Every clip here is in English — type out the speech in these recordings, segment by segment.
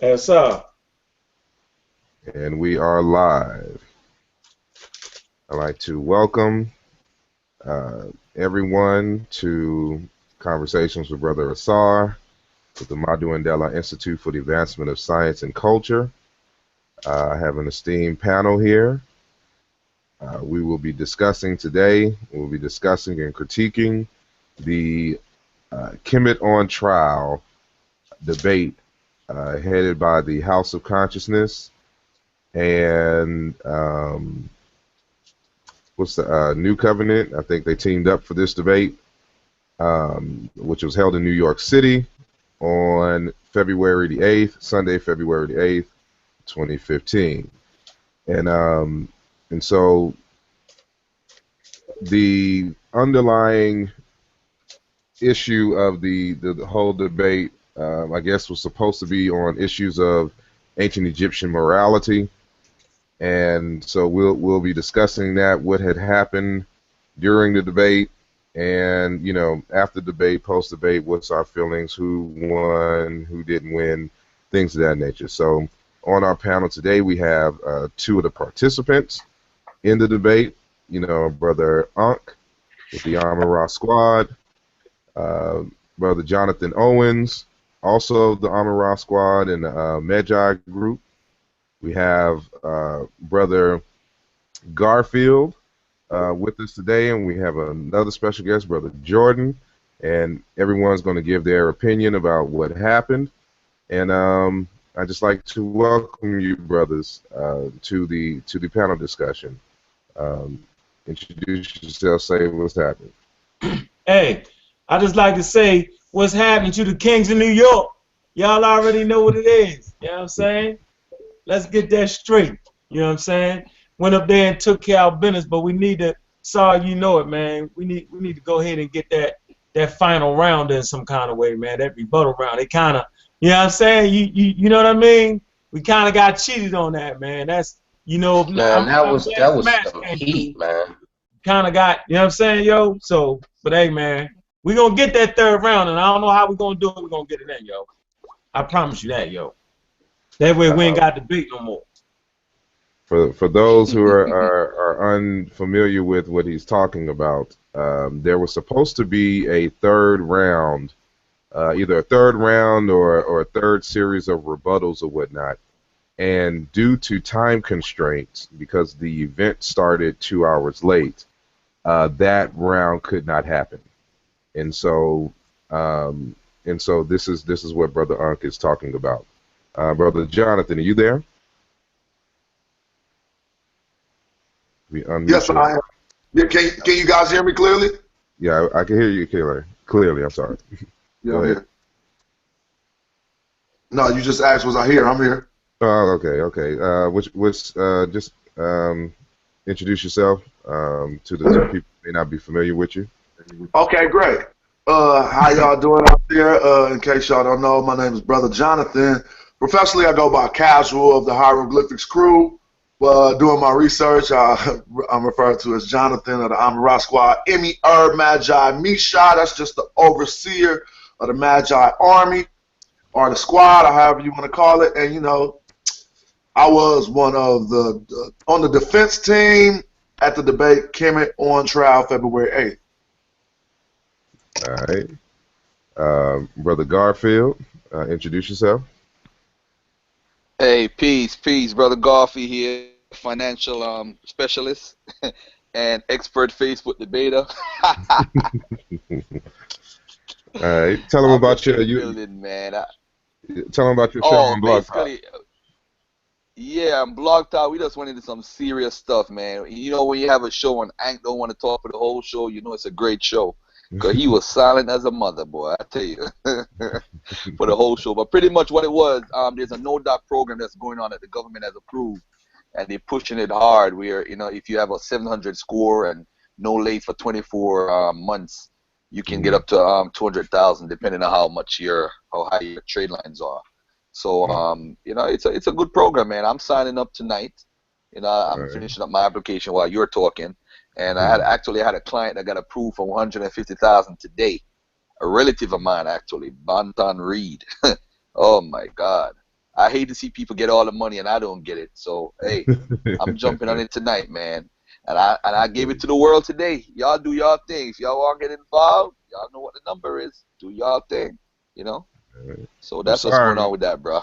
Yes, sir. And we are live. I'd like to welcome uh, everyone to Conversations with Brother Asar with the Madhu Institute for the Advancement of Science and Culture. I have an esteemed panel here. We'll be discussing and critiquing the Kemet on trial debate headed by the House of Consciousness and what's the New Covenant. I think they teamed up for this debate, which was held in New York City on February the 8th, Sunday, February the 8th, 2015. And so the underlying issue of the whole debate, I guess, was supposed to be on issues of ancient Egyptian morality. And so we'll be discussing that, what had happened during the debate, and after debate, post debate, what's our feelings, who won, who didn't win, things of that nature. So on our panel today, we have two of the participants in the debate. Brother Unk with the Amara Squad, Brother Jonathan Owens, also the Amara Squad and the Magi group. We have Brother Garfield with us today, and we have another special guest, Brother Jordan, and everyone's going to give their opinion about what happened. And I'd just like to welcome you, brothers, to the panel discussion. Introduce yourself, say what's happening. Hey, I just like to say what's happening to the Kings of New York. Y'all already know what it is. You know what I'm saying? Let's get that straight. You know what I'm saying? Went up there and took care of business, but we need to. Sorry, you know it, man. We need to go ahead and get that final round in some kind of way, man. That rebuttal round. It kind of, you know what I'm saying? You know what I mean? We kind of got cheated on that, man. That's Man, that I'm was glad Smash some came heat, through. man. Kind of got, you know what I'm saying, yo? So, but hey, man, we're going to get that third round, and I don't know how we're going to do it. We're going to get it in, yo. I promise you that, yo. That way we ain't got debate no more. For those who are unfamiliar with what he's talking about, there was supposed to be a third round, either a third round or a third series of rebuttals or whatnot. And due to time constraints, because the event started 2 hours late, that round could not happen. And so this is what Brother Unk is talking about. Brother Jonathan, are you there? Yes, I am. Yeah, can you guys hear me clearly? Yeah, I can hear you clearly. I'm sorry. Yeah, Go I'm ahead. here. No, you just asked, was I here? I'm here. Oh, okay. Just introduce yourself to the two people who may not be familiar with you. Okay, great. How y'all doing out there? In case y'all don't know, my name is Brother Jonathan. Professionally, I go by Casual of the Hieroglyphics crew. Doing my research, I'm referred to as Jonathan of the Amara Squad. Magi Misha, that's just the overseer of the Magi Army, or the squad, or however you want to call it. And I was one of on the defense team at the debate Kemet on trial February 8th. All right. Brother Garfield, introduce yourself. Hey, peace, Brother Garfield here, financial specialist and expert Facebook debater. All right. Tell them about your building, man. Tell them about your show on Blog Talk. Yeah, on Blog Talk, we just went into some serious stuff, man. When you have a show and Hank don't want to talk for the whole show, it's a great show. Because he was silent as a mother, boy, I tell you, for the whole show. But pretty much what it was, there's a no-doc program that's going on that the government has approved, and they're pushing it hard where, if you have a 700 score and no late for 24 months, you can get up to 200,000 depending on how high your trade lines are. So, it's a good program, man. I'm signing up tonight. I'm finishing up my application while you're talking. And I had a client that got approved for 150,000 today. A relative of mine, actually, Bantan Reed. Oh my God! I hate to see people get all the money and I don't get it. So hey, I'm jumping on it tonight, man. And I gave it to the world today. Y'all do y'all thing. If y'all want to get involved, y'all know what the number is. Do y'all thing, you know. So that's what's going on with that, bro.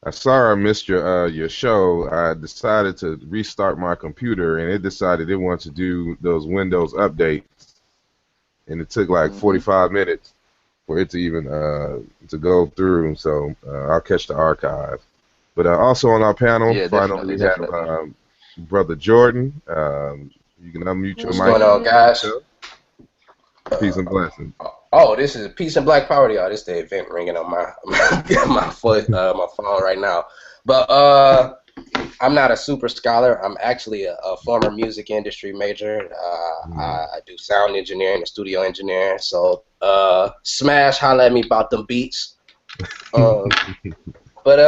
I sorry I missed your show. I decided to restart my computer, and it decided it wanted to do those Windows updates, and it took like 45 minutes for it to even to go through. So I'll catch the archive. But also on our panel, finally we have Brother Jordan. You can unmute your mic. What's going on, guys? Peace and blessings. Oh, this is Peace and Black Power, y'all. This is the event ringing on my my phone right now. But I'm not a super scholar. I'm actually a former music industry major. I do sound engineering and studio engineering. So Smash, holla at me about them beats. But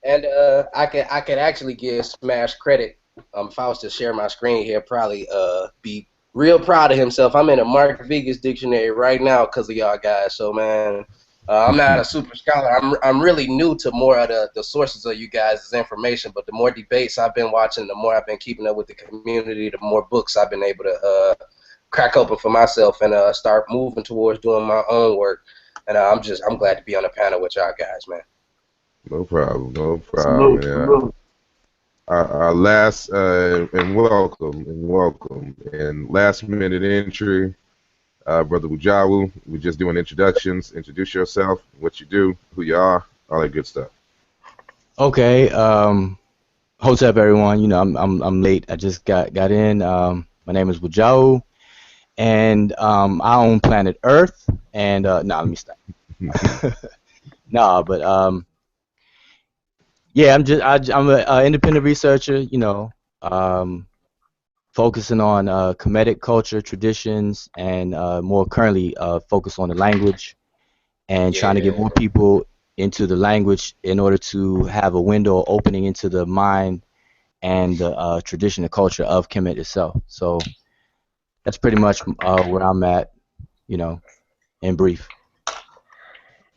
I could actually give Smash credit. If I was to share my screen here, probably be real proud of himself. I'm in a Mark Vegas dictionary right now because of y'all guys. So man, I'm not a super scholar. I'm really new to more of the sources of you guys' information. But the more debates I've been watching, the more I've been keeping up with the community, the more books I've been able to crack open for myself and start moving towards doing my own work. And I'm glad to be on the panel with y'all guys, man. No problem, no problem. Salute. Our last and welcome and last minute entry, Brother Wujawu. We're just doing introductions. Introduce yourself, what you do, who you are, all that good stuff. Okay. What's up, everyone? You know, I'm late. I just got in. My name is Wujawu, and I own planet Earth. And let me stop. Yeah, I'm an independent researcher, you know, focusing on Kemetic culture, traditions, and more currently focus on the language and trying to get more people into the language in order to have a window opening into the mind and the tradition and culture of Kemet itself. So that's pretty much where I'm at, you know, in brief.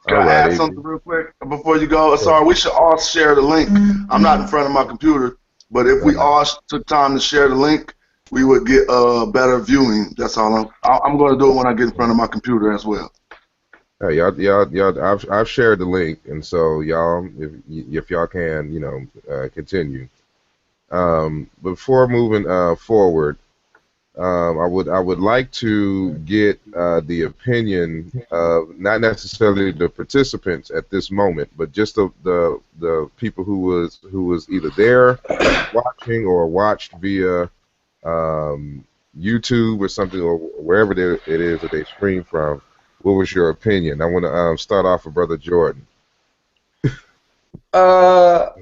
Can I add something real quick before you go? Sorry, we should all share the link. I'm not in front of my computer, but if we all took time to share the link, we would get better viewing. That's all. I'm going to do it when I get in front of my computer as well. Hey, y'all, I've shared the link, and so y'all, if y'all can, you know, continue. Before moving forward, I would like to get the opinion of not necessarily the participants at this moment, but just the people who was either there watching or watched via YouTube or something, or wherever it is that they stream from. What was your opinion? I want to start off with Brother Jordan. My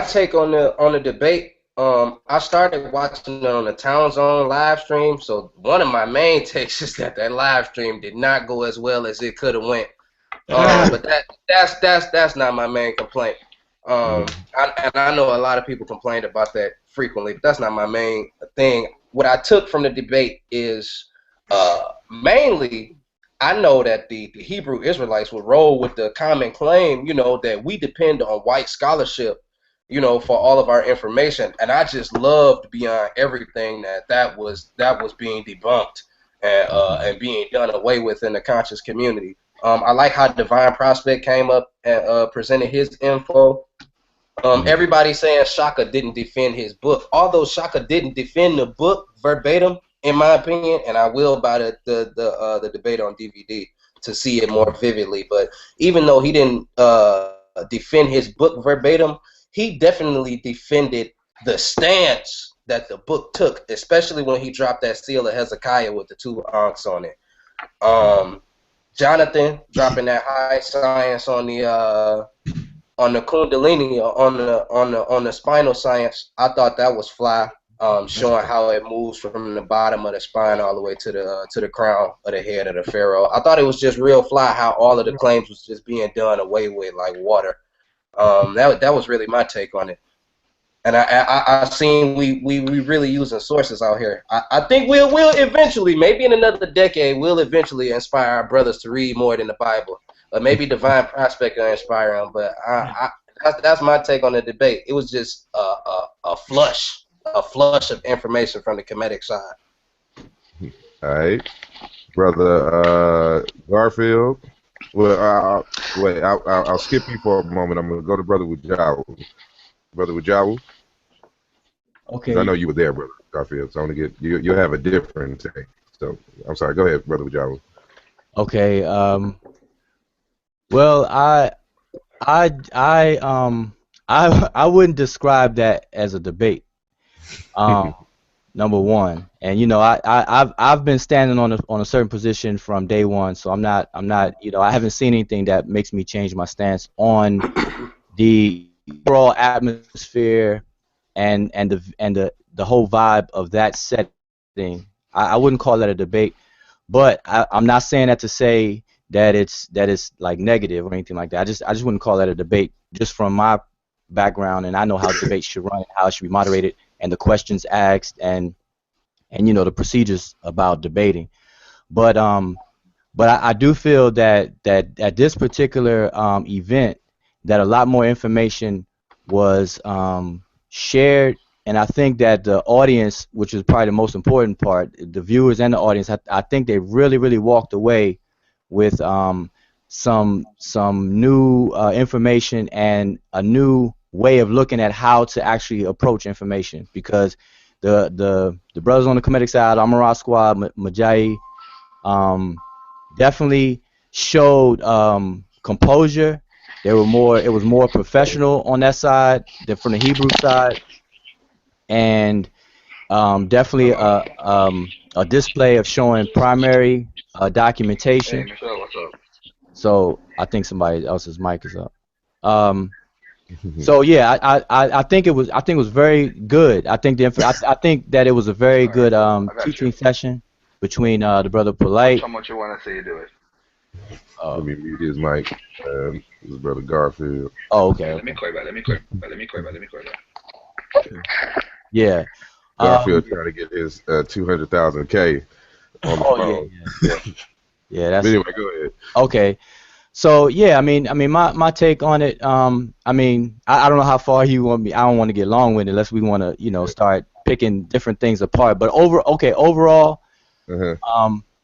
take on the debate. I started watching it on the Town Zone live stream. So one of my main takes is that live stream did not go as well as it could have went. But that's not my main complaint. I know a lot of people complained about that frequently, but that's not my main thing. What I took from the debate is mainly I know that the Hebrew Israelites would roll with the common claim, you know, that we depend on white scholarship, you know, for all of our information, and I just loved beyond everything that was being debunked and being done away with in the conscious community. I like how Divine Prospect came up and presented his info. Everybody saying Shaka didn't defend his book, although Shaka didn't defend the book verbatim, in my opinion, and I will buy the debate on DVD to see it more vividly. But even though he didn't defend his book verbatim, he definitely defended the stance that the book took, especially when he dropped that seal of Hezekiah with the 2 ankhs on it. Jonathan dropping that high science on the Kundalini, on the spinal science. I thought that was fly, showing how it moves from the bottom of the spine all the way to the crown of the head of the pharaoh. I thought it was just real fly how all of the claims was just being done away with like water. That was really my take on it, and I seen we really using sources out here. I think we'll eventually, maybe in another decade, we'll eventually inspire our brothers to read more than the Bible. maybe Divine Prospect or Inspiring. But that's my take on the debate. It was just a flush of information from the Kemetic side. All right, brother Garfield. Well, wait, I'll skip you for a moment. I'm gonna go to Brother Wujawu. Brother Wujawu, because I Okay. know you were there, Brother Garfield. So I'm gonna get you. You'll have a different take. So I'm sorry. Go ahead, Brother Wujawu. Okay. Well, I, I, I wouldn't describe that as a debate. Um, number one, and I've been standing on a certain position from day one, so I'm not I haven't seen anything that makes me change my stance on the overall atmosphere and the whole vibe of that setting. I wouldn't call that a debate, but I'm not saying that to say that it's like negative or anything like that. I just wouldn't call that a debate just from my background, and I know how debates should run, how it should be moderated, and the questions asked, and the procedures about debating. But I do feel that at this particular event, that a lot more information was shared, and I think that the audience, which is probably the most important part, the viewers and the audience, I think they really walked away with some new information and a new way of looking at how to actually approach information, because the brothers on the Kemetic side, Amara Squad, Majai, um, definitely showed composure. It was more professional on that side than from the Hebrew side, and definitely a display of showing primary Hey, documentation. Michelle, what's up? So I think somebody else's mic is up. Um, so yeah, I think it was very good. I think that it was a very All right, good cool. I got you. teaching session between the brother How Polite. much you want to say you do it? Let Uh, me mute his mic. This is Brother Garfield. oh, Okay, okay, let me okay, call you back. Let me call you back. Let me call you back. Let me call you back. yeah. Garfield Um, trying to get his 200,000 K on the oh yeah, phone. yeah. But That's anyway, go ahead. okay. So yeah, I mean, my take on it. I mean, I don't know how far you want me. I don't want to get long with it unless we want to, start picking different things apart. But overall, Uh-huh.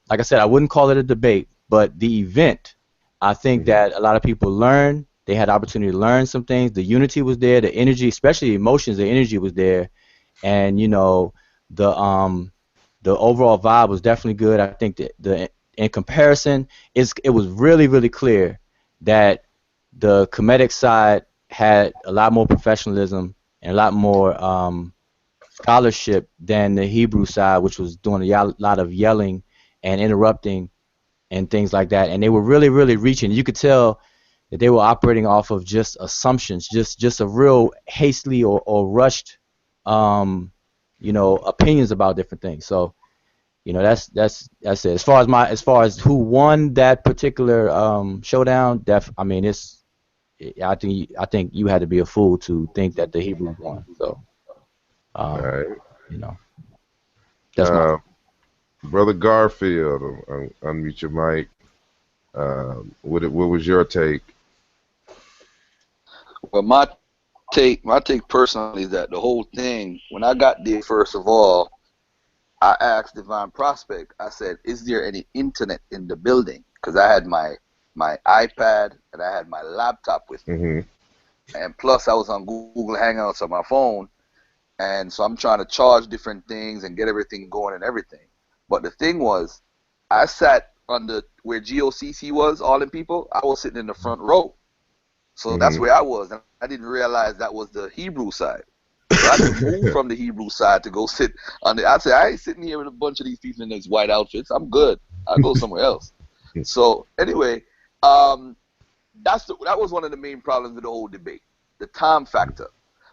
like I said, I wouldn't call it a debate, but the event, I think Mhm. that a lot of people learned. They had the opportunity to learn some things. The unity was there, the energy, especially the emotions, the energy was there, and the overall vibe was definitely good. I think that the in comparison, it was really clear that the comedic side had a lot more professionalism and a lot more scholarship than the Hebrew side, which was doing lot of yelling and interrupting and things like that. And they were really reaching. You could tell that they were operating off of just assumptions, just a real hastily or rushed, opinions about different things. So that's it. As far as who won that particular showdown, I mean, I think you had to be a fool to think that the Hebrews won. So All um, right. you know, that's my Uh, Brother Garfield, unmute your mic. What was your take? Well, my take personally is that the whole thing, when I got there, first of all, I asked Divine Prospect, I said, is there any internet in the building? Because I had my iPad and I had my laptop with me. Mm-hmm. And plus I was on Google Hangouts on my phone. And so I'm trying to charge different things and get everything going and everything. But the thing was, I sat on where GOCC was, all them people, I was sitting in the front row. So that's Mm-hmm. where I was. And I didn't realize that was the Hebrew side. So I had to move from the Hebrew side to go sit on I said, I ain't sitting here with a bunch of these people in these white outfits. I'm good. I'll go somewhere else. So anyway, that was one of the main problems with the whole debate, the time factor.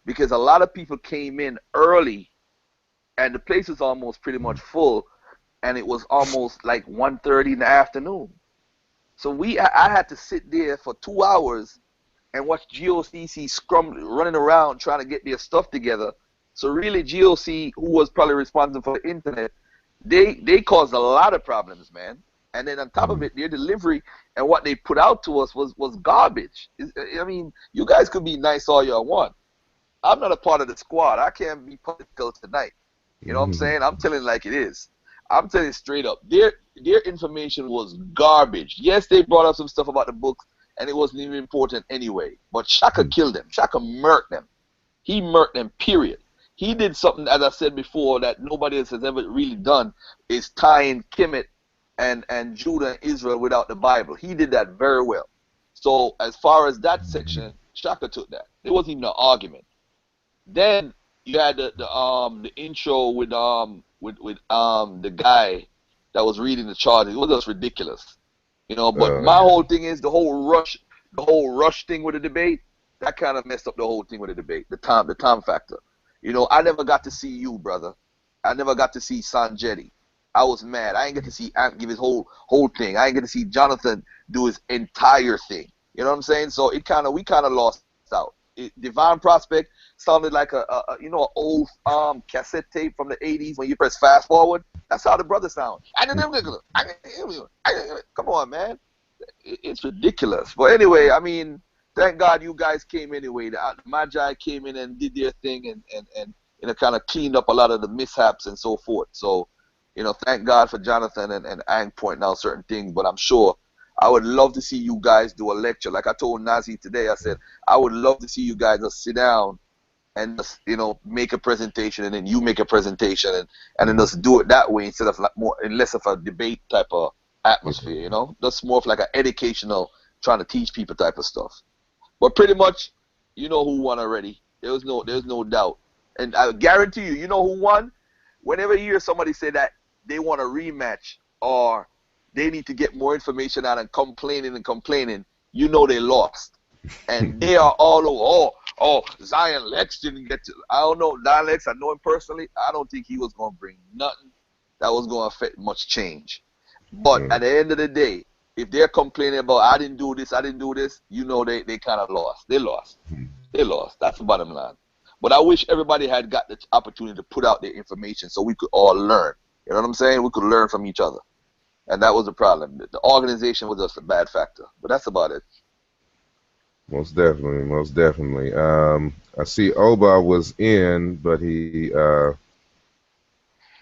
Because a lot of people came in early and the place was almost pretty much full, and it was almost like 1:30 in the afternoon. So I had to sit there for 2 hours and watch GOCC running around trying to get their stuff together. So really, GOC, who was probably responsible for the internet, they caused a lot of problems, man. And then on top of it, their delivery and what they put out to us was garbage. I mean, you guys could be nice all you want. I'm not a part of the squad. I can't be political tonight. You know what I'm saying? I'm telling it like it is. I'm telling it straight up. Their information was garbage. Yes, they brought up some stuff about the books, and it wasn't even important anyway. But Shaka killed them. Shaka murked them. He murked them, period. He did something, as I said before, that nobody else has ever really done, is tying Kemet and Judah and Israel without the Bible. He did that very well. So as far as that section, Shaka took that. It wasn't even an argument. Then you had the intro with the guy that was reading the charges. It was just ridiculous, you know. But my whole thing is the whole rush thing with the debate. That kind of messed up the whole thing with the debate. The time factor. You know, I never got to see you, brother. I never got to see Sanjetti. I was mad. I didn't get to see Ant give his whole thing. I didn't get to see Jonathan do his entire thing. You know what I'm saying? So we kind of lost out. Divine Prospect sounded like an old cassette tape from the 80s when you press fast forward. That's how the brother sound. Come on, man. It's ridiculous. But anyway, I mean, thank God you guys came anyway. The Magi came in and did their thing and kind of cleaned up a lot of the mishaps and so forth. So, you know, thank God for Jonathan and Ang pointing out certain things. But I'm sure I would love to see you guys do a lecture. Like I told Nazi today, I said, I would love to see you guys just sit down and just, you know, make a presentation, and then you make a presentation, and then just do it that way instead of like less of a debate type of atmosphere, you know? That's more of like an educational, trying to teach people type of stuff. But pretty much, you know who won already. There's no doubt. And I guarantee you, you know who won? Whenever you hear somebody say that they want a rematch or they need to get more information out and complaining, you know they lost. And they are all over, oh, Zion Lex didn't get to, I don't know, Zion Lex, I know him personally, I don't think he was going to bring nothing that was going to affect much change. But at the end of the day, if they're complaining about, I didn't do this, you know they kind of lost. They lost. That's the bottom line. But I wish everybody had got the opportunity to put out their information so we could all learn. You know what I'm saying? We could learn from each other. And that was the problem. The organization was just a bad factor. But that's about it. Most definitely. I see Oba was in, but he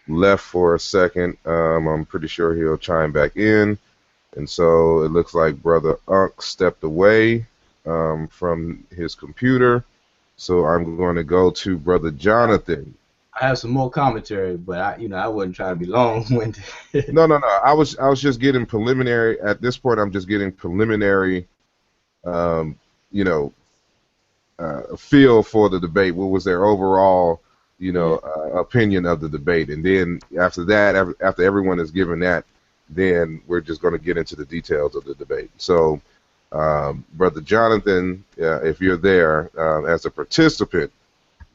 left for a second. I'm pretty sure he'll chime back in. And so it looks like Brother Unk stepped away from his computer. So I'm going to go to Brother Jonathan. I have some more commentary, but I wasn't trying to be long-winded. No. I was just getting preliminary. At this point, I'm just getting preliminary, a feel for the debate. What was their overall, opinion of the debate? And then after that, after everyone has given that, then we're just going to get into the details of the debate. So, Brother Jonathan, if you're there as a participant,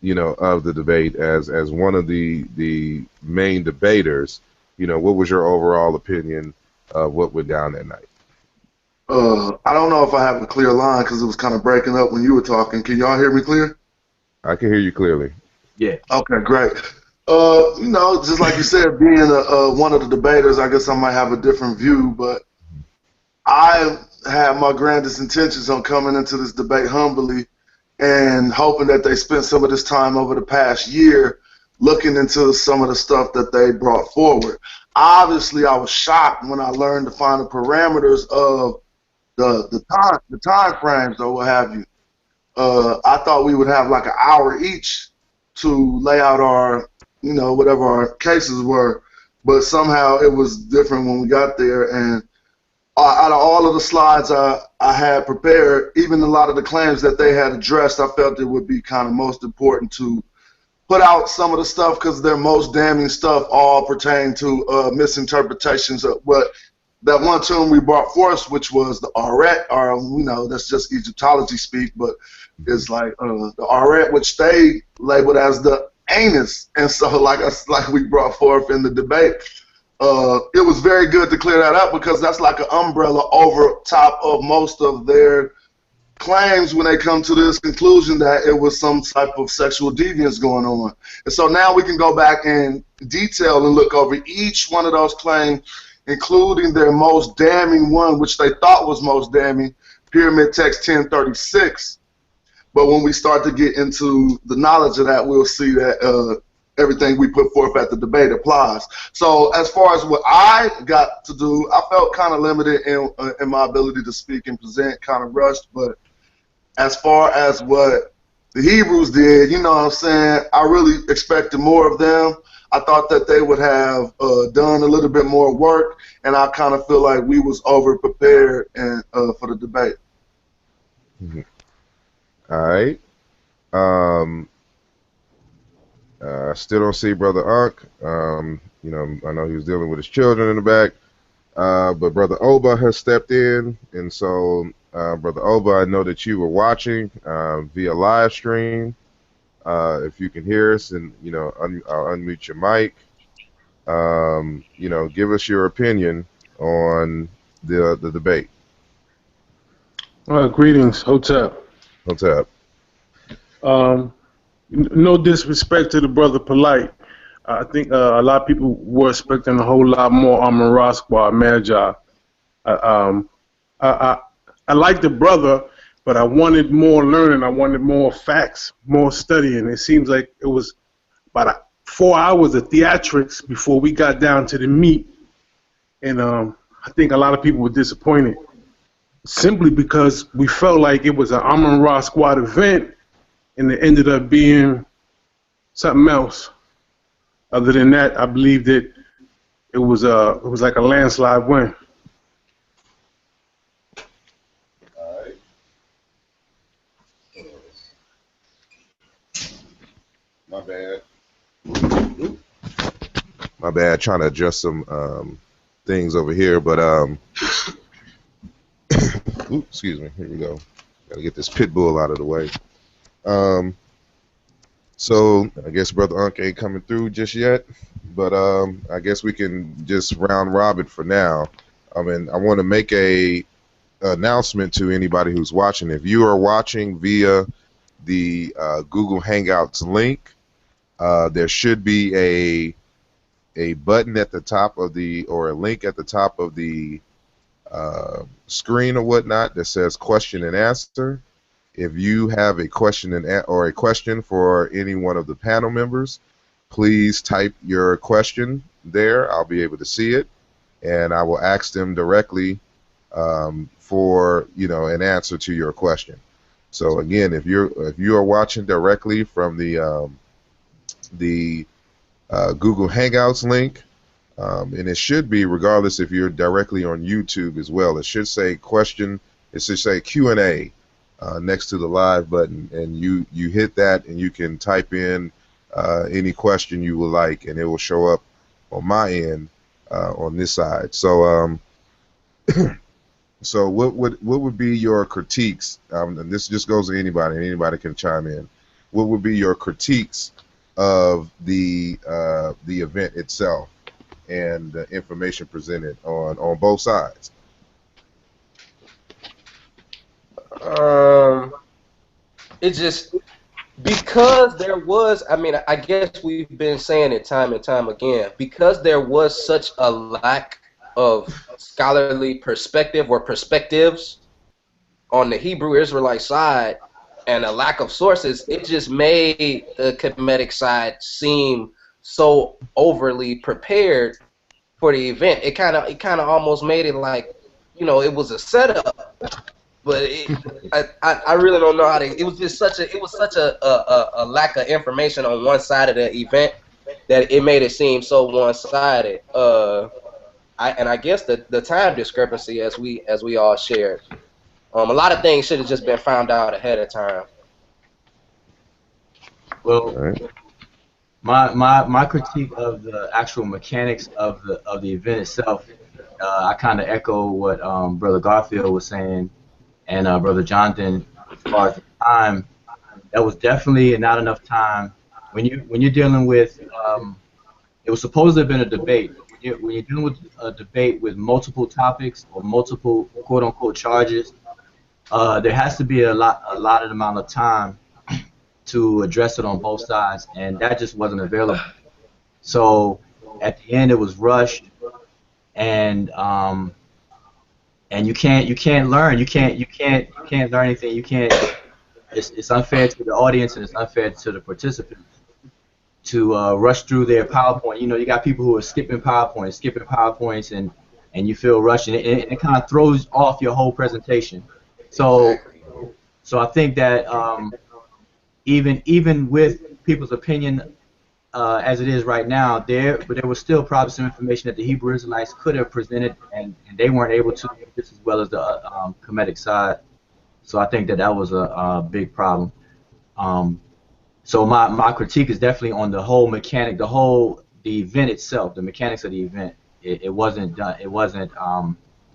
of the debate, as one of the main debaters, what was your overall opinion of what went down that night? I don't know if I have a clear line because it was kind of breaking up when you were talking. Can y'all hear me clear? I can hear you clearly. Yeah. Okay, great. Just like you said, being one of the debaters, I guess I might have a different view, but I had my grandest intentions on coming into this debate humbly and hoping that they spent some of this time over the past year looking into some of the stuff that they brought forward. Obviously, I was shocked when I learned to find the parameters of the time frames or what have you. I thought we would have like an hour each to lay out our, whatever our cases were, but somehow it was different when we got there. And out of all of the slides I had prepared, even a lot of the claims that they had addressed, I felt it would be kind of most important to put out some of the stuff because their most damning stuff all pertain to misinterpretations of what that one term we brought forth, which was the aret, or that's just Egyptology speak, but it's like the aret, which they labeled as the anus, and so like we brought forth in the debate. It was very good to clear that up because that's like an umbrella over top of most of their claims when they come to this conclusion that it was some type of sexual deviance going on. And so now we can go back and detail and look over each one of those claims including their most damning one, which they thought was most damning, Pyramid Text 1036. But when we start to get into the knowledge of that, we'll see that everything we put forth at the debate applies. So as far as what I got to do, I felt kind of limited in my ability to speak and present, kind of rushed. But as far as what the Hebrews did, you know what I'm saying, I really expected more of them. I thought that they would have done a little bit more work, and I kind of feel like we was over-prepared for the debate. Mm-hmm. All right. I still don't see Brother Unk. You know, I know he was dealing with his children in the back. But Brother Oba has stepped in, and so Brother Oba, I know that you were watching via live stream. If you can hear us, and you know, I'll unmute your mic. You know, give us your opinion on the debate. Greetings, Hotep. What's up? No disrespect to the brother Polite. I think a lot of people were expecting a whole lot more Amon Ra Squad Magi. I like the brother, but I wanted more learning. I wanted more facts, more studying. It seems like it was about 4 hours of theatrics before we got down to the meat. And I think a lot of people were disappointed simply because we felt like it was an Amon Ra Squad event, and it ended up being something else. Other than that, I believe that it was like a landslide win. All right. My bad. My bad. Trying to adjust some things over here, but excuse me. Here we go. Got to get this pit bull out of the way. So I guess Brother Unk ain't coming through just yet, but I guess we can just round robin for now. I mean, I want to make a announcement to anybody who's watching. If you are watching via the Google Hangouts link, there should be a button at the top of or a link at the top of the screen or whatnot that says question and answer. If you have a question or a question for any one of the panel members, please type your question there. I'll be able to see it, and I will ask them directly for an answer to your question. So again, if you are watching directly from the Google Hangouts link, and it should be, regardless if you're directly on YouTube as well, it should say question. It should say Q&A. Next to the live button, and you hit that, and you can type in any question you would like, and it will show up on my end on this side. So so what would be your critiques? And this just goes to anybody, and anybody can chime in. What would be your critiques of the event itself and the information presented on both sides? It just, because there was, I mean, I guess we've been saying it time and time again, because there was such a lack of scholarly perspective or perspectives on the Hebrew Israelite side and a lack of sources, it just made the Kemetic side seem so overly prepared for the event. It kind of almost made it like, it was a setup. But I really don't know how to. It was just such a lack of information on one side of the event that it made it seem so one-sided. I guess the time discrepancy, as we all shared, a lot of things should have just been found out ahead of time. Well, my critique of the actual mechanics of the event itself, I kind of echo what Brother Garfield was saying. And Brother Jonathan, as far as the time, that was definitely not enough time. When you're dealing with, it was supposed to have been a debate. When you're dealing with a debate with multiple topics or multiple quote unquote charges, there has to be a allotted amount of time to address it on both sides, and that just wasn't available. So at the end, it was rushed. and you can't learn. You can't learn anything. You can't. It's unfair to the audience and it's unfair to the participants to rush through their PowerPoint. You know, you got people who are skipping PowerPoints, and you feel rushed, and it kind of throws off your whole presentation. So Exactly. so I think that even with people's opinion as it is right now, but there was still probably some information that the Hebrew Israelites could have presented, and they weren't able to just as well as the Kemetic side. So I think that that was a big problem. Um, so my critique is definitely on the whole mechanic, the event itself, the mechanics of the event. It wasn't done. It wasn't.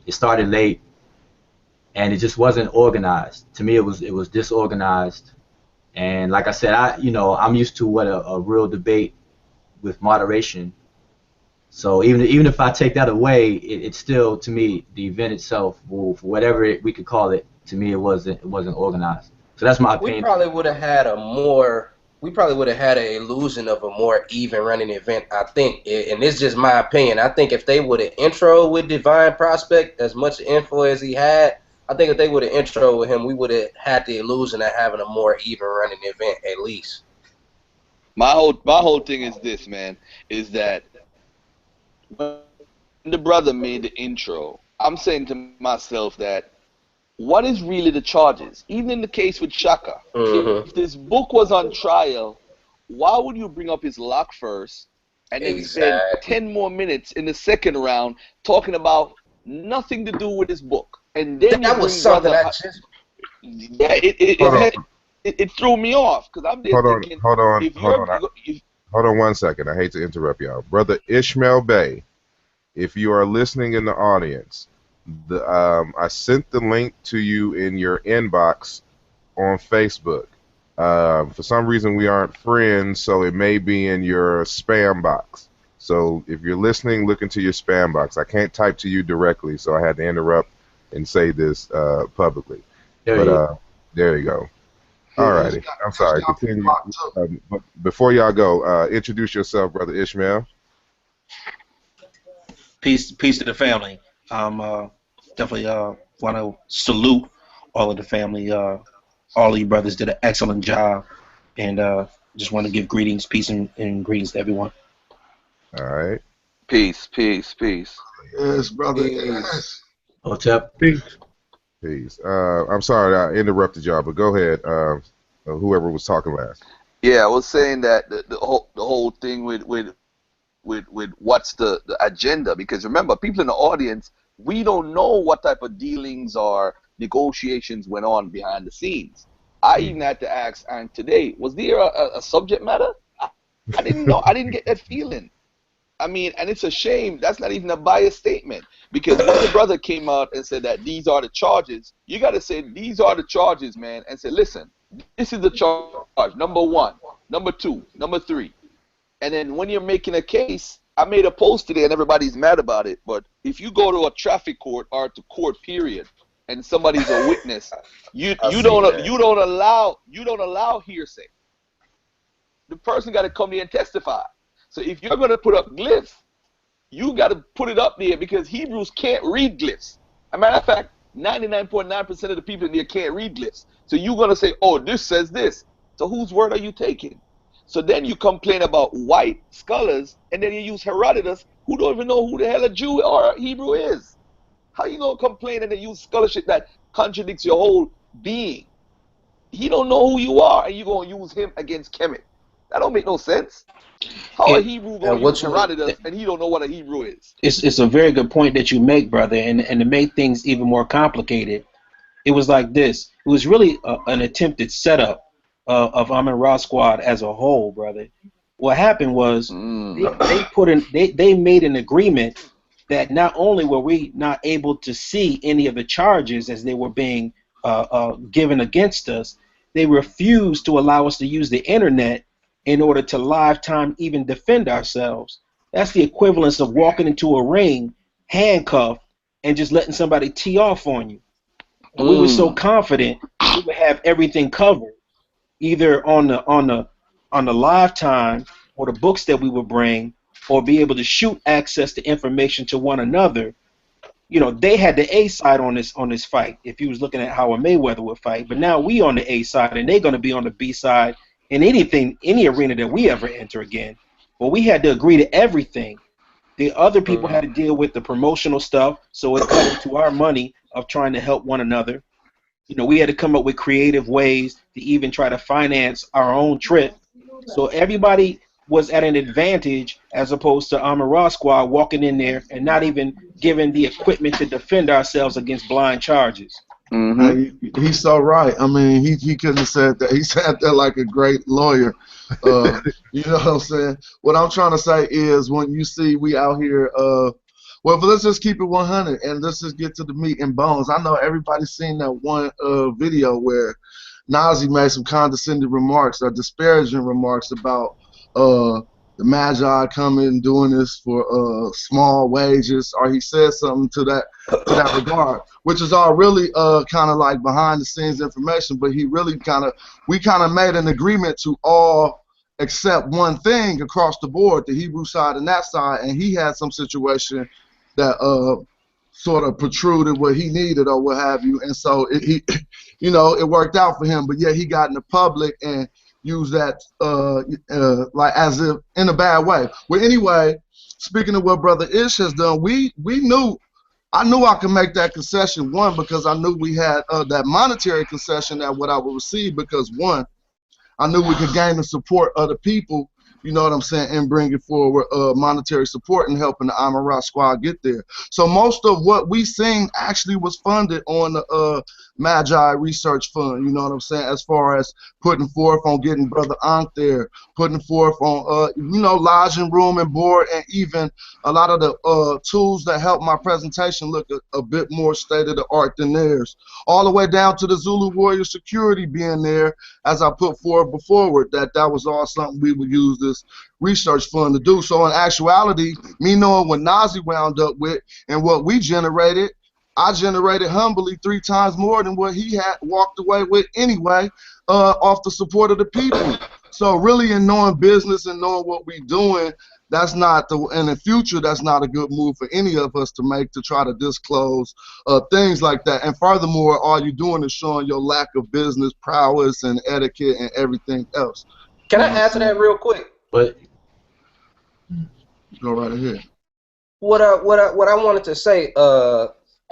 It started late, and it just wasn't organized. To me, it was disorganized. And like I said, I'm used to what a real debate with moderation. So even if I take that away, it's still, to me, the event itself, whatever we could call it, to me it wasn't organized. So that's my We opinion. probably would have had a more. We probably would have had an illusion of a more even running event. I think, and it's just my opinion. I think if they would have intro with Divine Prospect as much info as he had, I think if they would have intro with him, we would have had the illusion of having a more even running event at least. My whole thing is this, man, is that when the brother made the intro, I'm saying to myself that what is really the charges? Even in the case with Shaka, if this book was on trial, why would you bring up his lock first and then spend Exactly. 10 more minutes in the second round talking about nothing to do with his book? And then you That was bring something brother. that just. Yeah, Hold on, it threw me off because I'm there hold on, thinking hold on, if hold you're on. Hold on 1 second. I hate to interrupt y'all. Brother Ishmael Bey, if you are listening in the audience, I sent the link to you in your inbox on Facebook. For some reason, we aren't friends, so it may be in your spam box. So if you're listening, look into your spam box. I can't type to you directly, so I had to interrupt and say this publicly. There But you there you go. Yeah, Alrighty. I'm sorry. Continue. But before y'all go, introduce yourself, Brother Ishmael. Peace to the family. Definitely want to salute all of the family. All of you brothers did an excellent job, and just want to give greetings, peace, and greetings to everyone. All right. Peace, peace, peace. yes, brother. Peace. Yes. Hotep. Peace. I'm sorry I interrupted y'all, but go ahead. Whoever was talking last. Yeah, I was saying that the whole thing with what's the agenda, because remember, people in the audience, we don't know what type of dealings or negotiations went on behind the scenes. I even had to ask Ann today, was there a subject matter? I didn't know. I didn't get that feeling. I mean, and it's a shame. That's not even a biased statement, because when the brother came out and said that these are the charges, you got to say these are the charges, man, and say, listen, this is the charge, number one, number two, number three. And then when you're making a case, I made a post today and everybody's mad about it, but if you go to a traffic court or to court period and somebody's a witness, you don't allow hearsay. The person got to come there and testify. So if you're going to put up glyphs, you got to put it up there, because Hebrews can't read glyphs. As a matter of fact, 99.9% of the people in there can't read glyphs. So you're going to say, oh, this says this. So whose word are you taking? So then you complain about white scholars, and then you use Herodotus, who don't even know who the hell a Jew or a Hebrew is. How you going to complain and then use scholarship that contradicts your whole being? He don't know who you are, and you're going to use him against Kemet. That don't make no sense. How a Hebrew going to use Herodotus and he don't know what a Hebrew is? It's a very good point that you make, brother, and to make things even more complicated, it was like this. It was really an attempted setup of Amin Ra Squad as a whole, brother. What happened was they made an agreement that not only were we not able to see any of the charges as they were being given against us, they refused to allow us to use the internet in order to lifetime even defend ourselves. That's the equivalence of walking into a ring handcuffed and just letting somebody tee off on you. And we were so confident we would have everything covered, either on the lifetime or the books that we would bring, or be able to shoot access to information to one another, you know, they had the A side on this fight. If you was looking at how a Mayweather would fight, but now we on the A side, and they're going to be on the B side in any arena that we ever enter again. Well, we had to agree to everything. The other people had to deal with the promotional stuff, so it cut into our money of trying to help one another. You know, we had to come up with creative ways to even try to finance our own trip. So everybody was at an advantage as opposed to Amara Squad walking in there and not even given the equipment to defend ourselves against blind charges. He's so right. I mean, he couldn't have said that. He said that like a great lawyer. You know what I'm saying? What I'm trying to say is when you see we out here, well, let's just keep it 100 and let's just get to the meat and bones. I know everybody's seen that one video where Nazi made some condescending remarks or disparaging remarks about the Magi coming and doing this for small wages, or he said something to that regard, which is all really kind of like behind the scenes information. But he really we kind of made an agreement to all accept one thing across the board, the Hebrew side and that side, and he had some situation that sort of protruded what he needed or what have you, and so he you know, it worked out for him. But yeah, he got in the public and used that like as if in a bad way. Well, anyway, speaking of what Brother Ish has done, I knew I could make that concession, one, because I knew we had that monetary concession that what I would receive, because one, I knew we could gain the support of the people, you know what I'm saying, and bring it forward monetary support and helping the Amara Squad get there. So most of what we seen actually was funded on the Magi Research Fund, you know what I'm saying, as far as putting forth on getting Brother Ankh there, putting forth on, you know, lodging room and board, and even a lot of the tools that help my presentation look a bit more state-of-the-art than theirs, all the way down to the Zulu Warrior security being there, as I put forward before, that was all something we would use this research fund to do. So in actuality, me knowing what Nazi wound up with and what we generated, I generated humbly 3 times more than what he had walked away with anyway, off the support of the people. So really, in knowing business and knowing what we're doing, that's not in the future, that's not a good move for any of us to make, to try to disclose things like that. And furthermore, all you're doing is showing your lack of business prowess and etiquette and everything else. Can I add to that real quick? But go right ahead. What I wanted to say,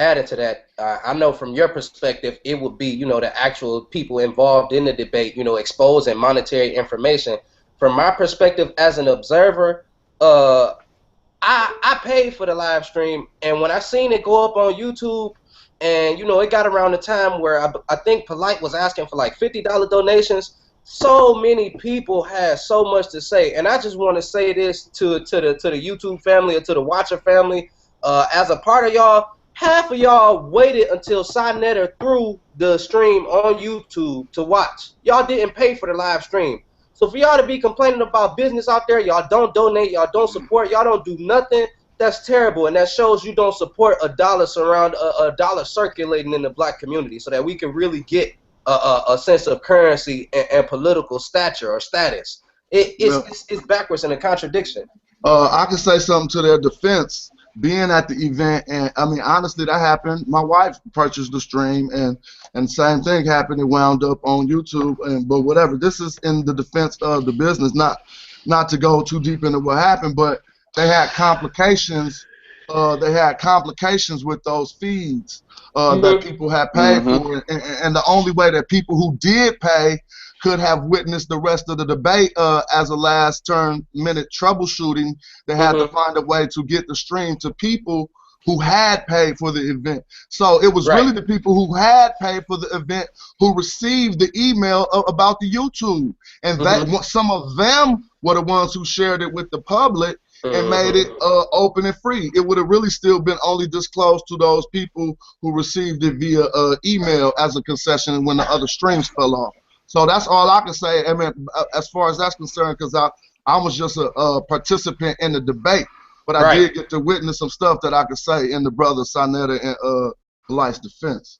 added to that, I know from your perspective, it would be, you know, the actual people involved in the debate, you know, exposing monetary information. From my perspective as an observer, I paid for the live stream, and when I seen it go up on YouTube, and you know, it got around the time where I think Polite was asking for like $50 donations. So many people had so much to say, and I just want to say this to the YouTube family or to the Watcher family, as a part of y'all. Half of y'all waited until Sinetta threw the stream on YouTube to watch. Y'all didn't pay for the live stream. So for y'all to be complaining about business out there, y'all don't donate, y'all don't support, y'all don't do nothing, that's terrible. And that shows you don't support a dollar circulating in the black community, so that we can really get a sense of currency and political stature or status. It's backwards and a contradiction. I can say something to their defense. Being at the event, and I mean, honestly, that happened. My wife purchased the stream, and same thing happened. It wound up on YouTube, but whatever. This is in the defense of the business, not to go too deep into what happened, but they had complications. They had complications with those feeds that people had paid for, and the only way that people who did pay could have witnessed the rest of the debate as a last minute troubleshooting. They had to find a way to get the stream to people who had paid for the event. So it was really the people who had paid for the event who received the email about the YouTube. And some of them were the ones who shared it with the public and made it open and free. It would have really still been only disclosed to those people who received it via email as a concession when the other streams fell off. So that's all I can say. I mean, as far as that's concerned, because I was just a participant in the debate, but I did get to witness some stuff that I could say in the brother Sinetta and Polite's defense.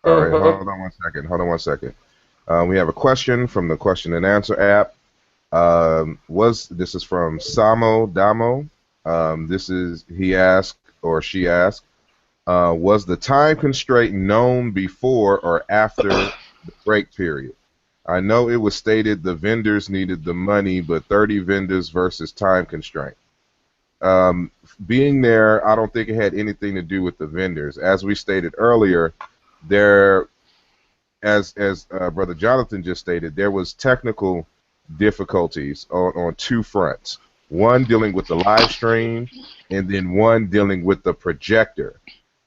All right, hold on one second. We have a question from the question and answer app. This is from Samo Damo. He asked or she asked, was the time constraint known before or after the break period? I know it was stated the vendors needed the money, but 30 vendors versus time constraint. Being there, I don't think it had anything to do with the vendors. As we stated earlier, as Brother Jonathan just stated, there was technical difficulties on two fronts. One dealing with the live stream, and then one dealing with the projector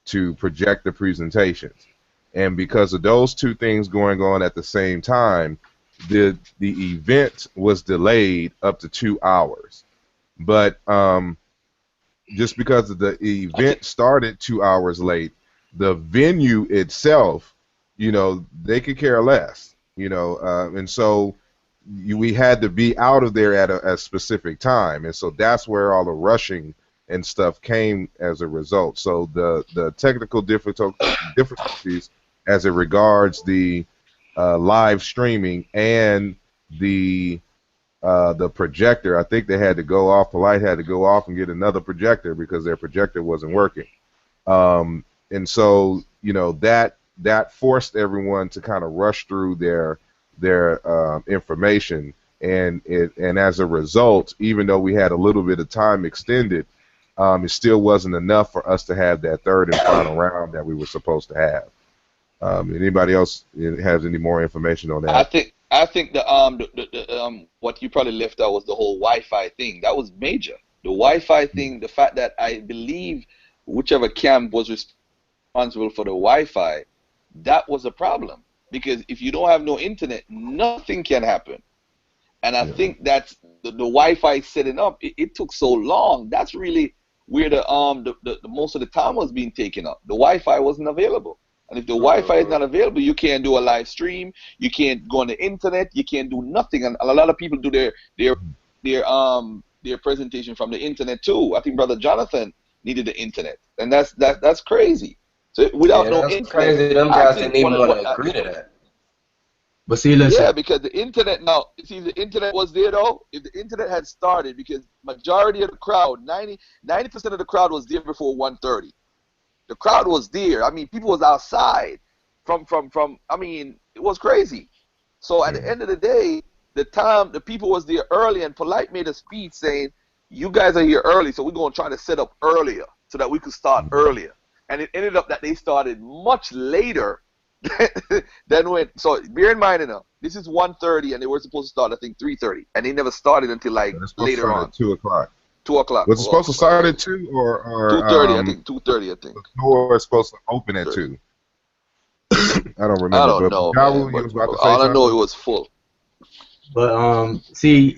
to project the presentations. And because of those two things going on at the same time, the event was delayed up to 2 hours. But just because of the event started 2 hours late, the venue itself, they could care less, and so we had to be out of there at a specific time, and so that's where all the rushing and stuff came as a result. So the technical difficulties as it regards the live streaming and the projector, I think they had to go off. Polite had to go off and get another projector because their projector wasn't working, and so that forced everyone to kind of rush through their information, and as a result, even though we had a little bit of time extended, it still wasn't enough for us to have that third and final round that we were supposed to have. Anybody else has any more information on that? I think the what you probably left out was the whole Wi-Fi thing. That was major. The Wi-Fi thing, the fact that I believe whichever camp was responsible for the Wi-Fi, that was a problem, because if you don't have no internet, nothing can happen. And I think that's the Wi-Fi setting up. It took so long. That's really where the most of the time was being taken up. The Wi-Fi wasn't available. And if the Wi-Fi is not available, you can't do a live stream. You can't go on the internet. You can't do nothing. And a lot of people do their presentation from the internet too. I think Brother Jonathan needed the internet, and that's crazy. So without no internet, crazy. Them guys didn't even want to agree to that. But see, listen. Yeah, because the internet now. See, the internet was there though. If the internet had started, because majority of the crowd, 90% of the crowd was there before 1:30. The crowd was there. I mean, people was outside from. I mean, it was crazy. So at the end of the day, the people was there early, and Polite made a speech saying, "You guys are here early, so we're gonna try to set up earlier so that we could start earlier." And it ended up that they started much later than when. So bear in mind, this is 1:30, and they were supposed to start, I think, 3:30, and they never started until like later on. 2 o'clock. 2 o'clock. Was it supposed to start at 2 or 2:30? I think 2:30. I think. The door is supposed to open at 2. I don't remember. I don't know. All I know, it was full. But see,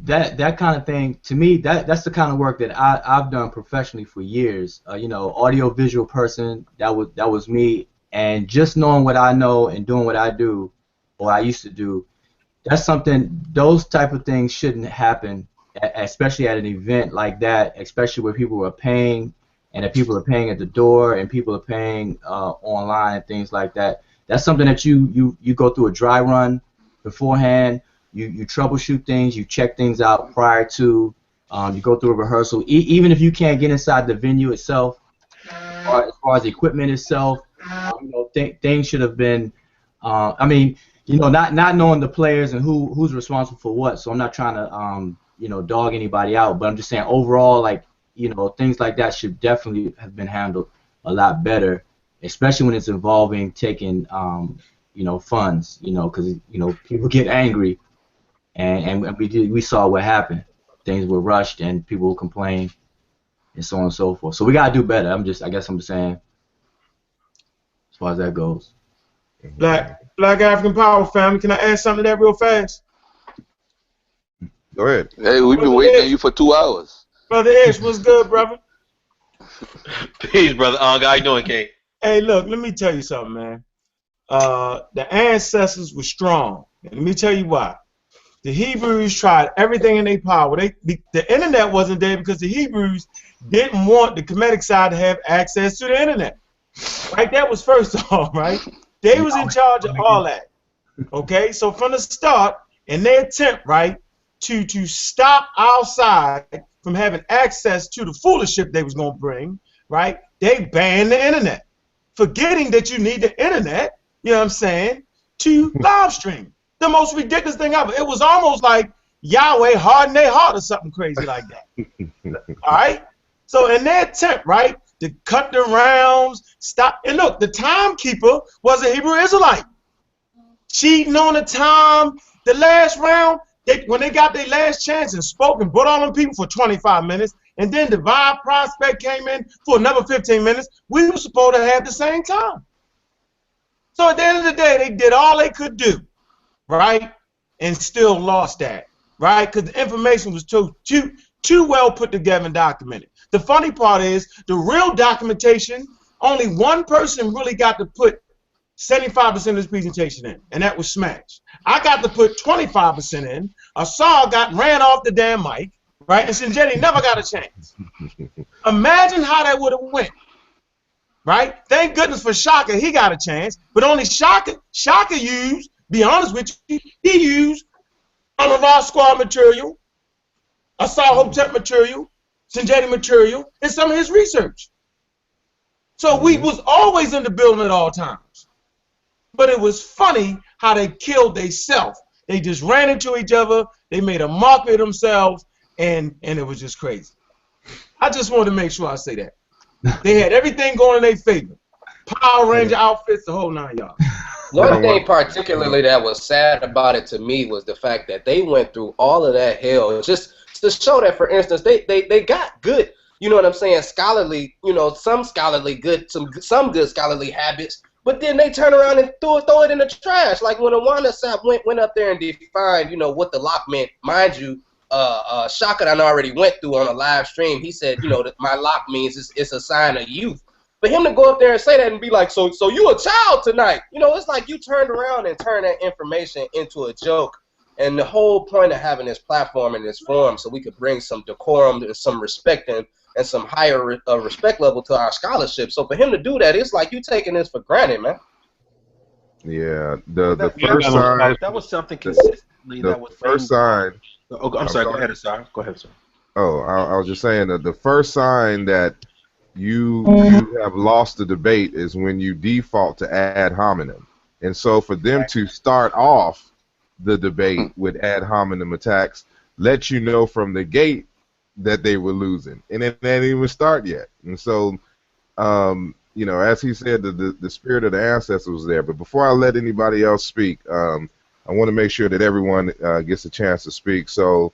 that kind of thing, to me, that's the kind of work that I've done professionally for years. Audio visual person, that was me, and just knowing what I know and doing what I do, or I used to do, that's something. Those type of things shouldn't happen, especially at an event like that, especially where people are paying, and that people are paying at the door, and people are paying online and things like that. That's something that you go through a dry run beforehand. You troubleshoot things, you check things out prior to, you go through a rehearsal. Even if you can't get inside the venue itself, or as far as the equipment itself, things should have been. Not knowing the players and who's responsible for what. So I'm not trying to dog anybody out, but I'm just saying overall, things like that should definitely have been handled a lot better, especially when it's involving taking funds, because people get angry. And we saw what happened. Things were rushed, and people will complain, and so on and so forth. So we gotta do better. I guess I'm just saying, as far as that goes. Black African Power family. Can I add something to that real fast? Go ahead. Hey, we've been waiting on you for 2 hours. Brother Ish, what's good, brother? Peace, brother. How you doing, King? Hey, look, let me tell you something, man. The ancestors were strong. And let me tell you why. The Hebrews tried everything in their power. The internet wasn't there because the Hebrews didn't want the Kemetic side to have access to the internet. Right? That was first off, right? They was in charge of all that. Okay? So from the start, in their attempt, right, to stop our side from having access to the foolishness they was going to bring, right, they banned the internet, forgetting that you need the internet, you know what I'm saying, to live stream. The most ridiculous thing ever. It was almost like Yahweh hardened their heart or something crazy like that. All right? So in their attempt, right, to cut the rounds, stop, and look, the timekeeper was a Hebrew Israelite. Cheating on the time, the last round, when they got their last chance and spoke and brought all them people for 25 minutes, and then Divine Prospect came in for another 15 minutes, we were supposed to have the same time. So at the end of the day, they did all they could do, right, and still lost that, right, because the information was too well put together and documented. The funny part is, the real documentation, only one person really got to put 75% of this presentation in, and that was Smash. I got to put 25% in. Asar ran off the damn mic, right? And Sinjetti never got a chance. Imagine how that would have went, right? Thank goodness for Shaka, he got a chance, but only Shaka used, be honest with you, he used Raw Squad material, Asar Hotep material, Sinjetti material, and some of his research. So we was always in the building at all times. But it was funny how they killed themselves. They just ran into each other. They made a mockery of themselves, and it was just crazy. I just wanted to make sure I say that. They had everything going in their favor. Power Ranger outfits, the whole 9 yards. One thing particularly that was sad about it to me was the fact that they went through all of that hell just to show that, for instance, they got good, you know what I'm saying, scholarly, you know, some scholarly good, some good scholarly habits. But then they turn around and throw it in the trash. Like when Awana Sapp went up there and defined, you know, what the lock meant. Mind you, Shaka done already went through on a live stream. He said, you know, that my lock means it's a sign of youth. For him to go up there and say that and be like, so you a child tonight. You know, it's like you turned around and turned that information into a joke. And the whole point of having this platform and this forum so we could bring some decorum and some respect and some higher respect level to our scholarship. So for him to do that, it's like you taking this for granted, man. Yeah, the first sign. That was something consistently that was first sign. Oh, I'm sorry. Go ahead, sir. Go ahead, sir. Oh, I was just saying that the first sign that you have lost the debate is when you default to ad hominem. And so for them to start off the debate with ad hominem attacks let you know from the gate that they were losing, and it didn't even start yet. And so, you know, as he said, the spirit of the ancestors was there. But before I let anybody else speak, I want to make sure that everyone gets a chance to speak. So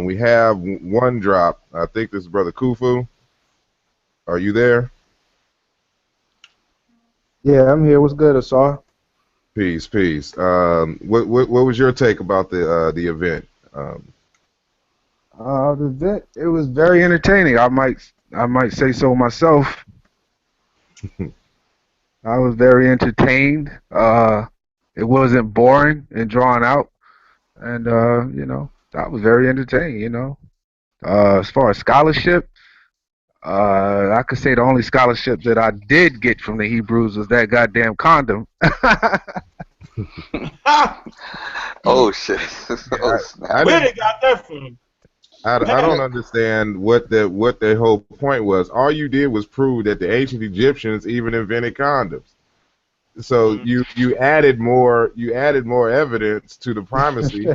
we have one drop. I think this is Brother Kufu. Are you there? Yeah, I'm here. What's good, Asar? Peace, peace. What was your take about the event? The event, it was very entertaining. I might say so myself. I was very entertained. It wasn't boring and drawn out, and you know, I was very entertained. You know, as far as scholarship, I could say the only scholarship that I did get from the Hebrews was that goddamn condom. Oh shit! Oh, snap. Where they got that from? I don't understand what the whole point was. All you did was prove that the ancient Egyptians even invented condoms. So you added more evidence to the primacy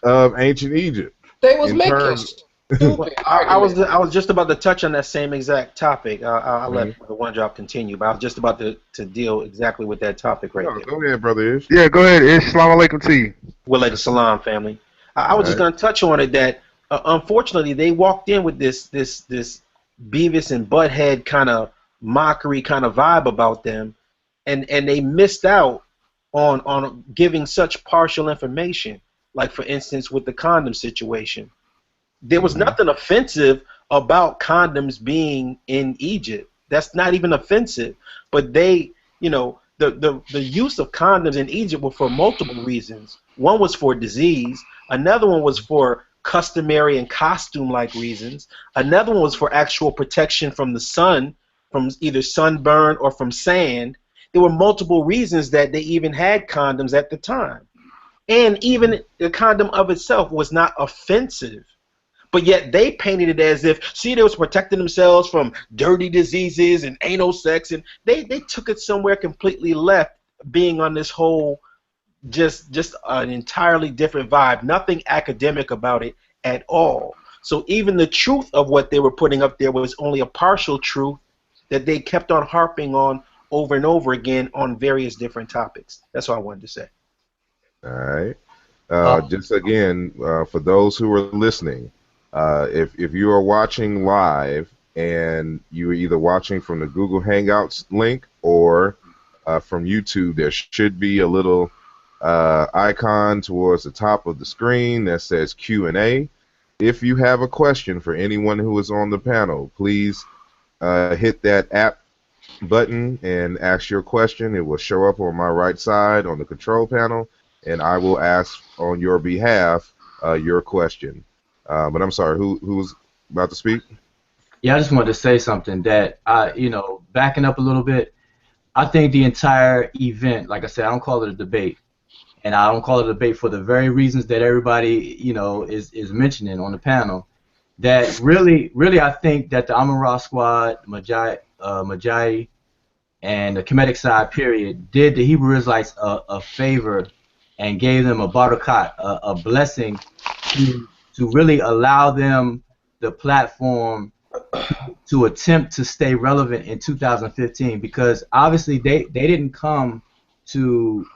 of ancient Egypt. They was making stupid I was just about to touch on that same exact topic. I'll let the one drop continue, but I was just about to deal exactly with that topic right there. Go ahead, Brother Ish. Yeah, go ahead, Ish. Salam alaikum to you. Walaikum salam, family. I was just going to touch on it that unfortunately they walked in with this Beavis and Butthead kind of mockery kind of vibe about them, and they missed out on giving such partial information. Like for instance with the condom situation. There was nothing offensive about condoms being in Egypt. That's not even offensive. But they, you know, the use of condoms in Egypt were for multiple reasons. One was for disease. Another one was for customary and costume-like reasons. Another one was for actual protection from the sun, from either sunburn or from sand. There were multiple reasons that they even had condoms at the time. And even the condom of itself was not offensive. But yet they painted it as if, see, they was protecting themselves from dirty diseases and anal sex, and they took it somewhere completely left, being on this whole just an entirely different vibe. Nothing academic about it at all. So even the truth of what they were putting up there was only a partial truth that they kept on harping on over and over again on various different topics. That's all I wanted to say. All right. Just again, for those who are listening, if you are watching live and you are either watching from the Google Hangouts link or from YouTube, there should be a little icon towards the top of the screen that says Q&A. If you have a question for anyone who is on the panel, please hit that app button and ask your question. It will show up on my right side on the control panel, and I will ask on your behalf your question. But I'm sorry, who's about to speak? Yeah, I just wanted to say something that backing up a little bit. I think the entire event, like I said, I don't call it a debate, and I don't call it a debate for the very reasons that everybody is mentioning on the panel. That really, I think that the Amon-Ra squad, Majai, and the Kemetic side, period, did the Hebrew Israelites a favor and gave them a barakat, a blessing to really allow them the platform to attempt to stay relevant in 2015, because obviously they didn't come to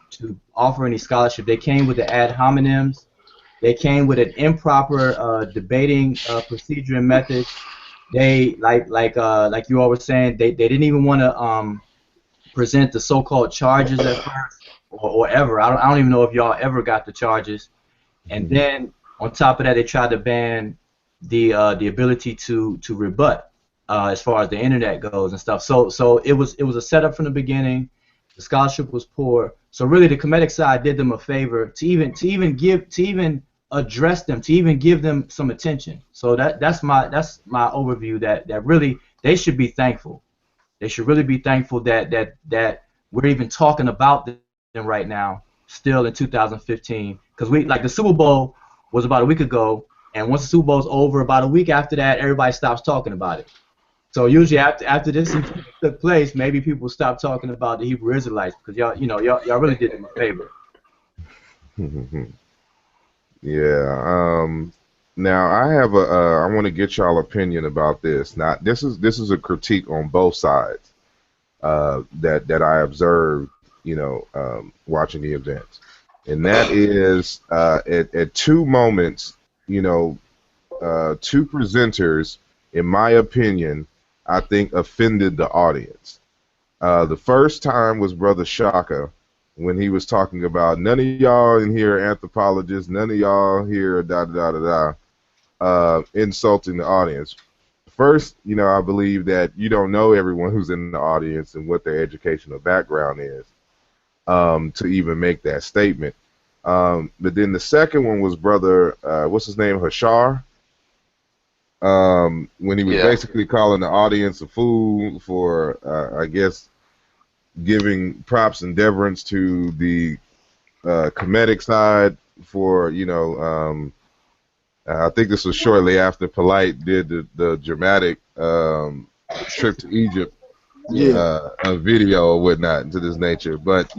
offer any scholarship. They came with the ad hominems. They came with an improper debating procedure and method. They like you all were saying, they didn't even want to present the so-called charges at first or ever. I don't even know if y'all ever got the charges. And then on top of that, they tried to ban the ability to rebut as far as the internet goes and stuff. So it was a setup from the beginning. The scholarship was poor. So really, the Kemetic side did them a favor to even address them, to even give them some attention. So that's my overview. That really they should be thankful. They should really be thankful that we're even talking about them right now, still in 2015. Because the Super Bowl was about a week ago, and once the Super Bowl's over, about a week after that, everybody stops talking about it. So usually after this took place, maybe people stop talking about the Hebrew Israelites, because y'all really did them a favor. Yeah. Now I want to get y'all opinion about this. Now this is a critique on both sides that I observed, watching the event, and that is at two moments, two presenters, in my opinion, I think offended the audience. The first time was Brother Shaka, when he was talking about none of y'all in here are anthropologists, none of y'all here are insulting the audience. First, I believe that you don't know everyone who's in the audience and what their educational background is to even make that statement. But then the second one was Brother, what's his name, Hashar, when he was basically calling the audience a fool for, I guess, giving props and deference to the Kemetic side for, I think this was shortly after Polite did the dramatic trip to Egypt a video or whatnot to this nature. But,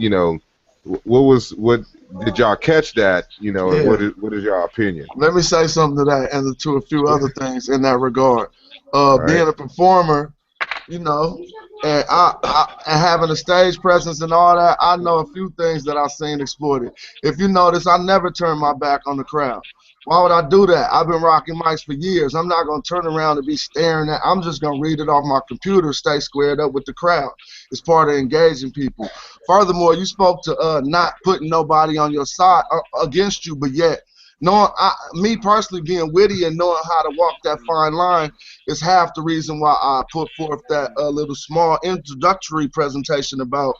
what did y'all catch that, and what is your opinion? Let me say something to that and to a few other things in that regard. Being a performer, and having a stage presence and all that, I know a few things that I've seen exploited. If you notice, I never turn my back on the crowd. Why would I do that? I've been rocking mics for years. I'm not going to turn around and be staring at. I'm just going to read it off my computer, stay squared up with the crowd. It's part of engaging people. Furthermore, you spoke to not putting nobody on your side against you, but yet knowing me personally being witty and knowing how to walk that fine line is half the reason why I put forth that little small introductory presentation about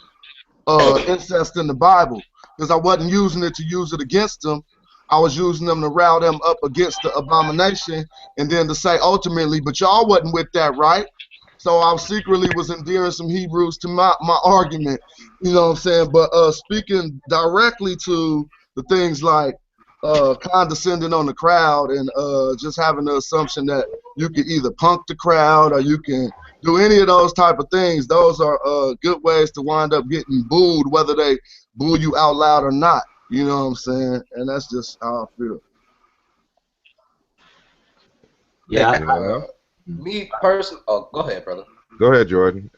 incest in the Bible, because I wasn't using it to use it against them. I was using them to rile them up against the abomination, and then to say ultimately, but y'all wasn't with that, right? So I secretly was endearing some Hebrews to my argument, you know what I'm saying? But speaking directly to the things like condescending on the crowd and just having the assumption that you can either punk the crowd or you can do any of those type of things. Those are good ways to wind up getting booed, whether they boo you out loud or not. You know what I'm saying? And that's just how I feel. Yeah. Me personally, oh, go ahead, brother. Go ahead, Jordan.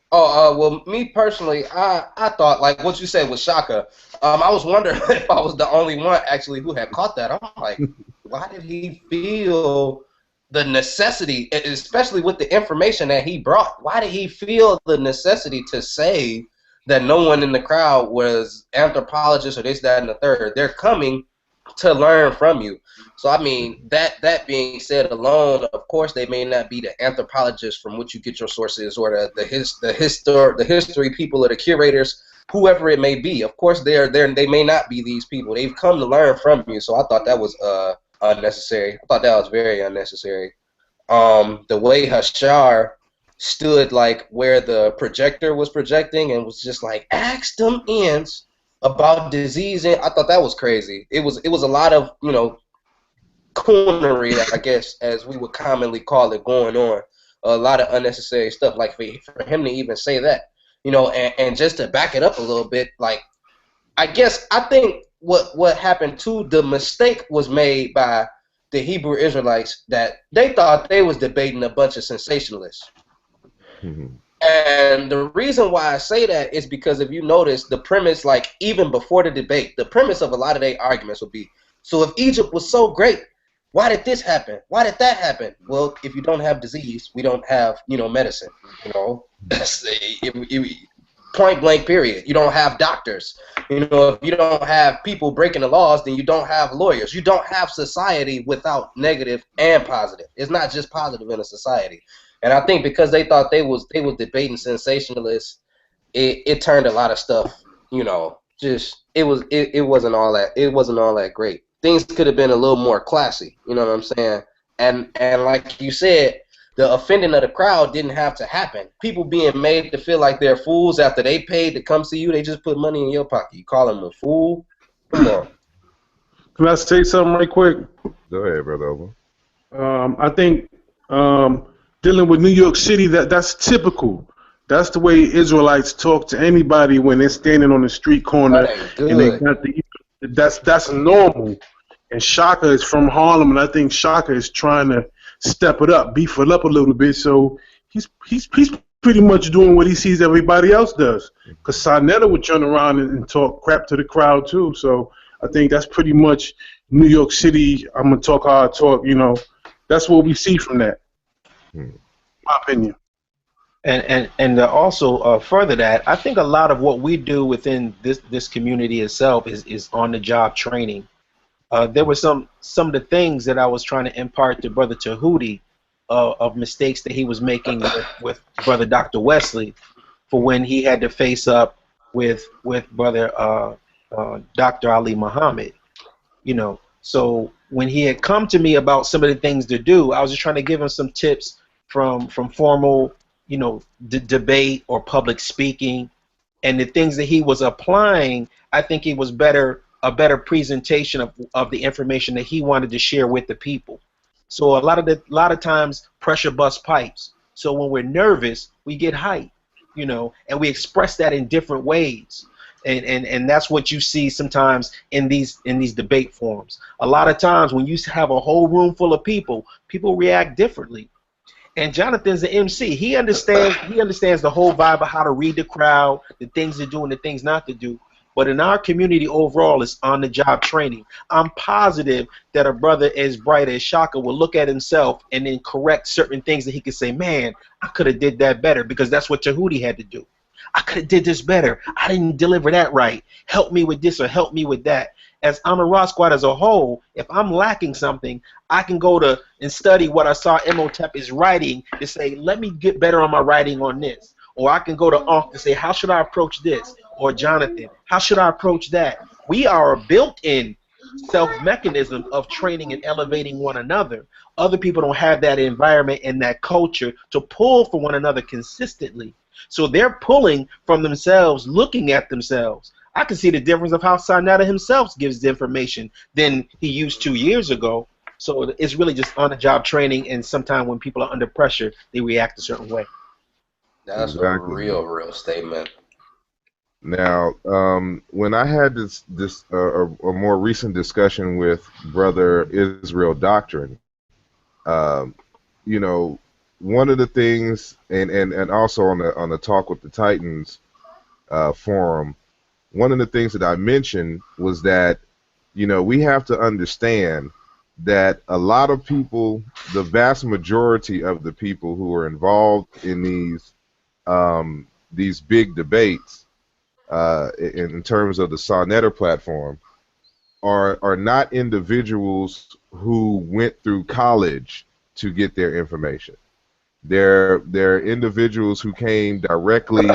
Oh, well, me personally, I thought, like what you said with Shaka, I was wondering if I was the only one actually who had caught that. I'm like, why did he feel the necessity, especially with the information that he brought, why did he feel the necessity to say that no one in the crowd was anthropologists or this, that, and the third? They're coming to learn from you. So I mean, that being said alone, of course they may not be the anthropologists from which you get your sources, or the history people or the curators, whoever it may be. Of course they may not be these people. They've come to learn from you. So I thought that was unnecessary. I thought that was very unnecessary. The way Hashar stood like where the projector was projecting and was just like, ask them ends about disease, and I thought that was crazy. It was a lot of, you know, coonery, I guess, as we would commonly call it, going on. A lot of unnecessary stuff. Like for him to even say that, you know, and just to back it up a little bit, like I think what happened too, the mistake was made by the Hebrew Israelites that they thought they was debating a bunch of sensationalists. And the reason why I say that is because if you notice the premise, like even before the debate, the premise of a lot of their arguments would be, so if Egypt was so great, why did this happen? Why did that happen? Well, if you don't have disease, we don't have, you know, medicine. You know, point blank period. You don't have doctors. You know, if you don't have people breaking the laws, then you don't have lawyers. You don't have society without negative and positive. It's not just positive in a society. And I think because they thought they was debating sensationalists, it turned a lot of stuff, you know, just it wasn't all that great. Things could have been a little more classy, you know what I'm saying? And like you said, the offending of the crowd didn't have to happen. People being made to feel like they're fools after they paid to come see you, they just put money in your pocket. You call them a fool? Come on. Can I say something right quick? Go ahead, brother. I think dealing with New York City, that's typical. That's the way Israelites talk to anybody when they're standing on the street corner, and they got that's normal. And Shaka is from Harlem, and I think Shaka is trying to step it up, beef it up a little bit. So he's pretty much doing what he sees everybody else does. Because Sarnetta would turn around and talk crap to the crowd too. So I think that's pretty much New York City. I'm gonna talk how I talk. You know, that's what we see from that. My opinion. And also further that, I think a lot of what we do within this community itself is on the job training. There were some of the things that I was trying to impart to Brother Tahuti of mistakes that he was making with Brother Dr. Wesley for when he had to face up with Brother Dr. Ali Muhammad. You know, so when he had come to me about some of the things to do, I was just trying to give him some tips from formal, you know, debate or public speaking, and the things that he was applying. I think it was a better presentation of the information that he wanted to share with the people. So a lot of times pressure busts pipes. So when we're nervous, we get hype, you know, and we express that in different ways. And that's what you see sometimes in these debate forums. A lot of times when you have a whole room full of people react differently. And Jonathan's an MC. He understands the whole vibe of how to read the crowd, the things to do and the things not to do. But in our community overall, it's on-the-job training. I'm positive that a brother as bright as Shaka will look at himself and then correct certain things that he could say, man, I could have did that better, because that's what Tahuti had to do. I could have did this better. I didn't deliver that right. Help me with this or help me with that. As Amon-Ra Squad as a whole, if I'm lacking something, I can go to and study what I saw Imhotep is writing to say, let me get better on my writing on this. Or I can go to Ankh to say, how should I approach this? Or Jonathan, how should I approach that? We are a built-in self-mechanism of training and elevating one another. Other people don't have that environment and that culture to pull for one another consistently. So they're pulling from themselves, looking at themselves. I can see the difference of how Sarnetta himself gives the information than he used 2 years ago. So it's really just on-the-job training, and sometimes when people are under pressure, they react a certain way. That's a Exactly. real statement. Now, when I had a more recent discussion with Brother Israel Doctrine, um, you know, one of the things, and also on the Talk with the Titans forum, one of the things that I mentioned was that, we have to understand that a lot of people, the vast majority of the people who are involved in these big debates, in terms of the Sonnetter platform, are not individuals who went through college to get their information. They're individuals who came directly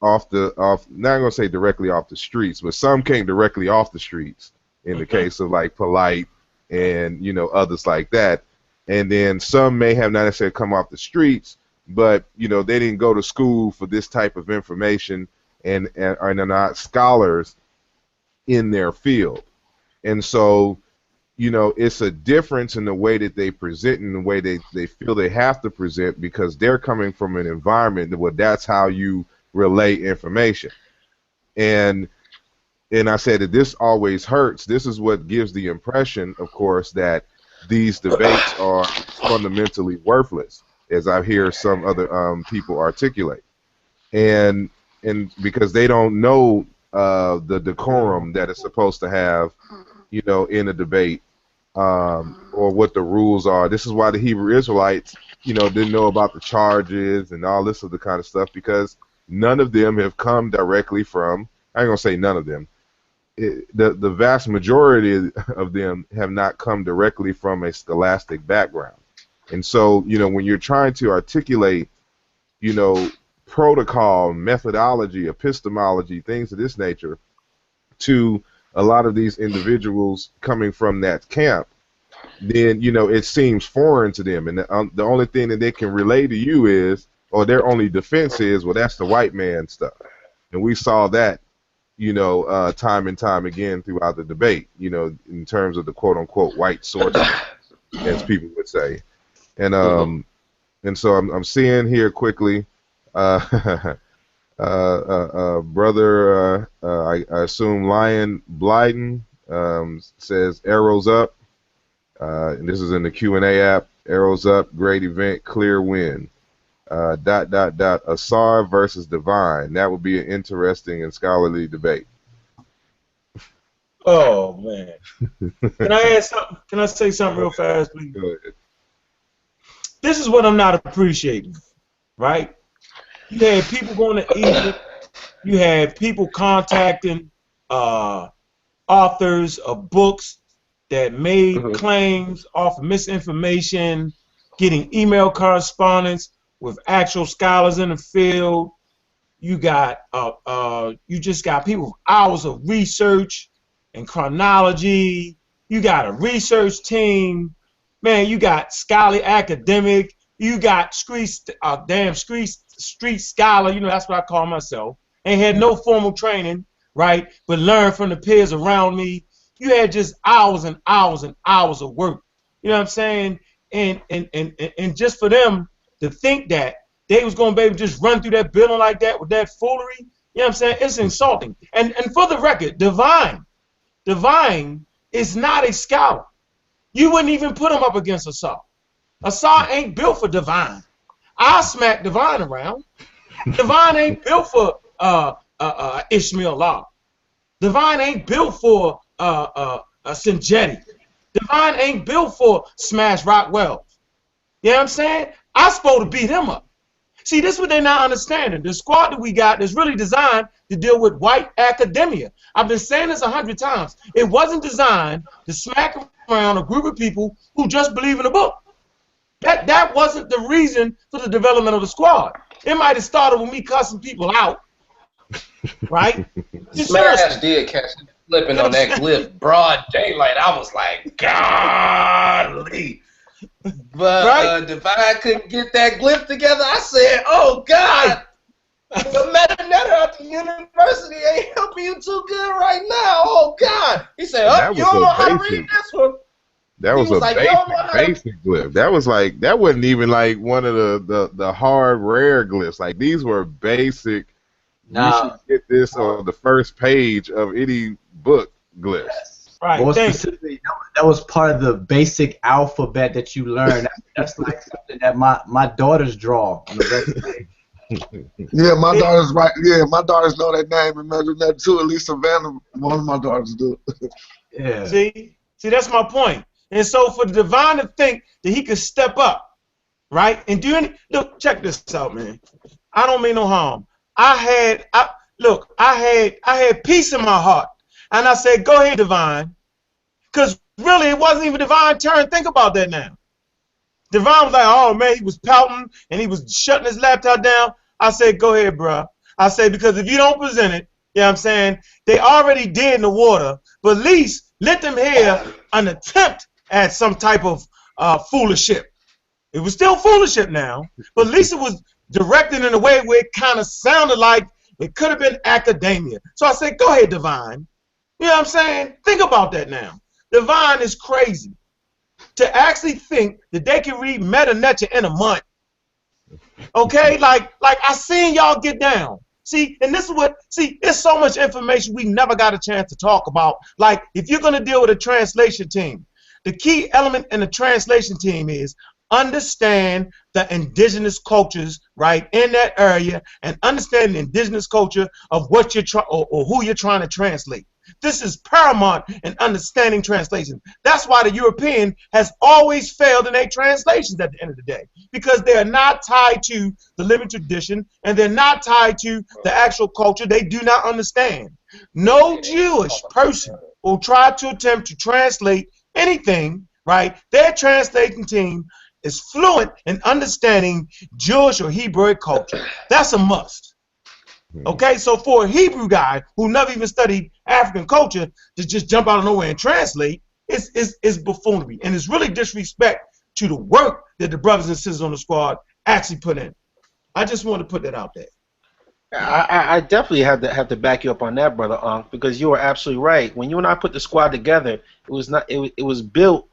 not gonna say directly off the streets, but some came directly off the streets in the case of like Polite and others like that. And then some may have not necessarily come off the streets, but they didn't go to school for this type of information and are not scholars in their field. And so, it's a difference in the way that they present and the way they feel they have to present, because they're coming from an environment where that's how you relay information. And I said that this always hurts. This is what gives the impression, of course, that these debates are fundamentally worthless, as I hear some other people articulate. And because they don't know the decorum that it's supposed to have, in a debate, or what the rules are. This is why the Hebrew Israelites, didn't know about the charges and all this other kind of stuff, because none of them have come directly from, I ain't gonna say none of them, the vast majority of them have not come directly from a scholastic background. And so, when you're trying to articulate, protocol, methodology, epistemology, things of this nature, to a lot of these individuals coming from that camp, then it seems foreign to them, and the only thing that they can relay to you is, or their only defense is, well, that's the white man stuff. And we saw that time and time again throughout the debate, in terms of the quote unquote white sources, as people would say. And so I'm seeing here quickly, brother, I assume Lion Blyden says arrows up, and this is in the Q&A app. Arrows up, great event, clear win. ... Asar versus Divine. That would be an interesting and scholarly debate. Oh man. Can I add something? Can I say something real fast, please? Go ahead. This is what I'm not appreciating, right? You had people going to Egypt. You had people contacting authors of books that made claims off of misinformation, getting email correspondence with actual scholars in the field. You got you just got people with hours of research and chronology. You got a research team, man. You got scholarly academic. You got street scholar. That's what I call myself. Ain't had no formal training, right? But learned from the peers around me. You had just hours and hours and hours of work. You know what I'm saying? And just for them to think that they was going to be able to just run through that building like that with that foolery, you know what I'm saying? It's insulting. And for the record, Divine is not a scholar. You wouldn't even put him up against Asar. Asar ain't built for Divine. I'll smack Divine around. Divine ain't built for Ishmael Law. Divine ain't built for Sinjetti. Divine ain't built for Smash Rockwell. You know what I'm saying? I'm supposed to beat him up. See, this is what they're not understanding. The squad that we got is really designed to deal with white academia. I've been saying this 100 times. It wasn't designed to smack around a group of people who just believe in a book. That wasn't the reason for the development of the squad. It might have started with me cussing people out, right? Smash did catch him flipping on that glyph, broad daylight. I was like, golly. But Divine couldn't get that glyph together. I said, oh, God. The metadata at the university ain't helping you too good right now. Oh God. He said, And "Oh, that you was don't a know how to read basic. this one." That He was was a like, "You don't know how to." basic glyph. That was like that wasn't even like one of the hard rare glyphs. Like these were basic. You Now, should get this on the first page of any book glyphs. Right. more Thank specifically, that was part of the basic alphabet that you learn. That's like something that my daughters draw on the regular. Yeah, my you. daughters right. Yeah, my daughters know that name and measure that too. At least Savannah, one of my daughters do. Yeah. See, that's my point. And so for the divine to think that he could step up, right, and do any look, check this out, man. I don't mean no harm. I had peace in my heart. And I said, go ahead, divine. Because really it wasn't even divine turn. Think about that now. Divine was like, oh man, he was pouting and he was shutting his laptop down. I said, go ahead, bro. I said, because if you don't present it, you know what I'm saying, they already did in the water, but at least let them hear an attempt at some type of foolishship. It was still foolishship now, but at least it was directed in a way where it kind of sounded like it could have been academia. So I said, go ahead, Divine. You know what I'm saying? Think about that now. Divine is crazy to actually think that they can read Meta Nature in a month. Okay, like I seen y'all get down. See, and this is what, see, it's so much information we never got a chance to talk about. Like, if you're gonna deal with a translation team, the key element in the translation team is understand the indigenous cultures, right, in that area, and understand the indigenous culture of what you're trying or who you're trying to translate. This is paramount in understanding translation. That's why the European has always failed in their translations at the end of the day, because they're not tied to the living tradition and they're not tied to the actual culture. They do not understand. No Jewish person will try to attempt to translate anything, right? Their translating team is fluent in understanding Jewish or Hebrew culture. That's a must. Okay, so for a Hebrew guy who never even studied African culture to just jump out of nowhere and translate, it's buffoonery. And it's really disrespect to the work that the brothers and sisters on the squad actually put in. I just want to put that out there. I definitely have to back you up on that, brother Unc, because you are absolutely right. When you and I put the squad together, it was not it was built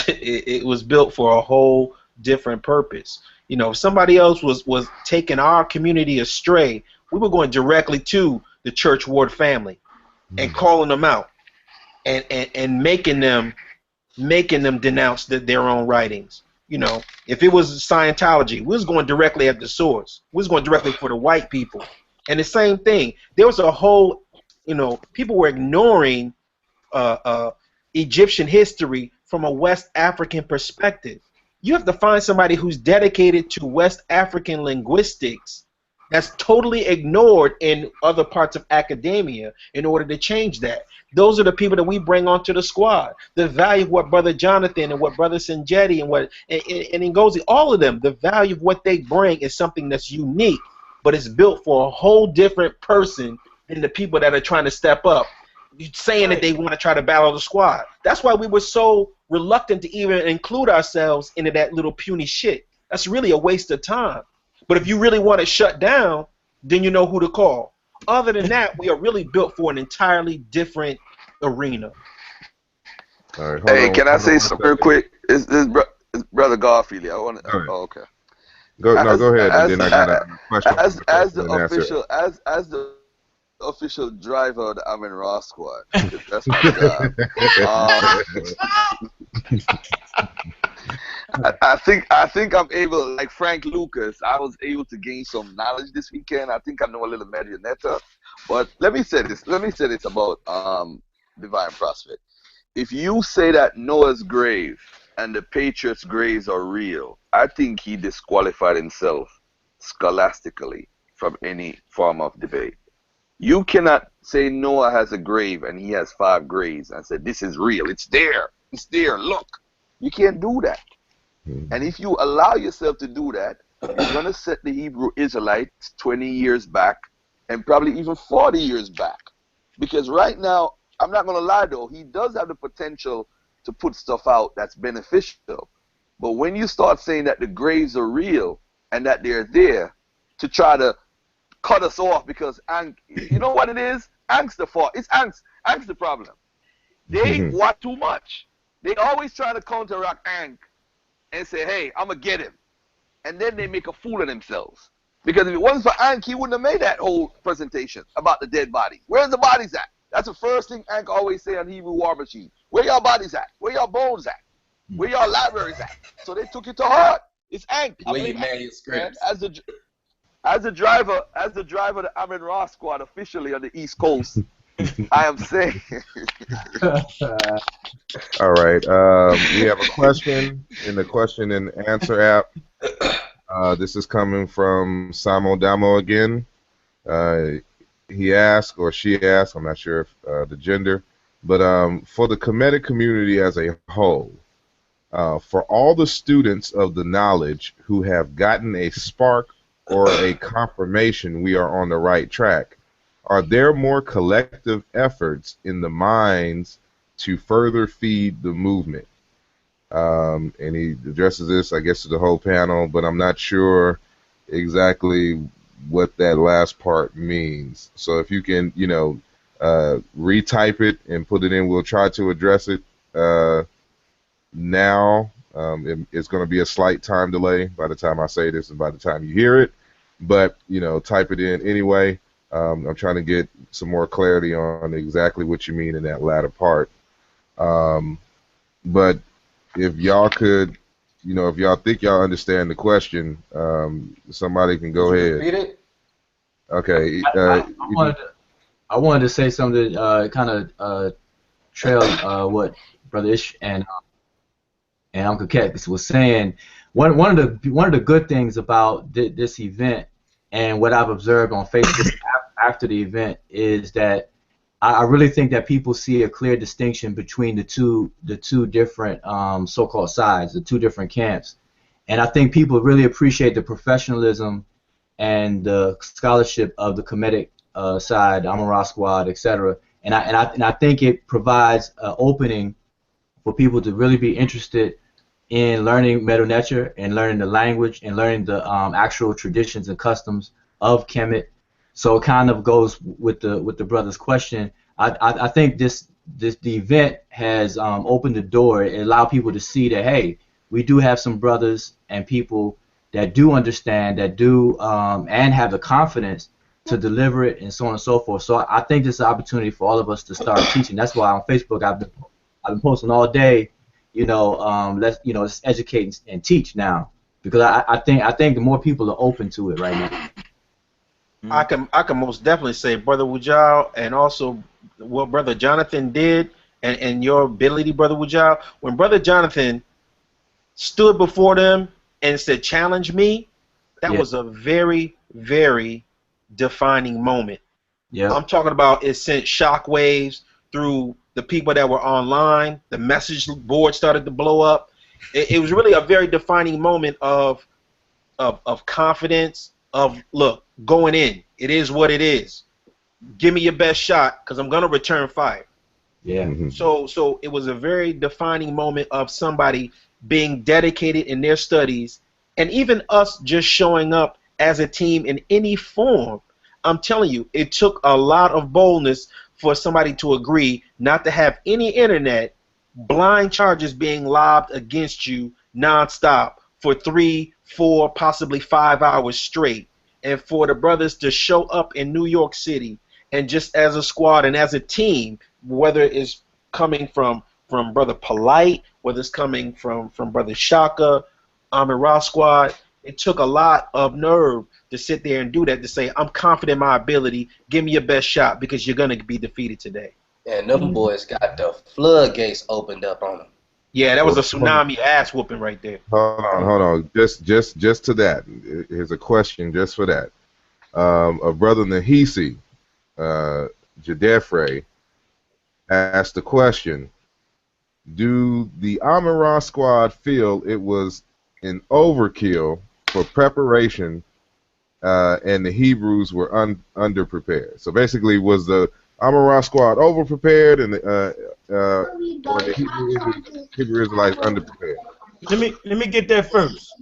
it was built for a whole different purpose. You know, if somebody else was taking our community astray, we were going directly to the church ward family and calling them out and making them denounce their own writings. You know, if it was Scientology, we was going directly at the source. We was going directly for the white people. And the same thing, there was a whole, you know, people were ignoring Egyptian history from a West African perspective. You have to find somebody who's dedicated to West African linguistics that's totally ignored in other parts of academia in order to change that. Those are the people that we bring onto the squad. The value of what Brother Jonathan and what Brother Sinjetti and Ngozi, all of them, the value of what they bring is something that's unique, but it's built for a whole different person than the people that are trying to step up, saying that they want to try to battle the squad. That's why we were so reluctant to even include ourselves into that little puny shit. That's really a waste of time. But if you really want to shut down, then you know who to call. Other than that, we are really built for an entirely different arena. All right, Hey, on, can I say one something real second. quick? It's Brother Garfield. I want to. All right. Oh, okay. Go ahead, and As then I got a question as for as question the and answer. official official driver of the Amin Ra squad, 'cause that's my job. I think I'm able, like Frank Lucas, I was able to gain some knowledge this weekend. I think I know a little Marionetta. But let me say this. Let me say this about Divine Prospect. If you say that Noah's grave and the Patriots' graves are real, I think he disqualified himself scholastically from any form of debate. You cannot say Noah has a grave and he has 5 graves and say this is real. It's there. It's there. Look. You can't do that. And if you allow yourself to do that, you're going to set the Hebrew Israelites 20 years back and probably even 40 years back. Because right now, I'm not going to lie though, he does have the potential to put stuff out that's beneficial. But when you start saying that the graves are real and that they're there to try to cut us off because you know what it is? Angst the fault. It's angst the problem. They want too much. They always try to counteract Ang and say, hey, I'm going to get him. And then they make a fool of themselves. Because if it wasn't for Ang, he wouldn't have made that whole presentation about the dead bodies. Where's the bodies at? That's the first thing Ang always say on Hebrew War Machine. Where y'all bodies at? Where y'all bones at? Where y'all libraries at? So they took it to heart. It's Ang. Where your manuscripts? As the driver of the Amin Ra squad officially on the East Coast, I am saying. All right. We have a question in the question and answer app. This is coming from Samo Damo again. He asked, or she asked, I'm not sure if the gender, but for the Kemetic community as a whole, for all the students of the knowledge who have gotten a spark or a confirmation we are on the right track, are there more collective efforts in the minds to further feed the movement? And he addresses this, I guess, to the whole panel, but I'm not sure exactly what that last part means. So if you can, retype it and put it in, we'll try to address it now. It's going to be a slight time delay by the time I say this and by the time you hear it, but, type it in anyway. I'm trying to get some more clarity on exactly what you mean in that latter part. But if y'all could, if y'all think y'all understand the question, somebody can go ahead. Repeat it. Okay. I wanted to say something kind of trail what Brother Ish and Uncle Ket was saying. One of the good things about this event and what I've observed on Facebook after the event is that I really think that people see a clear distinction between the two different so-called sides, the two different camps, and I think people really appreciate the professionalism and the scholarship of the Kemetic side, Amon-Ra Squad, etc. And I think it provides an opening for people to really be interested in learning Medu Neter and learning the language and learning the actual traditions and customs of Kemet. So it kind of goes with the brother's question. I think the event has opened the door. It allowed people to see that, hey, we do have some brothers and people that do understand, that do and have the confidence to deliver it, and so on and so forth. So I think this is an opportunity for all of us to start teaching. That's why on Facebook I've been posting all day. Let's educate and teach now, because I think the more people are open to it right now. I can most definitely say, Brother Wujal, and also what Brother Jonathan did, and your ability, Brother Wujal. When Brother Jonathan stood before them and said, "Challenge me," that was a very, very defining moment. Yeah, I'm talking about it sent shockwaves through the people that were online. The message board started to blow up. It was really a very defining moment of confidence. Of look, going in, it is what it is. Give me your best shot, because I'm gonna return fire. Yeah. So it was a very defining moment of somebody being dedicated in their studies, and even us just showing up as a team in any form. I'm telling you, it took a lot of boldness for somebody to agree not to have any internet, blind charges being lobbed against you nonstop for 3, 4, possibly 5 hours straight, and for the brothers to show up in New York City and just as a squad and as a team, whether it's coming from Brother Polite, whether it's coming from Brother Shaka, Amir Squad, it took a lot of nerve to sit there and do that, to say, I'm confident in my ability, give me your best shot, because you're going to be defeated today. And them boys got the floodgates opened up on them. Yeah, that was a tsunami ass whooping right there. Hold on. Just to that. Here's a question just for that. A brother Nahisi, Jadefre, asked the question: do the Amon-Ra squad feel it was an overkill for preparation, and the Hebrews were underprepared? So basically, was the Amon-Ra squad overprepared and or the Hebrew Israelites underprepared? Let me get that first.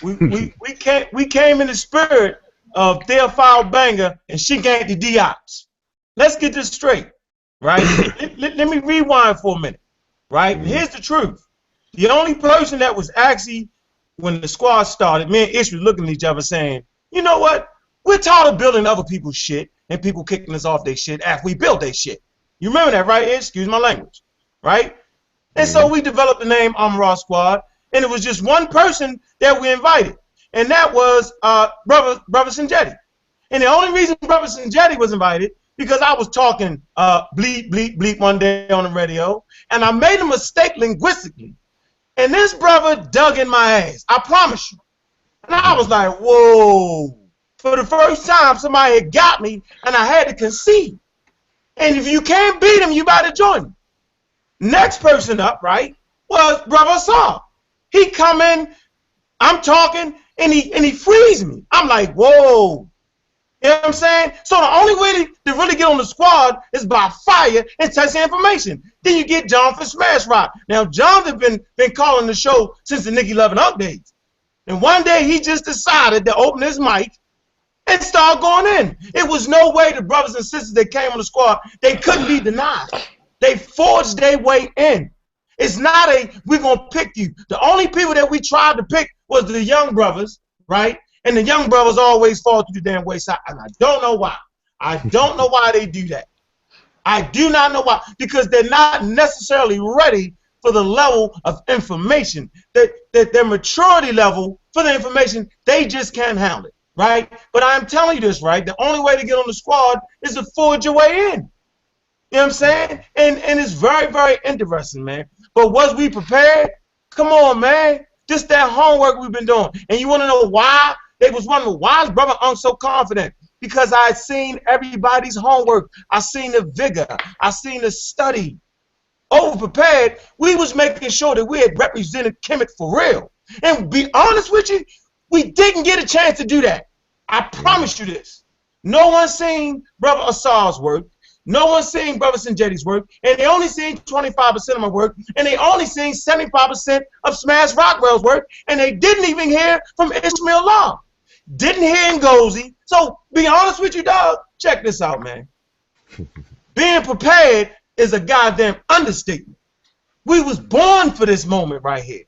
We came in the spirit Theophile Banger and she ganked the D-Ops. Let's get this straight, right? Let me rewind for a minute, right? Here's the truth. The only person that was actually, when the squad started, me and Ish was looking at each other saying, you know what? We're tired of building other people's shit and people kicking us off their shit after we built their shit. You remember that, right, Ish? Excuse my language, right? And so we developed the name Raw Squad, and it was just one person that we invited, and that was Brother Sinjetti. And the only reason Brother Sinjetti was invited because I was talking bleep, bleep, bleep one day on the radio, and I made a mistake linguistically. And this brother dug in my ass. I promise you. And I was like, whoa. For the first time, somebody had got me, and I had to concede. And if you can't beat him, you better join him. Next person up, right, was Brother Saul. He come in, I'm talking, and he frees me. I'm like, whoa. You know what I'm saying? So the only way to really get on the squad is by fire and test information. Then you get John for Smash Rock. Now, John has been calling the show since the Nicky Love and updates. And one day he just decided to open his mic and start going in. It was no way the brothers and sisters that came on the squad, they couldn't be denied. They forged their way in. It's not we're going to pick you. The only people that we tried to pick was the young brothers, right? And the young brothers always fall to the damn wayside, and I don't know why. I don't know why they do that. I do not know why. Because they're not necessarily ready for the level of information. That their maturity level for the information, they just can't handle it, right? But I'm telling you this, right? The only way to get on the squad is to forge your way in. You know what I'm saying? And it's very, very interesting, man. But was we prepared? Come on, man. Just that homework we've been doing. And you want to know why? They was wondering why is Brother Unk so confident? Because I had seen everybody's homework. I seen the vigor. I seen the study. Over prepared, we was making sure that we had represented Kemet for real. And be honest with you, we didn't get a chance to do that. I promise you this. No one seen Brother Asar's work. No one seen Brother Sinjetti's work. And they only seen 25% of my work. And they only seen 75% of Smash Rockwell's work. And they didn't even hear from Ishmael Law. Didn't hear Ngozi. So be honest with you, dog. Check this out, man. Being prepared is a goddamn understatement. We was born for this moment right here.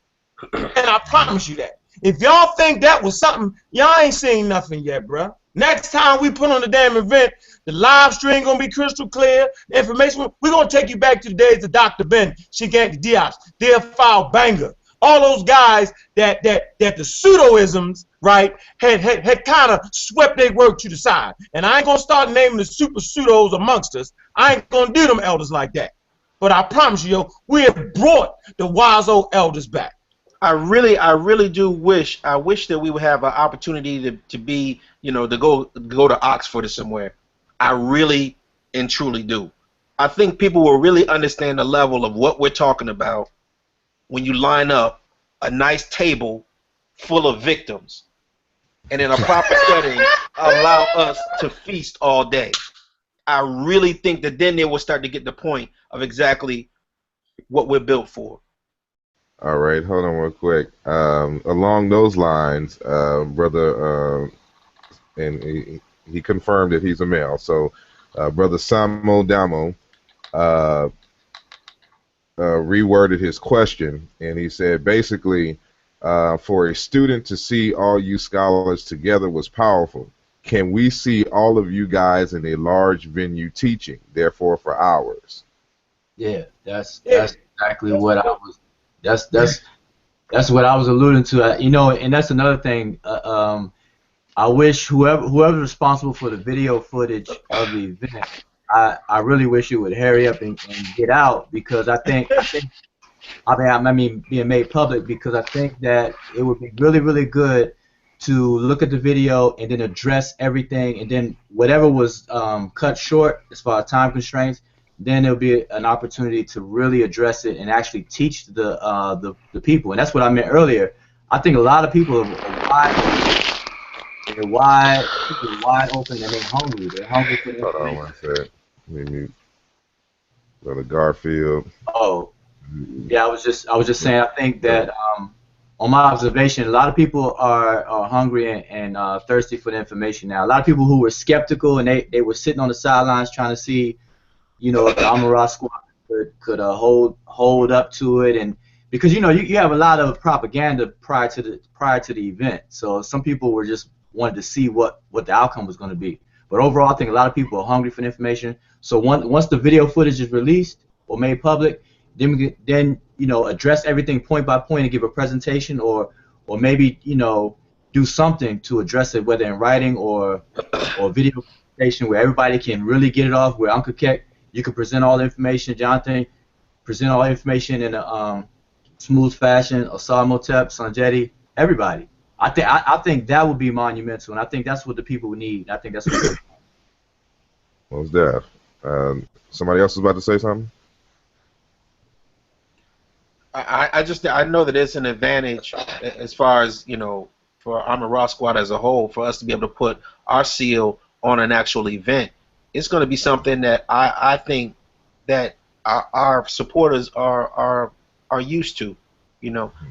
And I promise you that. If y'all think that was something, y'all ain't seen nothing yet, bruh. Next time we put on the damn event, the live stream gonna be crystal clear. The information, we're gonna take you back to the days of Dr. Ben, Shiganti Diaz, Theophile Banger. All those guys that the pseudoisms, right, had kind of swept their work to the side. And I ain't gonna start naming the super pseudos amongst us. I ain't gonna do them elders like that. But I promise you, yo, we have brought the wise old elders back. I really do wish that we would have an opportunity to be, you know, to go to Oxford or somewhere. I really and truly do. I think people will really understand the level of what we're talking about when you line up a nice table full of victims and in a proper setting allow us to feast all day. I really think that then they will start to get the point of exactly what we're built for. All right, hold on real quick. Along those lines, brother, and he confirmed that he's a male. So, brother Samo Damo reworded his question, and he said basically, for a student to see all you scholars together was powerful. Can we see all of you guys in a large venue teaching, therefore for hours? Yeah, that's exactly what I was. That's what I was alluding to. You know, and that's another thing. I wish whoever's responsible for the video footage of the event, I really wish it would hurry up and get out, because I mean being made public, because I think that it would be really, really good to look at the video and then address everything, and then whatever was cut short as far as time constraints, then there'll be an opportunity to really address it and actually teach the people. And that's what I meant earlier. I think a lot of people are wide open, and they're hungry. They're hungry for Hold on one sec. Maybe Brother Garfield. Oh, yeah. I was just saying. I think that on my observation, a lot of people are hungry and thirsty for the information now. A lot of people who were skeptical and they were sitting on the sidelines trying to see, if the Amara squad could hold up to it, and because you have a lot of propaganda prior to the event, so some people were just wanted to see what the outcome was going to be. But overall, I think a lot of people are hungry for the information. So once the video footage is released or made public, then address everything point by point and give a presentation, or maybe do something to address it, whether in writing or video presentation, where everybody can really get it off. Where Uncle Keck, you can present all the information, Jonathan, present all the information in a smooth fashion, Osar Motep, Sanjetti, everybody. I think that would be monumental, and I think that's what the people need. I think that's what. What's that? Somebody else is about to say something. I know that it's an advantage as far as for Armored Raw Squad as a whole, for us to be able to put our seal on an actual event. It's going to be something that I think that our supporters are used to.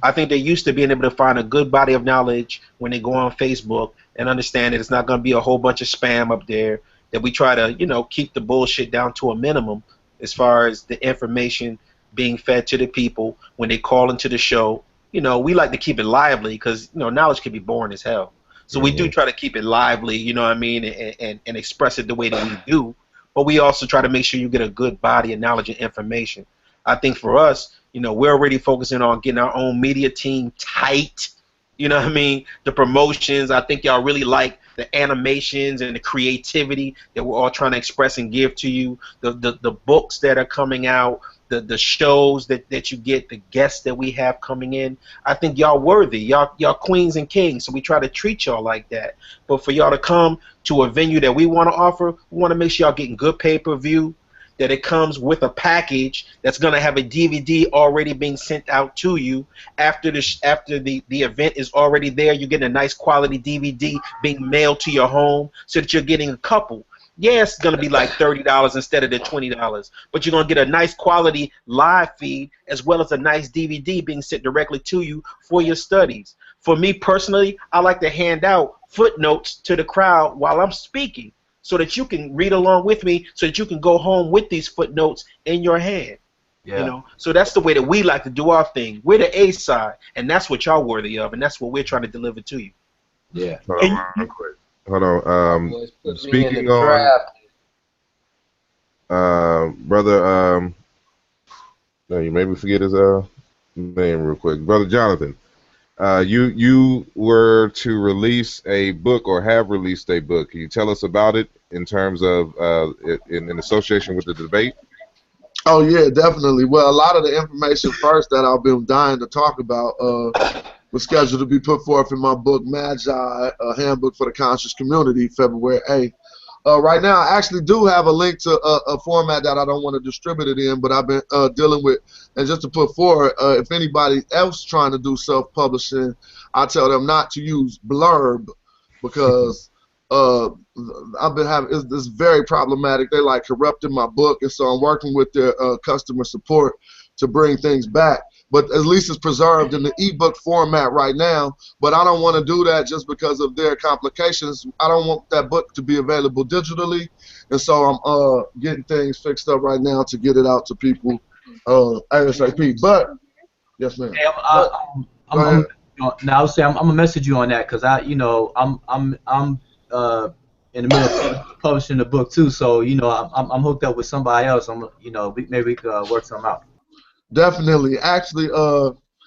I think they're used to being able to find a good body of knowledge when they go on Facebook and understand that it's not going to be a whole bunch of spam up there, that we try to keep the bullshit down to a minimum as far as the information being fed to the people when they call into the show. We like to keep it lively because knowledge can be boring as hell. So we do try to keep it lively, and express it the way that we do. But we also try to make sure you get a good body of knowledge and information. I think for us, we're already focusing on getting our own media team tight. The promotions. I think y'all really like the animations and the creativity that we're all trying to express and give to you. The books that are coming out. The shows that you get, the guests that we have coming in. I think y'all worthy. Y'all queens and kings, so we try to treat y'all like that. But for y'all to come to a venue that we want to offer, we want to make sure y'all getting good pay-per-view, that it comes with a package that's going to have a DVD already being sent out to you. After the event is already there, you're getting a nice quality DVD being mailed to your home, so that you're getting a couple. Yeah, it's going to be like $30 instead of the $20, but you're going to get a nice quality live feed as well as a nice DVD being sent directly to you for your studies. For me personally, I like to hand out footnotes to the crowd while I'm speaking so that you can read along with me, so that you can go home with these footnotes in your hand. Yeah. So that's the way that we like to do our thing. We're the A side, and that's what y'all worthy of, and that's what we're trying to deliver to you. Yeah. Hold on, real quick. Hold on. Speaking on, brother, no, you made me forget his name real quick. Brother Jonathan, you were to release a book, or have released a book. Can you tell us about it in terms of in association with the debate? Oh yeah, definitely. Well, a lot of the information first that I've been dying to talk about was scheduled to be put forth in my book, Magi, a handbook for the conscious community, February 8th. Right now, I actually do have a link to a format that I don't want to distribute it in, but I've been dealing with, and just to put forward, if anybody else trying to do self-publishing, I tell them not to use blurb, because I've been having, it's very problematic. They like corrupting my book, and so I'm working with their customer support to bring things back. But at least it's preserved in the ebook format right now. But I don't want to do that just because of their complications. I don't want that book to be available digitally, and so I'm getting things fixed up right now to get it out to people ASAP. But yes, ma'am. Hey, I'm gonna message you on that, because I'm in the middle of publishing the book too. So I'm hooked up with somebody else. Maybe we could work something out. Definitely. Actually,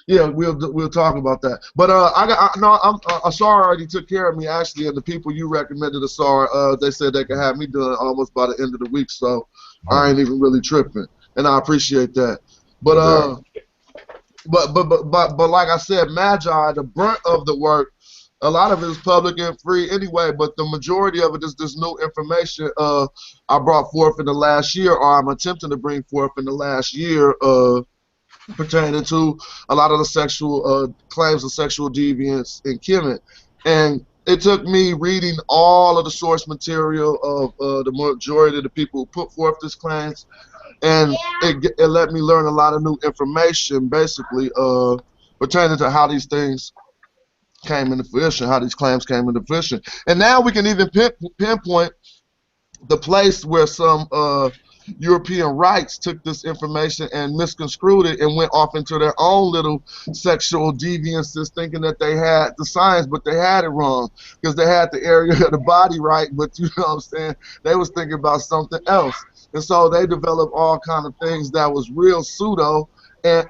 yeah, we'll talk about that. But Asar already took care of me, actually, and the people you recommended, Asar, they said they could have me done almost by the end of the week, so I ain't even really tripping, and I appreciate that. But but like I said, Magi, the brunt of the work, a lot of it is public and free anyway, but the majority of it is this new information I brought forth in the last year, or I'm attempting to bring forth in the last year, pertaining to a lot of the sexual claims of sexual deviance in Kemet. And it took me reading all of the source material of the majority of the people who put forth these claims, and it let me learn a lot of new information, basically, pertaining to how these things came into fruition, how these claims came into fruition. And now we can even pinpoint the place where some European rights took this information and misconstrued it and went off into their own little sexual deviances, thinking that they had the science, but they had it wrong because they had the area of the body right, but you know what I'm saying? They was thinking about something else. And so they developed all kind of things that was real pseudo and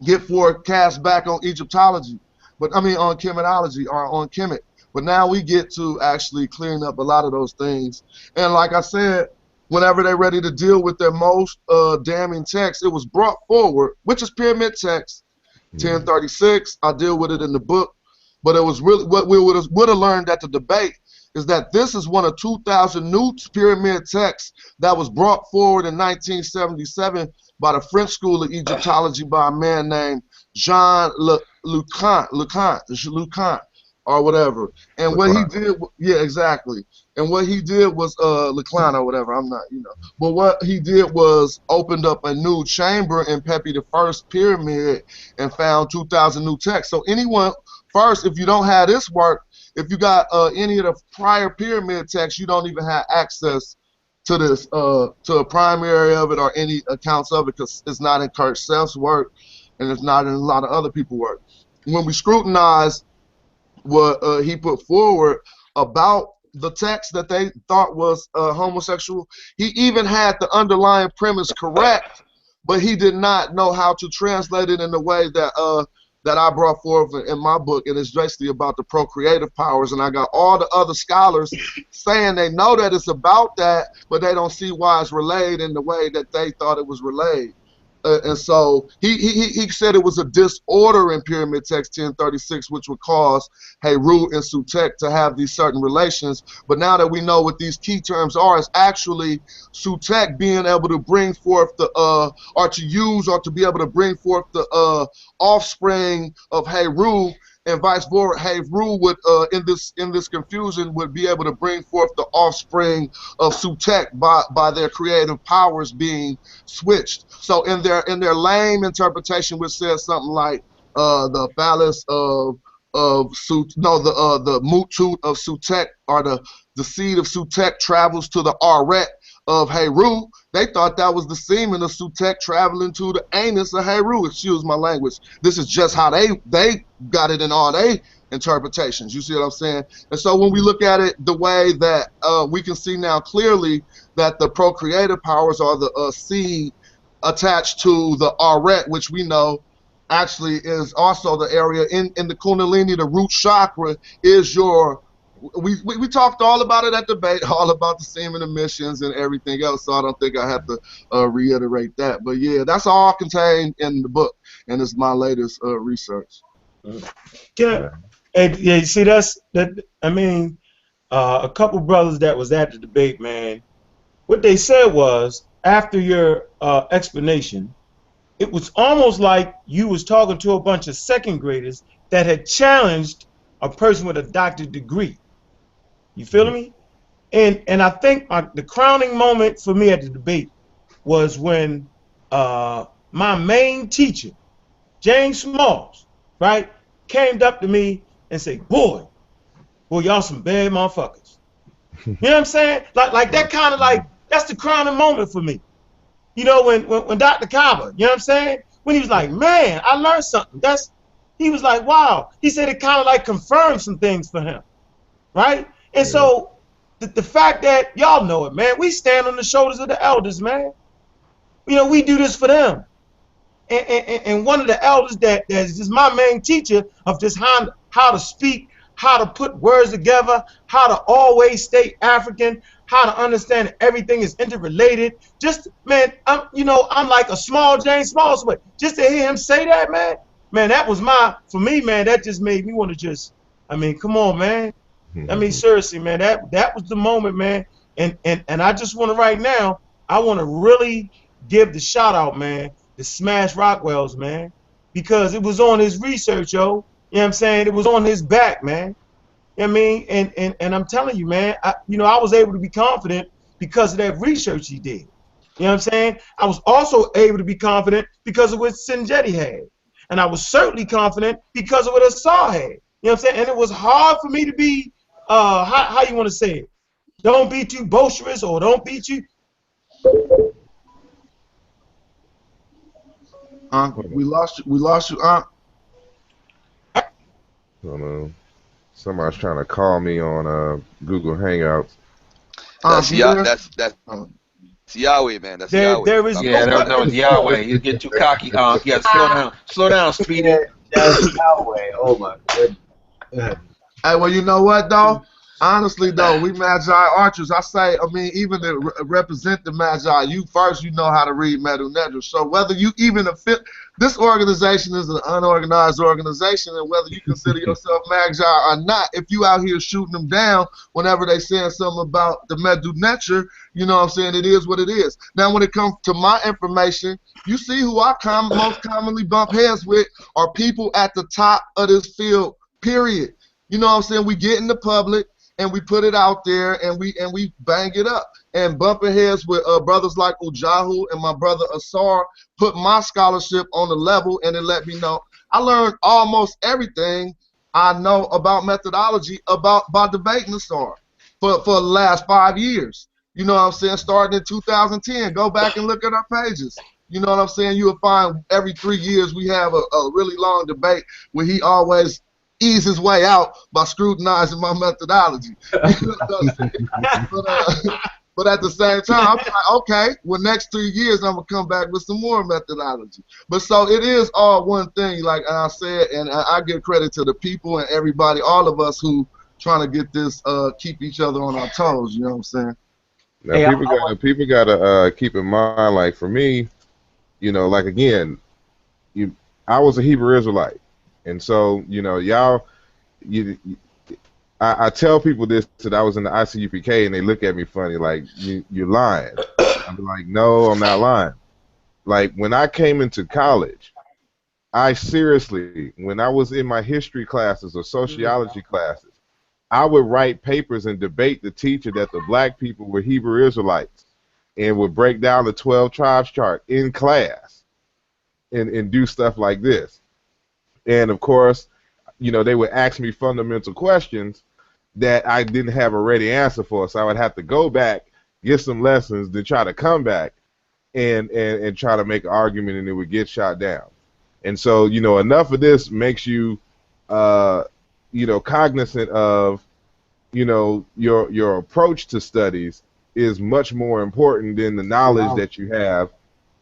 get forecast back on Egyptology, but I mean on Kemetology or on Kemet. But now we get to actually clearing up a lot of those things. And like I said, whenever they're ready to deal with their most damning text, it was brought forward, which is pyramid text, 1036. I deal with it in the book. But it was really what we would have learned at the debate is that this is one of 2,000 new pyramid texts that was brought forward in 1977 by the French School of Egyptology by a man named Jean Leconte, or whatever. And what he did, yeah, exactly. And what he did was Lecline or whatever. I'm not, you know. But what he did was opened up a new chamber in Pepi the First pyramid and found 2,000 new texts. So anyone, first, if you don't have this work, if you got any of the prior pyramid texts, you don't even have access to this, to a primary of it or any accounts of it, because it's not in Kurt Self's work and it's not in a lot of other people's work. When we scrutinize what he put forward about the text that they thought was homosexual, he even had the underlying premise correct, but he did not know how to translate it in the way that that I brought forth in my book, and it's basically about the procreative powers. And I got all the other scholars saying they know that it's about that, but they don't see why it's relayed in the way that they thought it was relayed. And so he said it was a disorder in pyramid text 1036, which would cause Heru and Sutek to have these certain relations. But now that we know what these key terms are, it's actually Sutek being able to bring forth the or to use or to be able to bring forth the offspring of Heru, and vice versa. Heru would in this confusion would be able to bring forth the offspring of Sutek by their creative powers being switched. So in their lame interpretation, which says something like the phallus of the mutut of Sutek, or the seed of Sutek travels to the aret of Heru, they thought that was the semen of Sutek traveling to the anus of Heru. Excuse my language. This is just how they got it in all their interpretations. You see what I'm saying? And so when we look at it the way that we can see now clearly that the procreative powers are the seed attached to the aret, which we know actually is also the area in the Kundalini, the root chakra is your, we talked all about it at debate, all about the semen emissions and everything else, so I don't think I have to reiterate that. But yeah, that's all contained in the book, and it's my latest research. Yeah, and yeah, you see that. I mean, a couple brothers that was at the debate, man, what they said was, after your explanation, it was almost like you was talking to a bunch of second graders that had challenged a person with a doctorate degree. You feel me? And I think the crowning moment for me at the debate was when my main teacher, James Smalls, right, came up to me and said, boy, y'all some bad motherfuckers. You know what I'm saying? Like that kind of like, that's the crowning moment for me. You know, when Dr. Kaba, you know what I'm saying? When he was like, man, I learned something. He was like, wow. He said it kind of like confirmed some things for him, right? And so the fact that, y'all know it, man, we stand on the shoulders of the elders, man. You know, we do this for them. And one of the elders that's just my main teacher of just how to speak, how to put words together, how to always stay African, how to understand everything is interrelated. Just, man, I'm like a small James Smalls, but just to hear him say that, man, that was for me, man, that just made me want to just, I mean, come on, man. I mean, seriously, man, that was the moment, man. And I just want to right now, I want to really give the shout out, man, to Smash Rockwell's, man, because it was on his research, yo. You know what I'm saying? It was on his back, man. You know what I mean? And I'm telling you, man, I was able to be confident because of that research he did. You know what I'm saying? I was also able to be confident because of what Sinjetti had. And I was certainly confident because of what Asar had. You know what I'm saying? And it was hard for me to be, how you want to say it? Don't be too boisterous or don't be too. We lost you. We lost you, I don't know. Somebody's trying to call me on Google Hangouts. That's you there? That's Yahweh, man. That's There, Yahweh. there is Yeah, no that was Yahweh. You get too cocky. Yeah, slow down, Speedy. That's Yahweh. Oh my goodness. Hey, well, you know what, though? Honestly, though, we Magi archers. I say, I mean, even to represent the Magi, you first, you know how to read Medu Neter. So whether you even this organization is an unorganized organization, and whether you consider yourself Magi or not, if you out here shooting them down whenever they saying something about the Medu Neter, you know what I'm saying, it is what it is. Now, when it comes to my information, you see who I most commonly bump heads with are people at the top of this field, period. You know what I'm saying? We get in the public and we put it out there and we bang it up. And bumping heads with brothers like Ujahu and my brother Asar put my scholarship on the level, and it let me know. I learned almost everything I know about methodology by debating Asar for the last 5 years. You know what I'm saying? Starting in 2010. Go back and look at our pages. You know what I'm saying? You will find every 3 years we have a really long debate where he always ease his way out by scrutinizing my methodology. You know what I'm saying? But at the same time, I'm like, okay, well, next 3 years, I'm going to come back with some more methodology. But so it is all one thing, like I said, and I give credit to the people and everybody, all of us who trying to get this, keep each other on our toes, you know what I'm saying? Now, Hey, people gotta keep in mind, like for me, you know, like again, I was a Hebrew Israelite. And so, you know, I tell people this, that I was in the ICUPK, and they look at me funny, like, you're lying. I'm like, no, I'm not lying. Like, when I came into college, I seriously, when I was in my history classes or sociology classes, I would write papers and debate the teacher that the black people were Hebrew Israelites and would break down the 12 tribes chart in class and do stuff like this. And of course, you know, they would ask me fundamental questions that I didn't have a ready answer for. So I would have to go back, get some lessons, then try to come back and try to make an argument, and it would get shot down. And so, you know, enough of this makes you, you know, cognizant of, you know, your approach to studies is much more important than the knowledge that you have,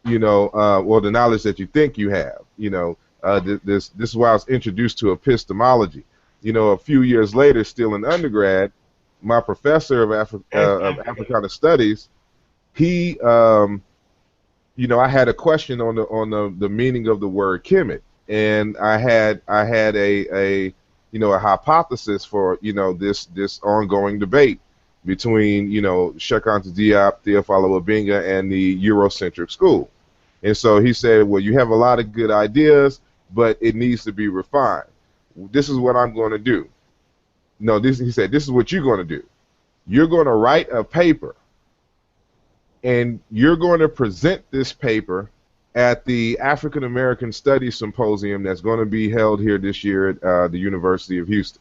you know, or the knowledge that you think you have, you know. This is why I was introduced to epistemology. You know, a few years later, still in undergrad, my professor of Africana Studies, he, you know, I had a question on the meaning of the word Kemet, and I had a you know, a hypothesis for, you know, this ongoing debate between, you know, Sheikh Anta Diop, Theophilo Obenga, and the Eurocentric school. And so he said, well, you have a lot of good ideas, but it needs to be refined. This is what I'm going to do. No, he said, this is what you're going to do. You're going to write a paper, and you're going to present this paper at the African American Studies Symposium that's going to be held here this year at the University of Houston.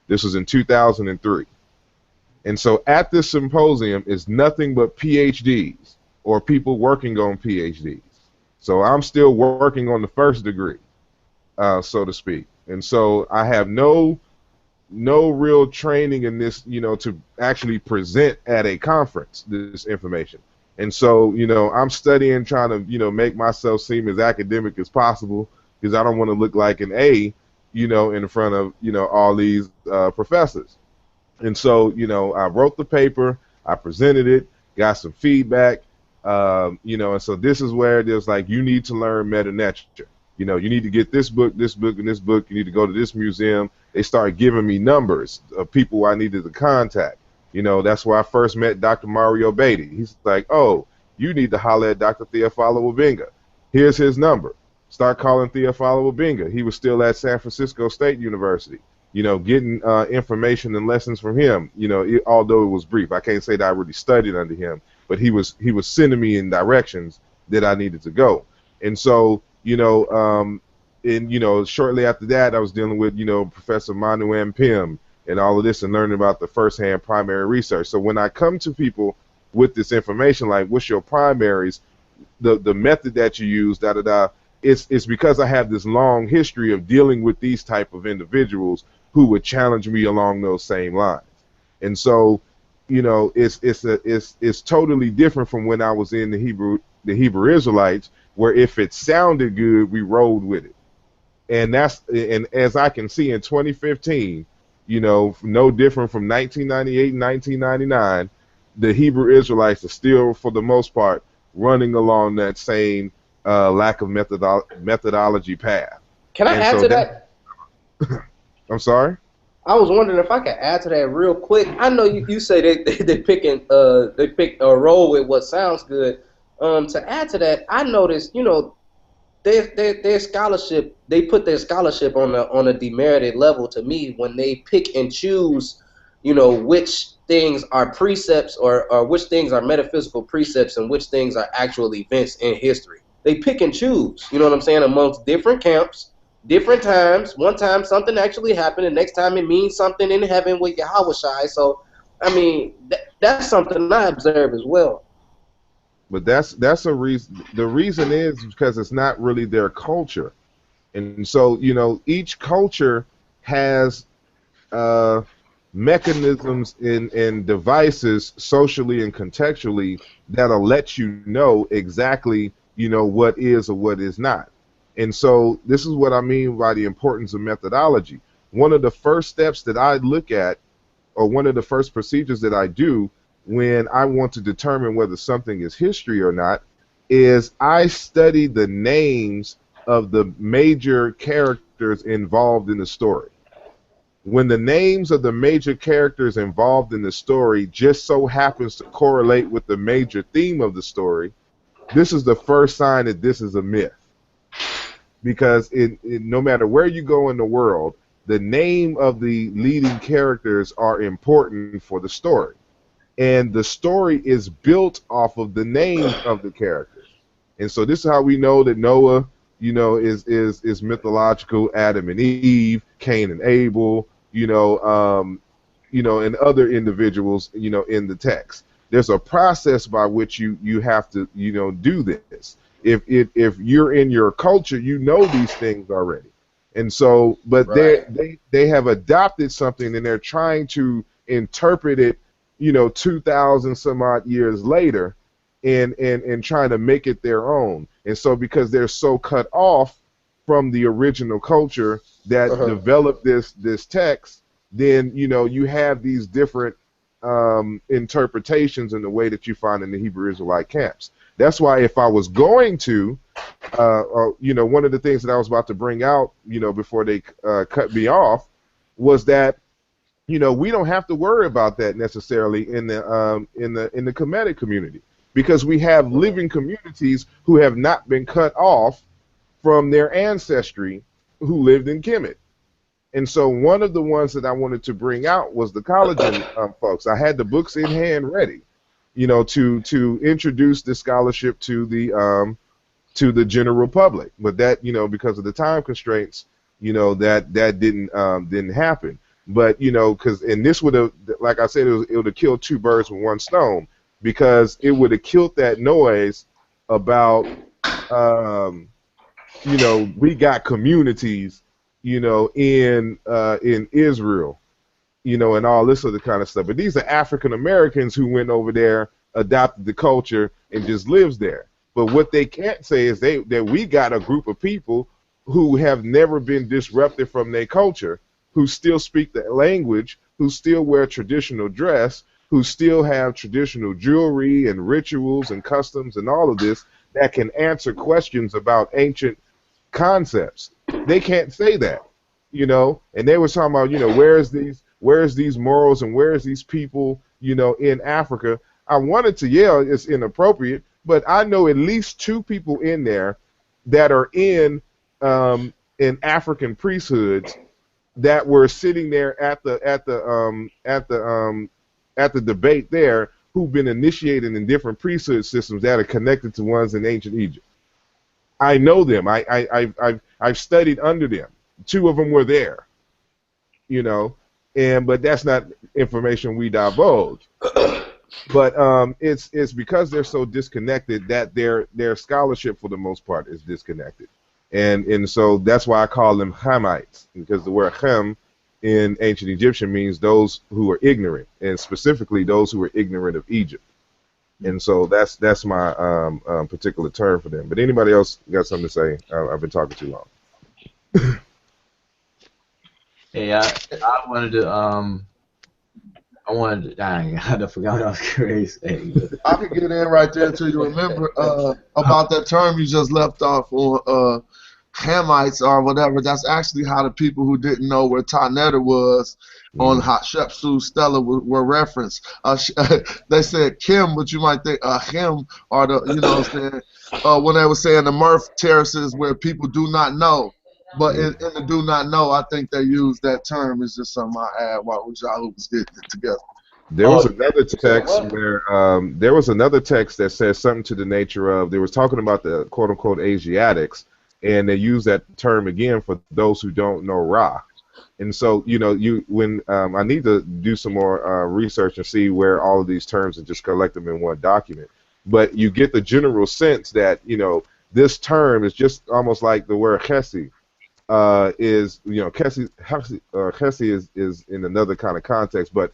This was in 2003. And so at this symposium is nothing but PhDs or people working on PhDs. So I'm still working on the first degree, so to speak. And so I have no real training in this, you know, to actually present at a conference this information. And so, you know, I'm studying, trying to, you know, make myself seem as academic as possible, because I don't want to look like an A, you know, in front of, you know, all these professors. And so, you know, I wrote the paper, I presented it, got some feedback, you know, and so this is where it is like, you need to learn Medu Neter. You know, you need to get this book, and this book. You need to go to this museum. They started giving me numbers of people I needed to contact. You know, that's where I first met Dr. Mario Beatty. He's like, oh, you need to holler at Dr. Theophilo Obenga. Here's his number. Start calling Theophilo Obenga. He was still at San Francisco State University, you know, getting information and lessons from him, you know, although it was brief. I can't say that I really studied under him, but he was sending me in directions that I needed to go. And so, you know, and shortly after that, I was dealing with Professor Manu M. Pym and all of this, and learning about the firsthand primary research. So when I come to people with this information, like what's your primaries, the method that you use, da da da, it's because I have this long history of dealing with these type of individuals who would challenge me along those same lines. And so, it's totally different from when I was in the Hebrew Israelites, where if it sounded good, we rolled with it. And as I can see in 2015, no different from 1998 and 1999, the Hebrew Israelites are still, for the most part, running along that same lack of methodology path. Can I And add so to that? I'm sorry? I was wondering if I could add to that real quick. I know you say they pick a roll with what sounds good. To add to that, I noticed their scholarship, they put their scholarship on a demerited level to me when they pick and choose, which things are precepts or which things are metaphysical precepts and which things are actual events in history. They pick and choose, you know what I'm saying, amongst different camps, different times. One time something actually happened, the next time it means something in heaven with Yahweh Shai. So, I mean, that's something I observe as well. But that's a reason. The reason is because it's not really their culture. And so, each culture has mechanisms and devices socially and contextually that'll let you know exactly, what is or what is not. And so this is what I mean by the importance of methodology. One of the first steps that I look at, or one of the first procedures that I do when I want to determine whether something is history or not, is I study the names of the major characters involved in the story. When the names of the major characters involved in the story just so happens to correlate with the major theme of the story, this is the first sign that this is a myth. Because no matter where you go in the world, the name of the leading characters are important for the story. And the story is built off of the names of the characters. And so this is how we know that Noah, is mythological, Adam and Eve, Cain and Abel, and other individuals, in the text. There's a process by which you have to, do this. If you're in your culture, these things already. And so, but Right. they have adopted something and they're trying to interpret it, 2,000 some odd years later, and trying to make it their own. And so because they're so cut off from the original culture that developed this text, then you have these different interpretations in the way that you find in the Hebrew Israelite camps. That's why if I was going to, one of the things that I was about to bring out, before they cut me off, was that we don't have to worry about that necessarily in the Kemetic community, because we have living communities who have not been cut off from their ancestry who lived in Kemet. And so one of the ones that I wanted to bring out was the collagen folks. I had the books in hand ready, to introduce the scholarship to the general public. But that, because of the time constraints, that didn't happen. But and this would have, like I said, it would have killed two birds with one stone, because it would have killed that noise about we got communities in Israel, and all this other kind of stuff. But these are African Americans who went over there, adopted the culture, and just lives there. But what they can't say is that we got a group of people who have never been disrupted from their culture, who still speak the language, who still wear traditional dress, who still have traditional jewelry and rituals and customs and all of this, that can answer questions about ancient concepts. They can't say that, and they were talking about, where's these morals and where's these people, in Africa. I wanted to yell it's inappropriate, but I know at least two people in there that are in African priesthoods that were sitting there at the debate there, who've been initiated in different priesthood systems that are connected to ones in ancient Egypt. I know them. I've studied under them. Two of them were there, you know, but that's not information we divulge. But it's because they're so disconnected that their scholarship for the most part is disconnected, and so that's why I call them Hamites, because the word Ham in ancient Egyptian means those who are ignorant, and specifically those who are ignorant of Egypt. And so that's my particular term for them. But anybody else got something to say? I've been talking too long. Hey, I wanted to dang, I forgot what I was crazy saying. I could get in right there until you remember about that term you just left off on Hamites or whatever. That's actually how the people who didn't know where Taneta was on Hatshepsut's stela were referenced. They said Kim, but you might think him or the, you know what I'm saying, when they were saying the Murph terraces where people do not know. But in the do not know, I think they use that term. It's just something I had while Jahu was getting it together. There was another text where there was another text that says something to the nature of, they was talking about the quote unquote Asiatics, and they use that term again for those who don't know Ra. And so, you know, when I need to do some more research and see where all of these terms and just collect them in one document. But you get the general sense that, you know, this term is just almost like the word Chesed. Is, you know, Chesed is in another kind of context, but,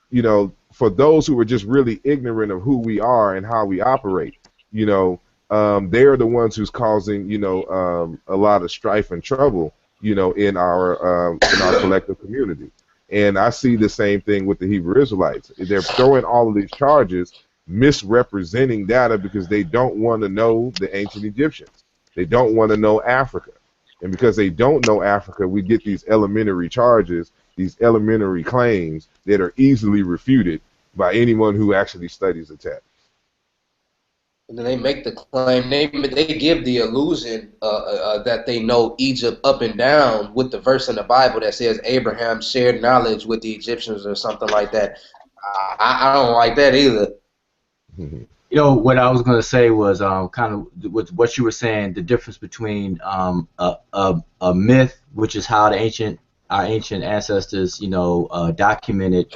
you know, for those who are just really ignorant of who we are and how we operate, you know, they're the ones who's causing, you know, a lot of strife and trouble, you know, in our collective community. And I see the same thing with the Hebrew Israelites. They're throwing all of these charges, misrepresenting data because they don't want to know the ancient Egyptians. They don't want to know Africa. And because they don't know Africa, we get these elementary charges, these elementary claims that are easily refuted by anyone who actually studies the text. And then they make the claim, they give the illusion that they know Egypt up and down with the verse in the Bible that says Abraham shared knowledge with the Egyptians or something like that. I don't like that either. You know, what I was going to say was kind of with what you were saying, the difference between a myth, which is how our ancient ancestors, you know, documented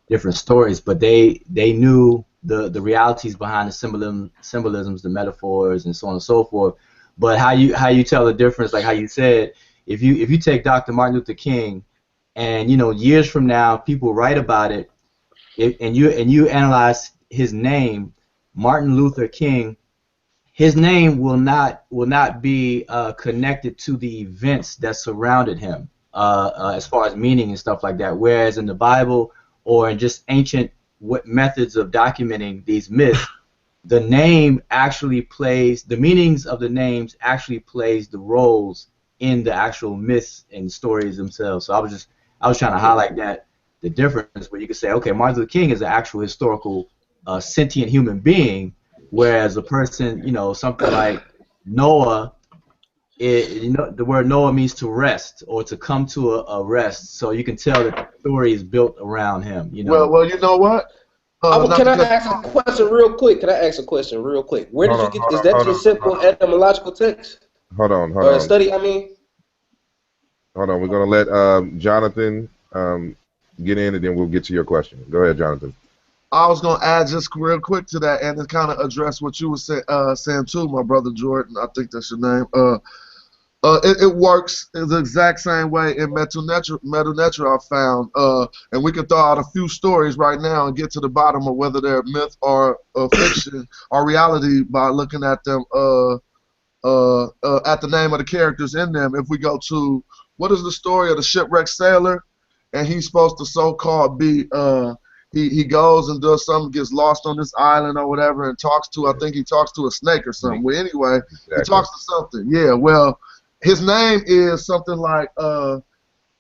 different stories, but they knew the realities behind the symbolisms, the metaphors, and so on and so forth. But how you tell the difference, like how you said, if you take Dr. Martin Luther King, and you know, years from now, people write about it, and you analyze his name, Martin Luther King, his name will not be connected to the events that surrounded him, as far as meaning and stuff like that. Whereas in the Bible or in just ancient methods of documenting these myths, the name actually plays, the meanings of the names actually plays the roles in the actual myths and stories themselves. So I was trying to highlight that, the difference where you could say, okay, Martin Luther King is an actual historical sentient human being, whereas a person, you know, something like Noah, you know, the word Noah means to rest or to come to a rest. So you can tell that the story is built around him. You know. Well, you know what? Can I ask a question real quick? Where did you get? Is that just simple etymological text? Hold on. Or study? I mean. Hold on. We're gonna let Jonathan get in, and then we'll get to your question. Go ahead, Jonathan. I was going to add just real quick to that and to kind of address what you were saying too, my brother Jordan. I think that's your name. It works the exact same way in Metu Neter I found. And we can throw out a few stories right now and get to the bottom of whether they're myth or fiction or reality by looking at them at the name of the characters in them. If we go to, what is the story of the shipwrecked sailor? And he's supposed to so-called be... He goes and does something, gets lost on this island or whatever, and talks to, I think he talks to a snake or something. Well, anyway, exactly. He talks to something. Yeah, well, his name is something like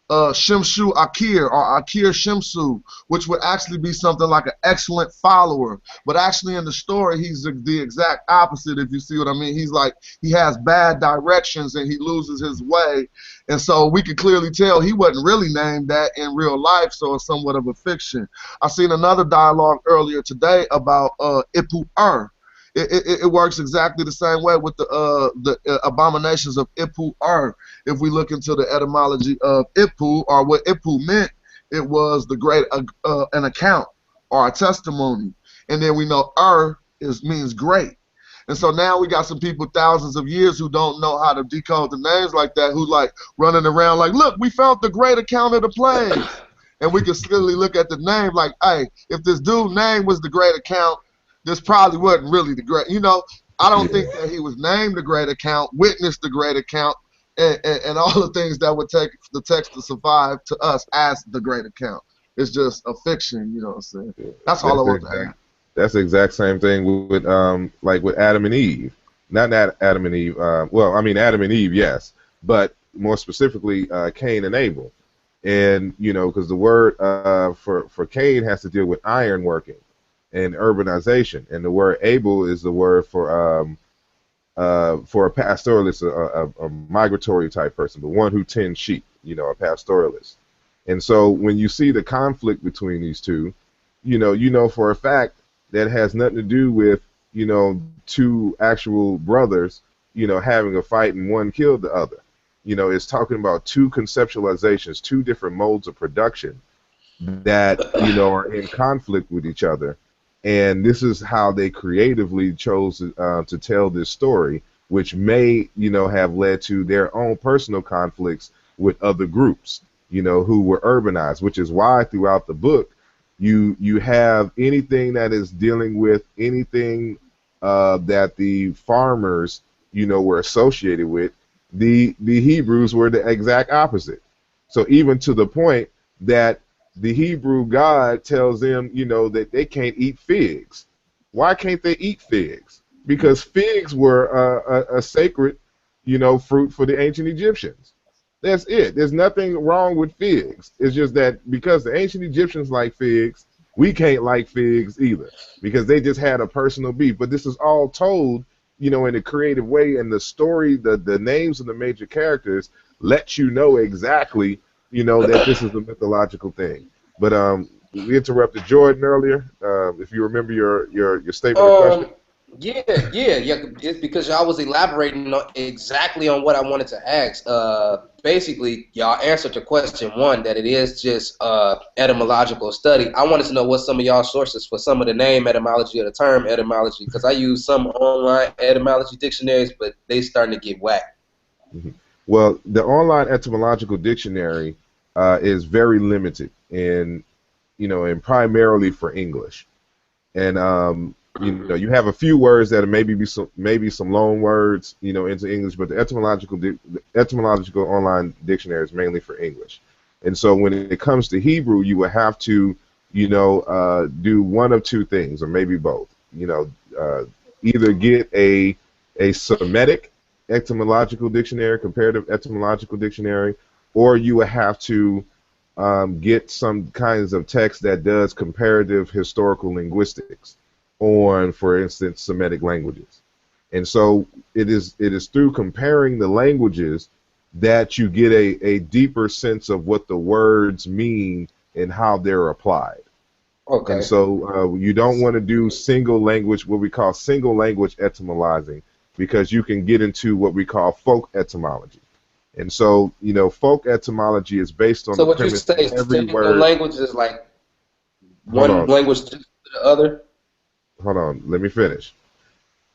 Shimshu Akir or Akir Shimsu, which would actually be something like an excellent follower. But actually in the story, he's the exact opposite, if you see what I mean. He's like, he has bad directions and he loses his way. And so we can clearly tell he wasn't really named that in real life, so it's somewhat of a fiction. I seen another dialogue earlier today about Ipu-Er. It works exactly the same way with the abominations of Ipu Ur. If we look into the etymology of Ipu, or what Ipu meant, it was the great an account or a testimony. And then we know means great. And so now we got some people thousands of years who don't know how to decode the names like that, who like running around like, look, we found the great account of the plagues. And we can clearly look at the name like, hey, if this dude's name was the great account, this probably wasn't really the great. I don't think that he was named the great account, witnessed the great account, and all the things that would take the text to survive to us as the great account. It's just a fiction, you know what I'm saying? That's all I want to add. That's the exact same thing with like with Adam and Eve. Not Adam and Eve. Well, I mean Adam and Eve, yes, but more specifically Cain and Abel. And because the word for Cain has to deal with iron working and urbanization, and the word Abel is the word for a pastoralist, a migratory type person, the one who tends sheep, a pastoralist. And so when you see the conflict between these two, for a fact that has nothing to do with, two actual brothers, having a fight and one killed the other. It's talking about two conceptualizations, two different modes of production that, are in conflict with each other. And this is how they creatively chose to tell this story, which may, have led to their own personal conflicts with other groups, who were urbanized, which is why throughout the book, you have anything that is dealing with anything that the farmers, were associated with. The Hebrews were the exact opposite. So even to the point that the Hebrew God tells them, that they can't eat figs. Why can't they eat figs? Because figs were a sacred, fruit for the ancient Egyptians. That's it. There's nothing wrong with figs. It's just that because the ancient Egyptians like figs, we can't like figs either because they just had a personal beef. But this is all told, in a creative way, and the story, the names of the major characters let you know exactly, that this is a mythological thing. But we interrupted Jordan earlier. If you remember your statement or question. Yeah. It's because y'all was elaborating exactly on what I wanted to ask. Basically, y'all answered to question one, that it is just etymological study. I wanted to know what some of y'all sources for some of the name etymology or the term etymology, because I use some online etymology dictionaries, but they starting to get whacked. Mm-hmm. Well, the online etymological dictionary is very limited and primarily for English. And you have a few words that maybe some loan words, into English, but the etymological online dictionary is mainly for English. And so when it comes to Hebrew, you would have to, do one of two things, or maybe both. Either get a Semitic etymological dictionary, comparative etymological dictionary, or you would have to get some kinds of text that does comparative historical linguistics on, for instance, Semitic languages. And so it is through comparing the languages that you get a deeper sense of what the words mean and how they're applied. Okay. And so you don't want to do single language, what we call single language etymolizing, because you can get into what we call folk etymology. And so, folk etymology is based on the premise that every word. Language is like one language to the other. Hold on, let me finish.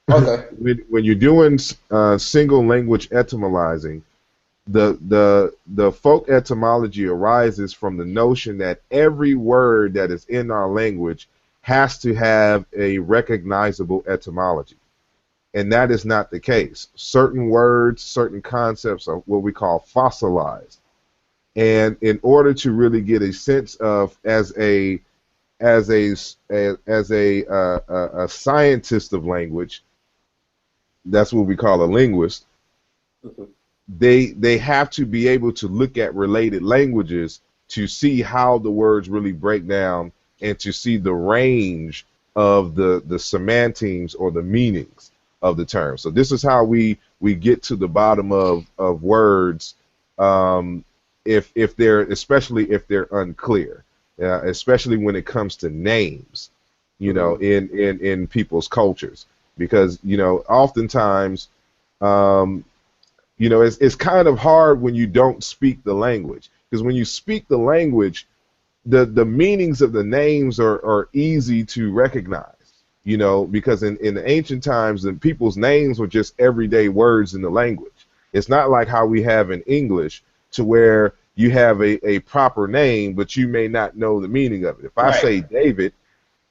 Okay. When you're doing single language etymolizing, the folk etymology arises from the notion that every word that is in our language has to have a recognizable etymology. And that is not the case. Certain words, certain concepts are what we call fossilized. And in order to really get a sense of, as a scientist of language, that's what we call a linguist. They have to be able to look at related languages to see how the words really break down and to see the range of the semantics or the meanings of the term. So this is how we get to the bottom of words, especially if they're unclear, especially when it comes to names, in people's cultures. because oftentimes it's kind of hard when you don't speak the language, because when you speak the language, the meanings of the names are easy to recognize. Because in the ancient times, the people's names were just everyday words in the language. It's not like how we have in English, to where you have a proper name, but you may not know the meaning of it. If I say David,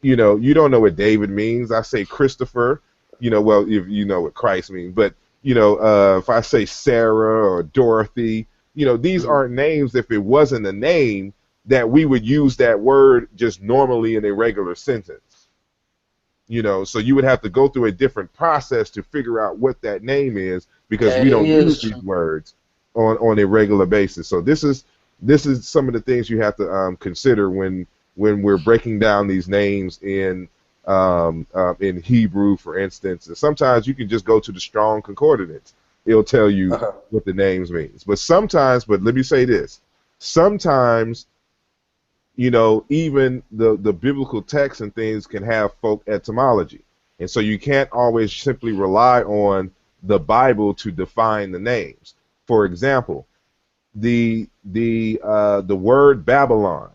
you don't know what David means. I say Christopher, well, if you know what Christ means, but if I say Sarah or Dorothy, these aren't names. If it wasn't a name, that we would use that word just normally in a regular sentence. So you would have to go through a different process to figure out what that name is, because we don't use these words on a regular basis. So this is some of the things you have to consider when we're breaking down these names in Hebrew, for instance. And sometimes you can just go to the Strong Concordance. It'll tell you what the names means. But let me say this, sometimes even the biblical texts and things can have folk etymology. And so you can't always simply rely on the Bible to define the names. For example, the word Babylon.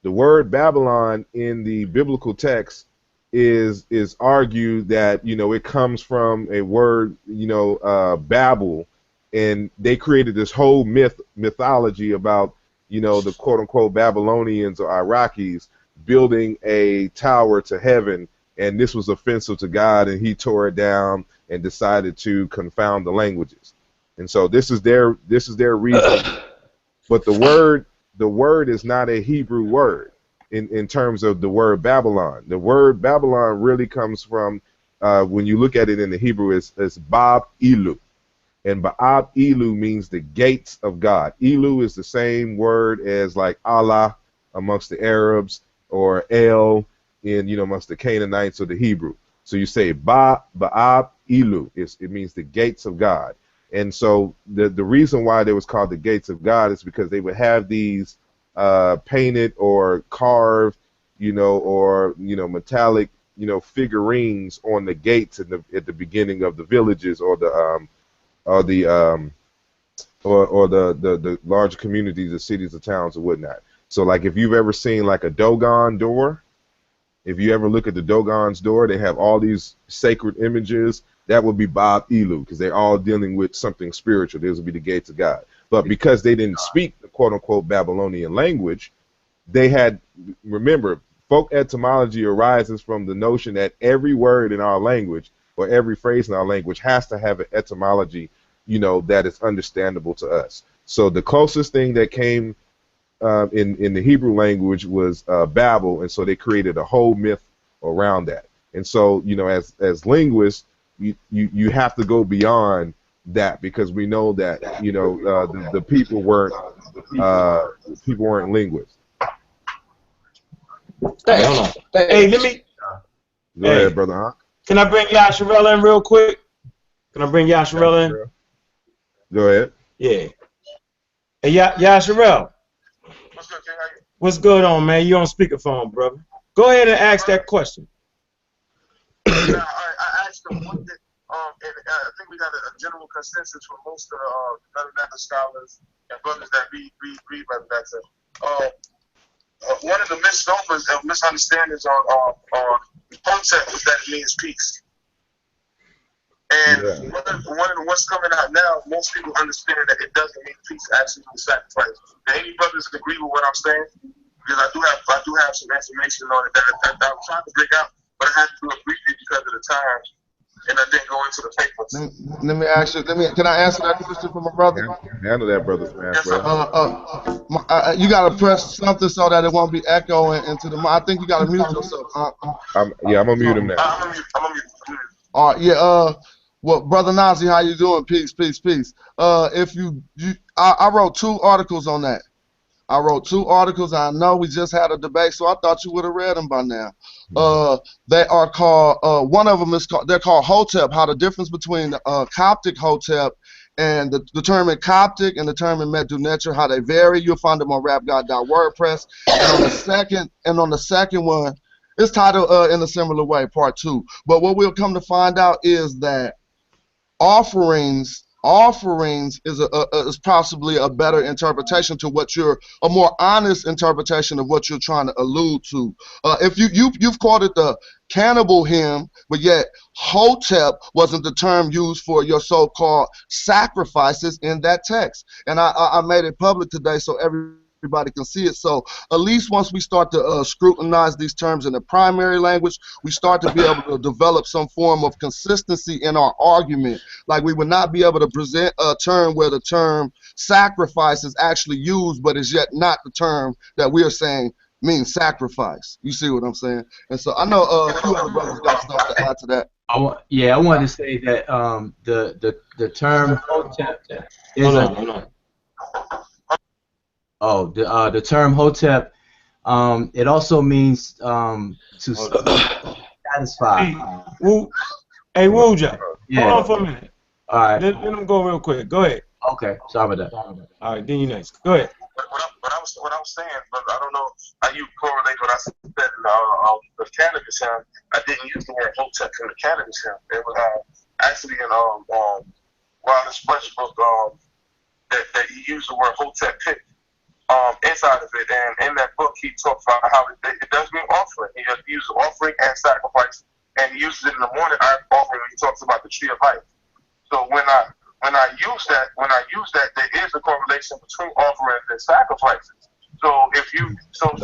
The word Babylon in the biblical text is argued that it comes from a word Babel, and they created this whole mythology about the quote unquote Babylonians or Iraqis building a tower to heaven, and this was offensive to God, and he tore it down and decided to confound the languages. And so this is their reason. But the word is not a Hebrew word in terms of the word Babylon. The word Babylon really comes from, when you look at it in the Hebrew, it's Bab Ilu. And Ba'ab Ilu means the gates of God. Ilu is the same word as like Allah amongst the Arabs, or El in amongst the Canaanites or the Hebrew. So you say Ba'ab Ilu. It means the gates of God. And so the reason why they was called the gates of God is because they would have these painted or carved, or metallic, figurines on the gates at the beginning of the villages, or the large communities, the cities, the towns, or whatnot. So like if you've ever seen like a Dogon door, if you ever look at the Dogon's door, they have all these sacred images. That would be Bab Ilu, because they're all dealing with something spiritual. Those would be the gates of God. But because they didn't speak the quote unquote Babylonian language, they had, remember, folk etymology arises from the notion that every word in our language, or every phrase in our language, has to have an etymology, that is understandable to us. So the closest thing that came in the Hebrew language was Babel, and so they created a whole myth around that. And so, as linguists, you have to go beyond that, because we know that the people weren't linguists. Hey, let me go ahead, brother. Huh? Can I bring Yasharella in real quick? Can I bring Yasharella in? Go ahead. Yeah. Hey, Yasharella. What's good, King? How you? What's good on, man? You on speakerphone, brother. Go ahead and ask that question. Yeah, I asked him what did, and I think we got a general consensus from most of the mathematical scholars and brothers that read mathematics. One of the misnomers and misunderstandings on Hotep is that it means peace. And one of the what's coming out now, most people understand that it doesn't mean peace, actually means sacrifice. Do any brothers agree with what I'm saying? Because I do have some information on it that I'm trying to bring out, but I had to do it briefly because of the time, and I didn't go into the papers. Let me ask you. Can I answer that question for my brother? Handle that, brother. Yes, you gotta press something so that it won't be echoing into the. I think you gotta mute yourself. I'm gonna mute him now. I'm gonna mute. All right. Yeah. Well, brother Nazi, how you doing? Peace. I wrote 2 articles on that. I know we just had a debate, so I thought you would have read them by now. They are called, one of them is called, they're called Hotep, how the difference between the Coptic Hotep and the term in Coptic and the term in Medu Neter, how they vary. You'll find them on rapgod.wordpress. And on the second one, It's titled in a similar way, part 2. But what we'll come to find out is that offerings is possibly a better interpretation to what you're, a more honest interpretation of what you're trying to allude to. If you've called it the cannibal hymn, but yet Hotep wasn't the term used for your so-called sacrifices in that text, and I made it public today so everybody can see it. So at least once we start to scrutinize these terms in the primary language, we start to be able to develop some form of consistency in our argument. Like, we would not be able to present a term where the term sacrifice is actually used, but is yet not the term that we are saying means sacrifice. You see what I'm saying? And so I know a few other brothers got stuff to add to that. I wanted to say that the term Hotep is Hold on. the term Hotep, it also means to satisfy. Hey, Wooja, Yeah. hold on for a minute. All right. Let him go real quick. Go ahead. Okay. Sorry about that. All right, then you next. Go ahead. What I was saying, but I don't know how you correlate what I said in the cannabis hymn. I didn't use the word Hotep in the cannabis hymn. It was actually in Wilder's first book that he used the word Hotep pit inside of it, and in that book he talks about how it does mean offering. He uses offering and sacrifice, and he uses it in the morning offering when he talks about the tree of life. So when I use that, there is a correlation between offerings and sacrifices. So if you, it sounds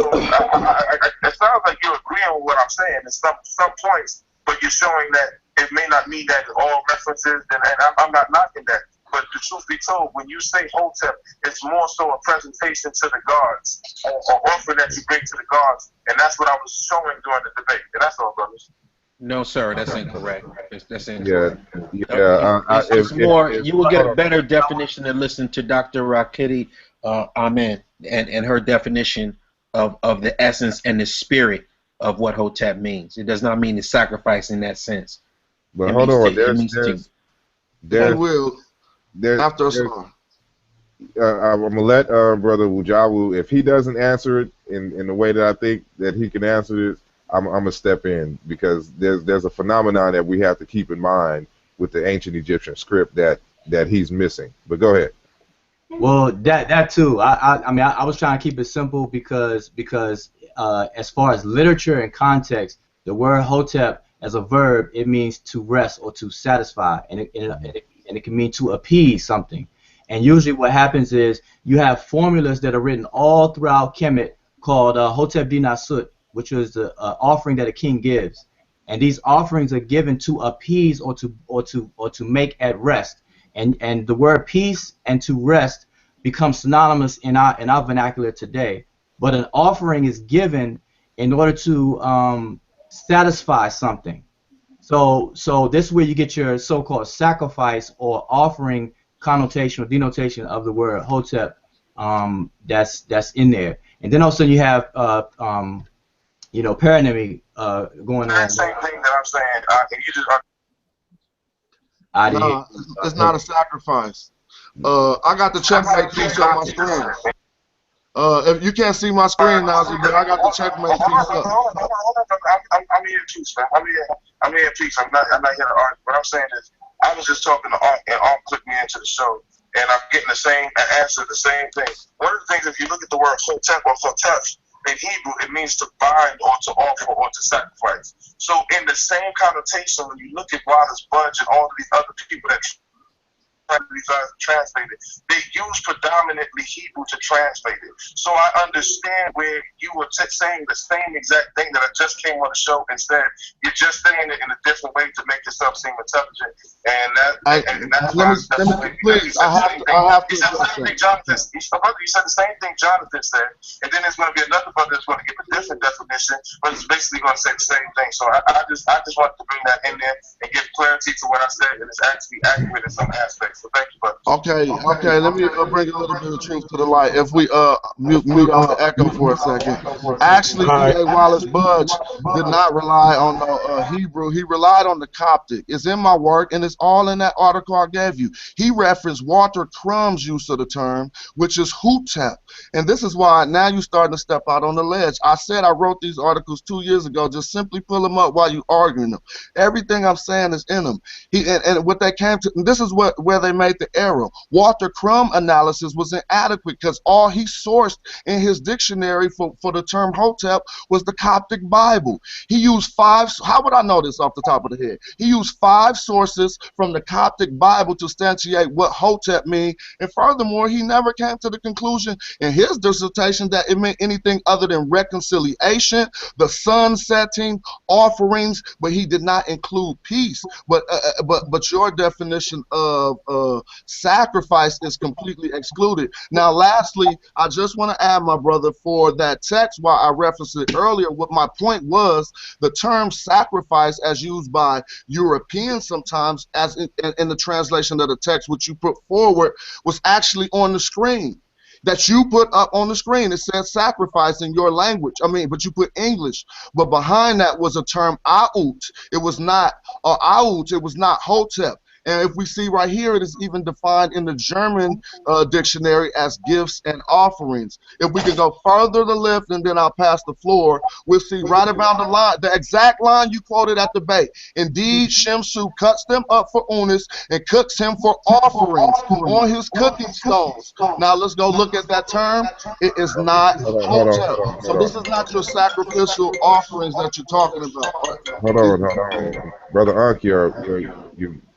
like you're agreeing with what I'm saying in some points, but you're showing that it may not mean that in all references, and I'm not knocking that. But the truth be told, when you say Hotep, it's more so a presentation to the gods, or offering that you bring to the gods, and that's what I was showing during the debate. And that's all, brothers. No, sir, that's incorrect. That's incorrect. Yeah. It's more. You will get a better definition to listen to Dr. Rakiti Amen and her definition of the essence and the spirit of what Hotep means. It does not mean to sacrifice in that sense. But hold on, there's after a song. I'm gonna let Brother Wujawu, if he doesn't answer it in the way that I think that he can answer it, I'm gonna step in, because there's a phenomenon that we have to keep in mind with the ancient Egyptian script that he's missing. But go ahead. Well, that too. I mean, I was trying to keep it simple because as far as literature and context, the word Hotep as a verb, it means to rest or to satisfy, and it can mean to appease something. And usually what happens is you have formulas that are written all throughout Kemet called Hotep Dinasut, which is the offering that a king gives. And these offerings are given to appease or to make at rest. And the word peace and to rest become synonymous in our vernacular today. But an offering is given in order to satisfy something. So this is where you get your so-called sacrifice or offering connotation or denotation of the word Hotep that's in there. And then also you have paronymy going on. Same thing that I'm saying. You just No, it's not a sacrifice. I got the checkmate piece on my screen. If you can't see my screen now, but I got the checkmate piece up. I'm here in peace, man. I'm here in peace. I'm not here to argue. What I'm saying is, I was just talking to Ark, and Ark clicked me into the show, and I'm getting the same answer, the same thing. One of the things, if you look at the word Hotep or Hotep, in Hebrew, it means to bind or to offer or to sacrifice. So in the same connotation, when you look at Waters Budge and all of these other people that translated, they use predominantly Hebrew to translate it. So I understand where you were saying the same exact thing that I just came on the show and said. You're just saying it in a different way to make yourself seem intelligent. And that's please, I have to. You said the same thing Jonathan. You said the same thing Jonathan said, and then there's going to be another brother that's going to give a different definition, but it's basically going to say the same thing. So I just wanted to bring that in there and give clarity to what I said, and it's actually accurate in some aspects. So thank you, brother. Okay. Let me bring a little bit of truth to the light. If we mute out the echo for a second. Actually, All right. D.A. Wallace Budge did not rely on no Hebrew. He relied on the Coptic. It's in my work, and it's all in that article I gave you. He referenced Walter Crumb's use of the term, which is hutep. And this is why now you're starting to step out on the ledge. I said I wrote these articles 2 years ago. Just simply pull them up while you arguing them. Everything I'm saying is in them. And what they came to, and this is where they made the error. Walter Crumb analysis was inadequate because all he sourced in his dictionary for the term Hotep was the Coptic Bible. He used how would I know this off the top of the head? He used 5 sources from the Coptic Bible to substantiate what Hotep mean, and furthermore, he never came to the conclusion in his dissertation that it meant anything other than reconciliation, the sun setting, offerings, but he did not include peace. But your definition of sacrifice is completely excluded. Now, lastly, I just want to add, my brother, for that text, while I referenced it earlier, what my point was, the term sacrifice, as used by Europeans sometimes, as in the translation of the text, which you put forward, was actually on the screen. That you put up on the screen. It says sacrifice in your language. But you put English. But behind that was a term Aut. It was not Aut. It was not Hotep. And if we see right here, it is even defined in the German dictionary as gifts and offerings. If we can go further to the left, and then I'll pass the floor, we'll see right around the line, the exact line you quoted at the bait. Indeed, Shemsu cuts them up for unis and cooks him for offerings on his cooking stones. Now let's go look at that term. It is not Hotep. So this is not your sacrificial offerings that you're talking about. Hold on. Brother Anki,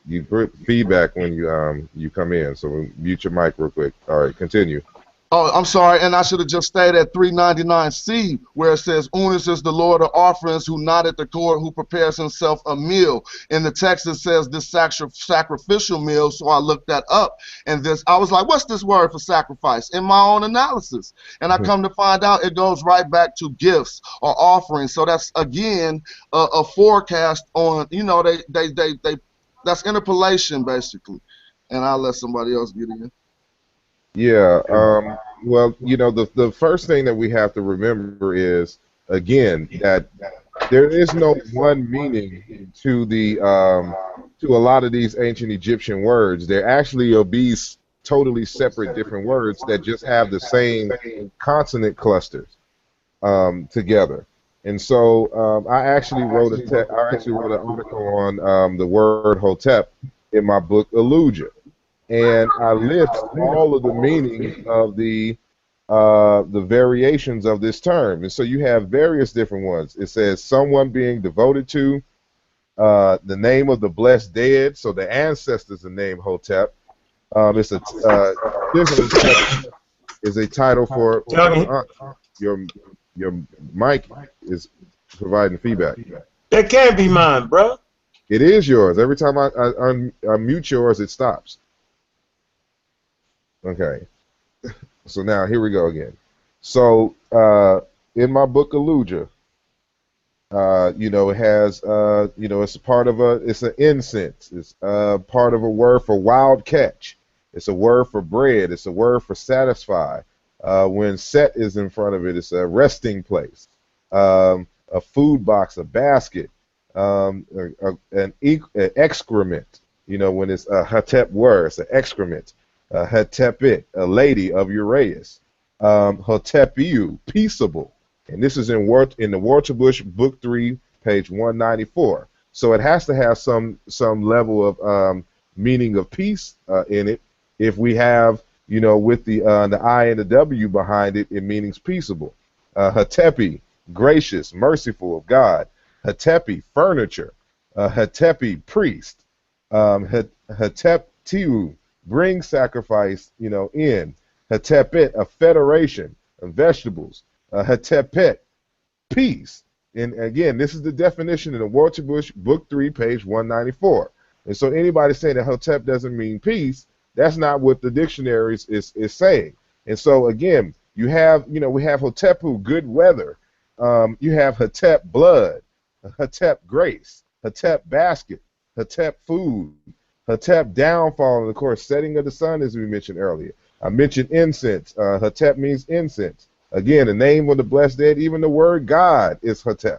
you put feedback when you come in, so mute your mic real quick. All right, continue. Oh, I'm sorry, and I should have just stayed at 399C, where it says, Unis is the Lord of offerings who not at the court, who prepares himself a meal. In the text, it says this sacrificial meal, so I looked that up, and I was like, what's this word for sacrifice? In my own analysis. And I come to find out it goes right back to gifts or offerings. So that's, again, a forecast on, that's interpolation, basically. And I'll let somebody else get in. Yeah. Well, the first thing that we have to remember is, again, that there is no one meaning to to a lot of these ancient Egyptian words. There actually are these totally separate different words that just have the same consonant clusters together. And so I actually wrote an article on the word Hotep in my book Eluja, and I list all of the meanings of the variations of this term. And so you have various different ones. It says someone being devoted to, the name of the blessed dead. So the ancestors are named Hotep. It's a title for your mic is providing feedback. That can't be mine, bro. It is yours. Every time I mute yours, it stops. Okay. So now here we go again. So in my book Eluja, it has it's a part of it's an incense. It's part of a word for wild catch. It's a word for bread. It's a word for satisfy. When set is in front of it, it's a resting place, a food box, a basket, an excrement. When it's a Hetep word, it's an excrement. Hetepit, a lady of Uraeus. Hotepiu, peaceable. And this is in the Waterbush Book 3, page 194. So it has to have some level of meaning of peace in it. If we have, with the I and the W behind it, it means peaceable. Hatepi, gracious, merciful of God. Hatepi, furniture. Hatepi, priest. Hateptiu, bring sacrifice, in. Hatepet, a federation of vegetables. Hatepet, peace. And again, this is the definition in the Waterbush Book 3, page 194. And so anybody saying that Hotep doesn't mean peace, that's not what the dictionaries is saying. And so again, we have Hotepu, good weather. You have Hetep, blood. Hetep, grace. Hetep, basket. Hetep, food. Hetep, downfall, and of course, setting of the sun, as we mentioned earlier. I mentioned incense. Hetep means incense. Again, the name of the blessed dead, even the word God is Hetep.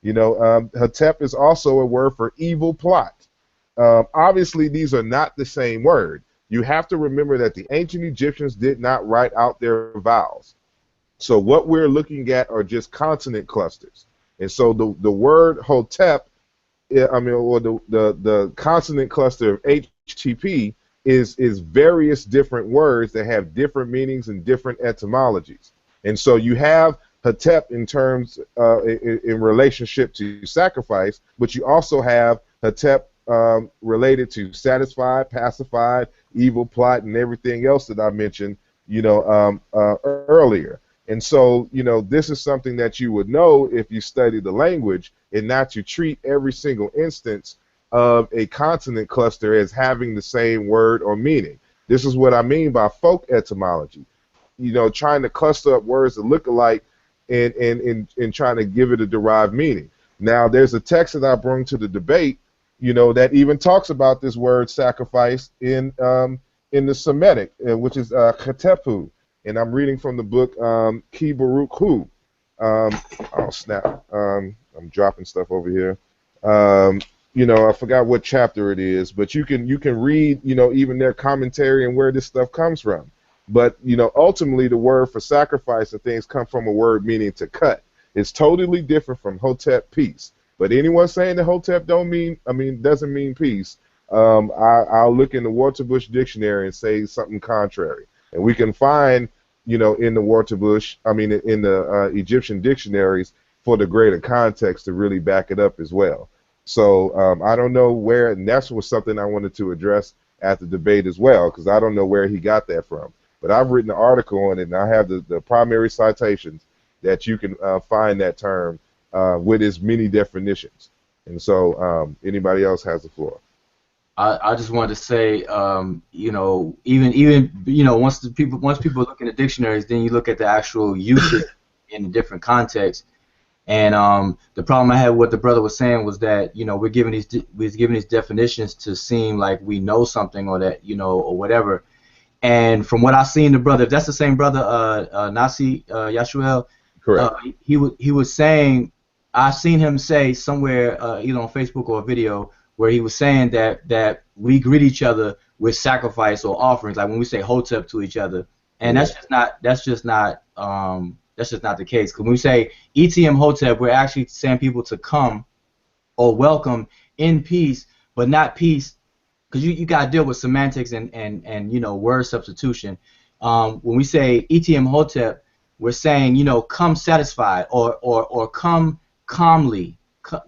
You know, Hetep is also a word for evil plot. Obviously, these are not the same word. You have to remember that the ancient Egyptians did not write out their vowels. So what we're looking at are just consonant clusters. And so the word Hotep, I mean, or the consonant cluster of HTP is various different words that have different meanings and different etymologies. And so you have Hetep in terms in relationship to sacrifice, but you also have Hetep related to satisfied, pacified, evil plot, and everything else that I mentioned, you know, earlier. And so, you know, this is something that you would know if you study the language, and not to treat every single instance of a consonant cluster as having the same word or meaning. This is what I mean by folk etymology. You know, trying to cluster up words that look alike and trying to give it a derived meaning. Now, there's a text that I bring to the debate, you know, that even talks about this word sacrifice in the Semitic, which is Chetepu. And I'm reading from the book Ki Baruch Hu. Oh, snap. I'm dropping stuff over here. You know, I forgot what chapter it is, but you can read, you know, even their commentary and where this stuff comes from. But, you know, ultimately the word for sacrifice and things come from a word meaning to cut. It's totally different from Hotep, peace. But anyone saying that Hotep doesn't mean peace, I'll look in the Waterbush dictionary and say something contrary. And we can find, you know, in the Waterbush, in the Egyptian dictionaries for the greater context to really back it up as well. So I don't know where, and that's was something I wanted to address at the debate as well, because I don't know where he got that from. But I've written an article on it, and I have the primary citations that you can find that term with its many definitions. And so anybody else has the floor. I just wanted to say, you know, even you know, once people look in the dictionaries, then you look at the actual usage in different contexts. And the problem I had with what the brother was saying was that, you know, we're giving these definitions to seem like we know something, or that, you know, or whatever. And from what I've seen, the brother, if that's the same brother, Nasi Yashuel, correct. He was saying, I've seen him say somewhere, either on Facebook or a video, where he was saying that we greet each other with sacrifice or offerings, like when we say Hotep to each other, and that's just not the case. Because when we say ETM Hotep, we're actually saying people to come or welcome in peace, but not peace, because you got to deal with semantics and you know, word substitution. When we say ETM Hotep, we're saying, you know, come satisfied, or come calmly.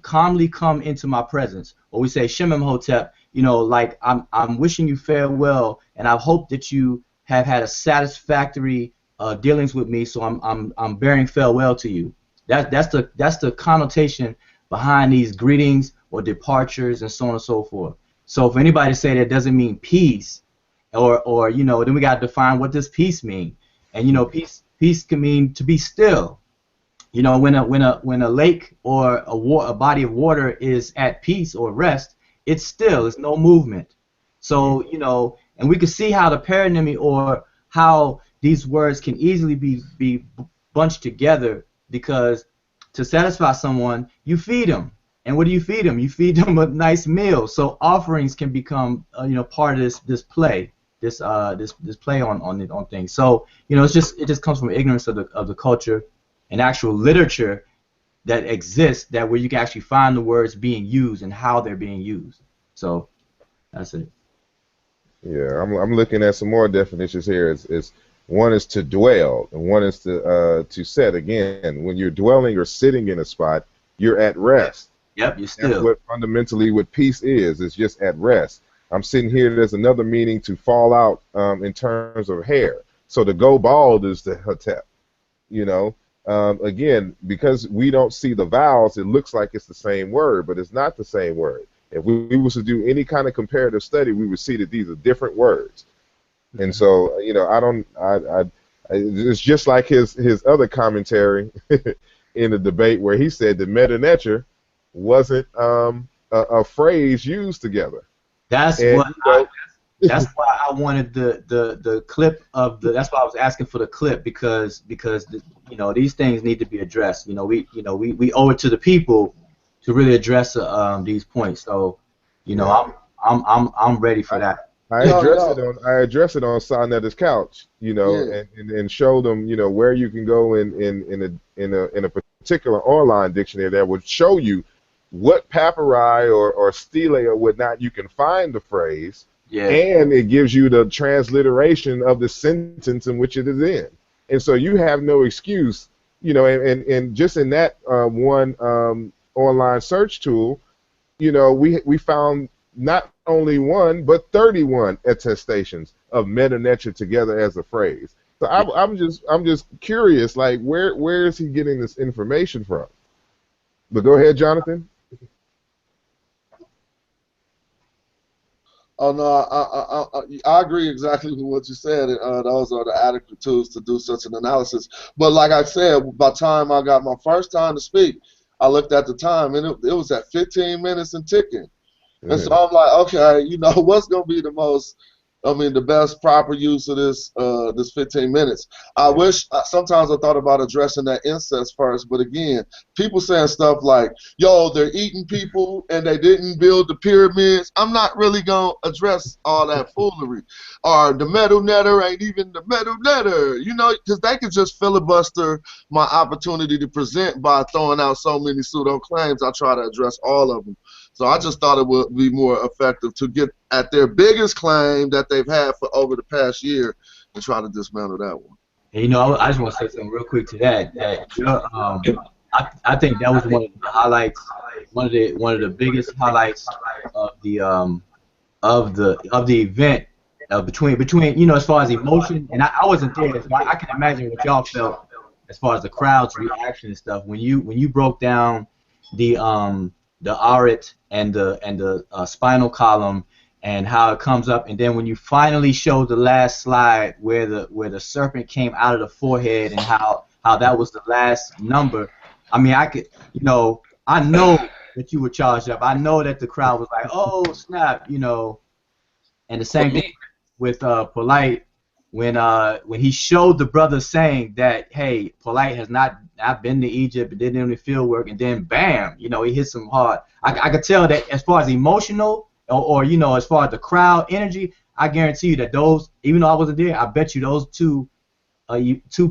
Calmly come into my presence. Or we say Shemem Hotep, you know, like I'm wishing you farewell, and I hope that you have had a satisfactory dealings with me, so I'm bearing farewell to you. That's the connotation behind these greetings or departures and so on and so forth. So if anybody say that doesn't mean peace, or you know, then we got to define what does peace mean. And you know, peace can mean to be still. You know, when a lake or a body of water is at peace or rest, it's still, it's no movement. So, you know, and we can see how the paronymy, or how these words can easily be bunched together, because to satisfy someone, you feed them. And what do you feed them? You feed them a nice meal. So offerings can become, you know, part of this play, this play on things. So, you know, it just comes from ignorance of the culture and actual literature that exists, that where you can actually find the words being used and how they're being used. So that's it. Yeah, I'm looking at some more definitions here. It's one is to dwell, and one is to set. Again, when you're dwelling or sitting in a spot, you're at rest. Yep, you're still. That's what fundamentally what peace is. It's just at rest. I'm sitting here. There's another meaning to fall out in terms of hair. So to go bald is the Hetep. You know. Again, because we don't see the vowels, it looks like it's the same word, but it's not the same word. If we was to do any kind of comparative study, we would see that these are different words. And so, you know, it's just like his other commentary in the debate where he said that meta nature wasn't a phrase used together. That's And what that's why I wanted the clip of the. That's why I was asking for the clip because these things need to be addressed. We owe it to the people to really address these points. So yeah. I'm ready for that. I No, address it no. on Sonetta's couch, Yeah. and show them, where you can go in a particular online dictionary that would show you what papyri or stele or whatnot you can find the phrase, Yeah. and it gives you the transliteration of the sentence in which it is in. And so you have no excuse, and just in that one online search tool, we found not only one but 31 attestations of meta nature together as a phrase. So I'm just curious, like where is he getting this information from? But go ahead, Jonathan. Oh no, I agree exactly with what you said. Those are the adequate tools to do such an analysis. But like I said, by the time I got my first time to speak, I looked at the time and it was at 15 minutes and ticking. And so I'm like, okay, what's gonna be the best proper use of this 15 minutes. I wish sometimes I thought about addressing that incest first, but again, people saying stuff like, "Yo, they're eating people and they didn't build the pyramids." I'm not really gonna address all that foolery, or the metal netter ain't even the metal netter, because they could just filibuster my opportunity to present by throwing out so many pseudo claims. I try to address all of them. So I just thought it would be more effective to get at their biggest claim that they've had for over the past year and try to dismantle that one. And I just want to say something real quick to that. I think that was one of the highlights, one of the biggest highlights of the event between as far as emotion. And I wasn't there, so I can imagine what y'all felt as far as the crowd's reaction and stuff when you broke down the arit and the spinal column and how it comes up, and then when you finally showed the last slide where the serpent came out of the forehead and how that was the last number. I mean, I know that you were charged up. I know that the crowd was like, oh snap, and the same thing with Polite when he showed the brother saying that, hey, Polite has not been to Egypt and did any field work, and then bam, he hit some hard. I could tell that as far as emotional or as far as the crowd energy, I guarantee you that those, even though I wasn't there, I bet you those two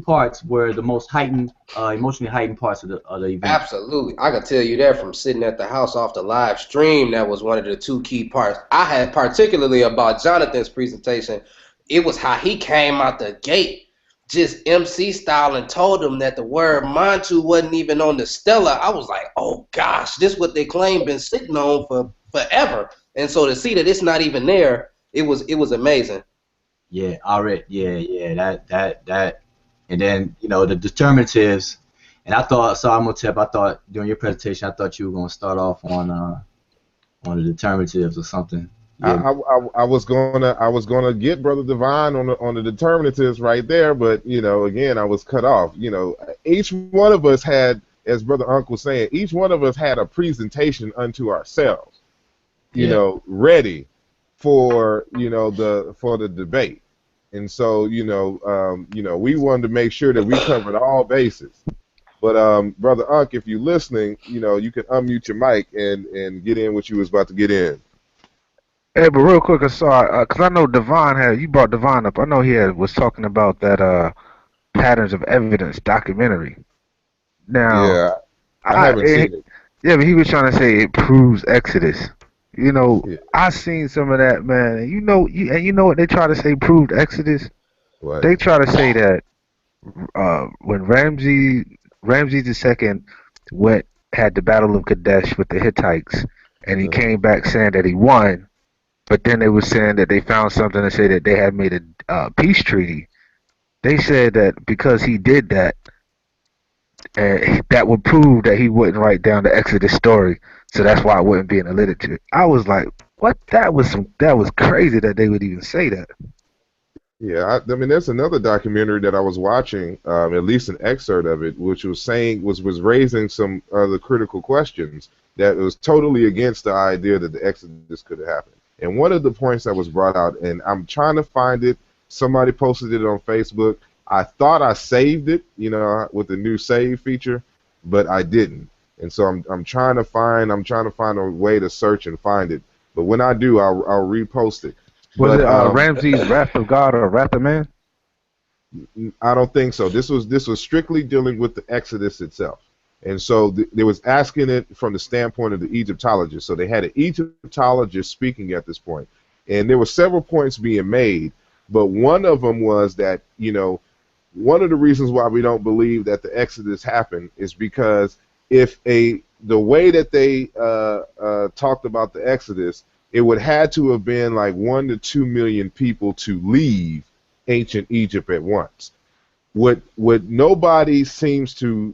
parts were the most heightened, emotionally heightened parts of the event. Absolutely. I can tell you that from sitting at the house off the live stream. That was one of the two key parts. I had particularly about Jonathan's presentation. It was how he came out the gate, just MC style, and told them that the word Mantu wasn't even on the Stella. I was like, oh gosh, this is what they claim been sitting on for forever. And so to see that it's not even there, it was amazing. Yeah, alright, yeah, that, and then the determinatives, and I thought during your presentation, I thought you were gonna start off on the determinatives or something. Yeah. I was gonna get Brother Divine on the determinatives right there, but again, I was cut off. Each one of us had, as Brother Unc was saying, each one of us had a presentation unto ourselves, ready for the debate. And so we wanted to make sure that we covered all bases. But Brother Unc, if you're listening, you can unmute your mic and get in what you was about to get in. Hey, but real quick, I saw, because I know you brought Devon up. I know he was talking about that Patterns of Evidence documentary. Now, yeah, I haven't seen it. Yeah, but he was trying to say it proves Exodus. Yeah. I seen some of that, man. And you know what they try to say proved Exodus? What? They try to say that when Ramses II had the Battle of Kadesh with the Hittites, and he came back saying that he won, but then they were saying that they found something to say that they had made a peace treaty. They said that because he did that, that would prove that he wouldn't write down the Exodus story, so that's why it wouldn't be in the literature. I was like, what? That was crazy that they would even say that. Yeah, I mean, there's another documentary that I was watching, at least an excerpt of it, which was raising some of the critical questions that was totally against the idea that the Exodus could have happened. And one of the points that was brought out, and I'm trying to find it. Somebody posted it on Facebook. I thought I saved it, with the new save feature, but I didn't. And so I'm trying to find a way to search and find it. But when I do, I'll repost it. Was But it Ramses, Wrath of God, or Wrath of Man? I don't think so. This was strictly dealing with the Exodus itself. And so they was asking it from the standpoint of the Egyptologist. So they had an Egyptologist speaking at this point. And there were several points being made, but one of them was that, one of the reasons why we don't believe that the Exodus happened is because the way that they talked about the Exodus, it would had to have been like 1 to 2 million people to leave ancient Egypt at once. What nobody seems to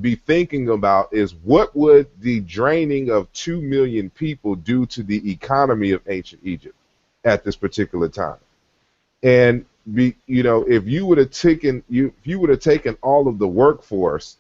be thinking about is what would the draining of 2 million people do to the economy of ancient Egypt at this particular time. And if you would have taken all of the workforce,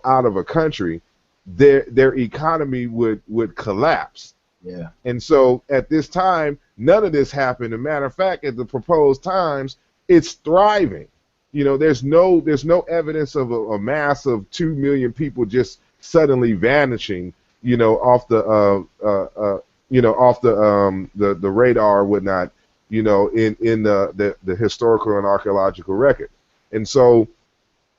out of a country, their economy would collapse. Yeah. And so at this time, none of this happened. As a matter of fact, at the proposed times, it's thriving. There's no evidence of a mass of 2 million people just suddenly vanishing, off the radar or whatnot, in the historical and archaeological record. And so,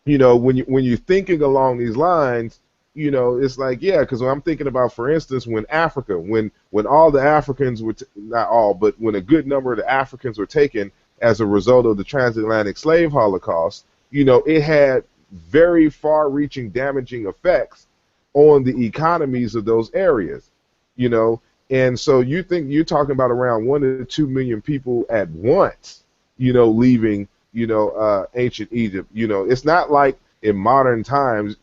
when you're thinking along these lines, it's like, yeah, because I'm thinking about, for instance, when Africa, when all the Africans were, not all, but when a good number of the Africans were taken as a result of the transatlantic slave holocaust, it had very far-reaching damaging effects on the economies of those areas, and so you're talking about around 1 to 2 million people at once, leaving, ancient Egypt. It's not like in modern times,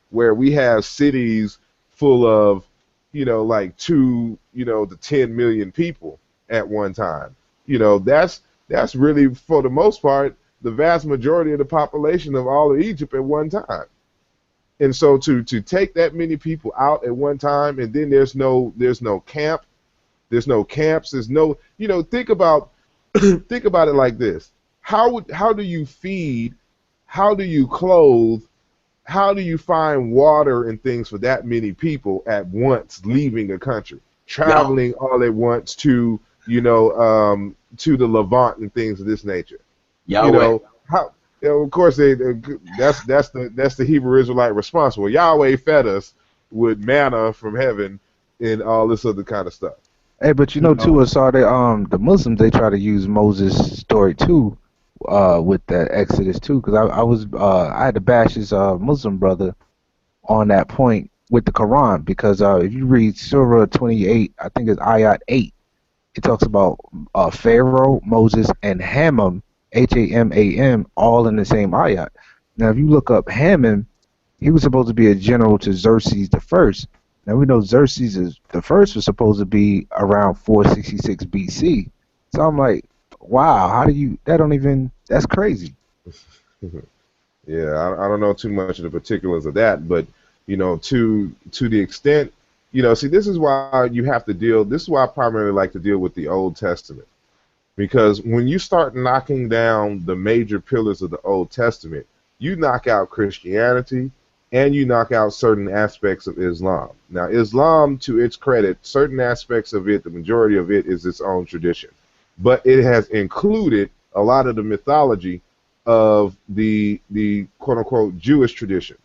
where we have cities full of, like 2, to 10 million people at one time. That's really, for the most part, the vast majority of the population of all of Egypt at one time. And so to take that many people out at one time, and then there's no camp, there's no camps, there's no, think about think about it like this. How do you feed, how do you clothe, how do you find water and things for that many people at once leaving a country, traveling all at once to, to the Levant and things of this nature? How? Of course, that's the Hebrew Israelite response. Well, Yahweh fed us with manna from heaven and all this other kind of stuff. Hey, but too, Asar, the Muslims, they try to use Moses' story too, with that Exodus too, because I had to bash his Muslim brother on that point with the Quran, because if you read Surah 28, I think it's Ayat 8, it talks about Pharaoh, Moses, and Hamam, Hamam, all in the same ayat. Now, if you look up Hamam, he was supposed to be a general to Xerxes the First. Now, we know Xerxes the First was supposed to be around 466 BC. So I'm like, wow, that's crazy. Yeah, I don't know too much of the particulars of that, but, to the extent, see, this is why I primarily like to deal with the Old Testament. Because when you start knocking down the major pillars of the Old Testament, you knock out Christianity and you knock out certain aspects of Islam. Now, Islam, to its credit, certain aspects of it, the majority of it, is its own tradition. But it has included a lot of the mythology of the quote-unquote Jewish tradition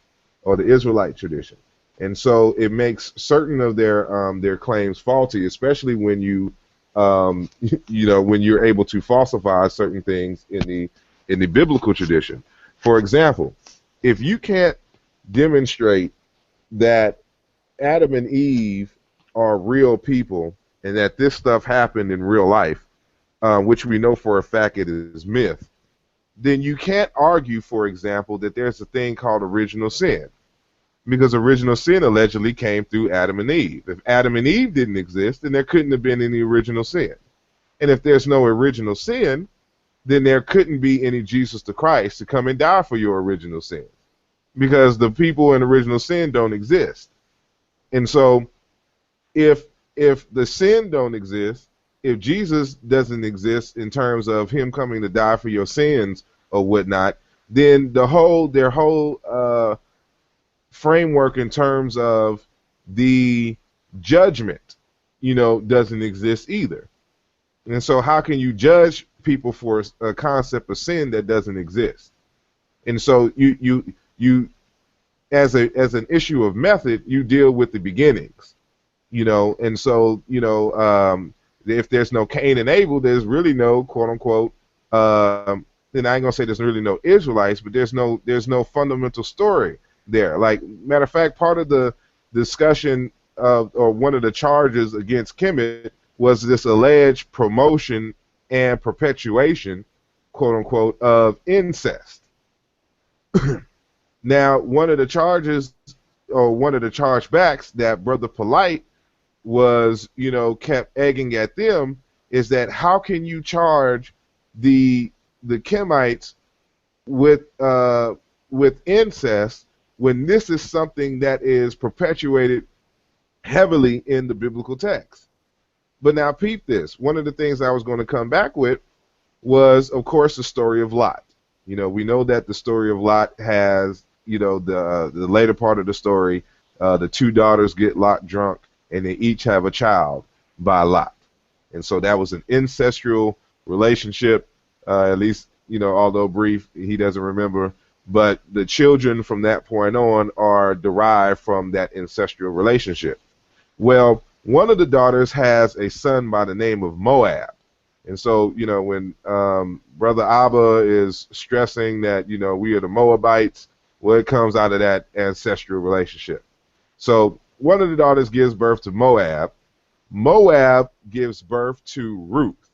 or the Israelite tradition. And so it makes certain of their claims faulty, especially when when you're able to falsify certain things in the biblical tradition. For example, if you can't demonstrate that Adam and Eve are real people and that this stuff happened in real life, which we know for a fact it is myth, then you can't argue, for example, that there's a thing called original sin. Because original sin allegedly came through Adam and Eve. If Adam and Eve didn't exist, then there couldn't have been any original sin. And if there's no original sin, then there couldn't be any Jesus the Christ to come and die for your original sin. Because the people in original sin don't exist. And so if if the sin don't exist, if Jesus doesn't exist in terms of him coming to die for your sins or whatnot, then their whole framework in terms of the judgment, doesn't exist either. And so how can you judge people for a concept of sin that doesn't exist? And so you as an issue of method, you deal with the beginnings, and so if there's no Cain and Abel, there's really no quote unquote then I ain't gonna say there's really no Israelites, but there's no fundamental story there. Like, matter of fact, part of the discussion of, or one of the charges against Kemet was this alleged promotion and perpetuation, quote unquote, of incest. Now, one of the charges, or one of the chargebacks that Brother Polite was, kept egging at them, is that how can you charge the Kemites with incest when this is something that is perpetuated heavily in the biblical text? But now peep this. One of the things I was going to come back with was, of course, the story of Lot. We know that the story of Lot has, the later part of the story, the two daughters get Lot drunk, and they each have a child by Lot. And so that was an ancestral relationship, at least, although brief, he doesn't remember. But the children from that point on are derived from that ancestral relationship. Well, one of the daughters has a son by the name of Moab. And so, when Brother Abba is stressing that, we are the Moabites, well, it comes out of that ancestral relationship. So one of the daughters gives birth to Moab. Moab gives birth to Ruth.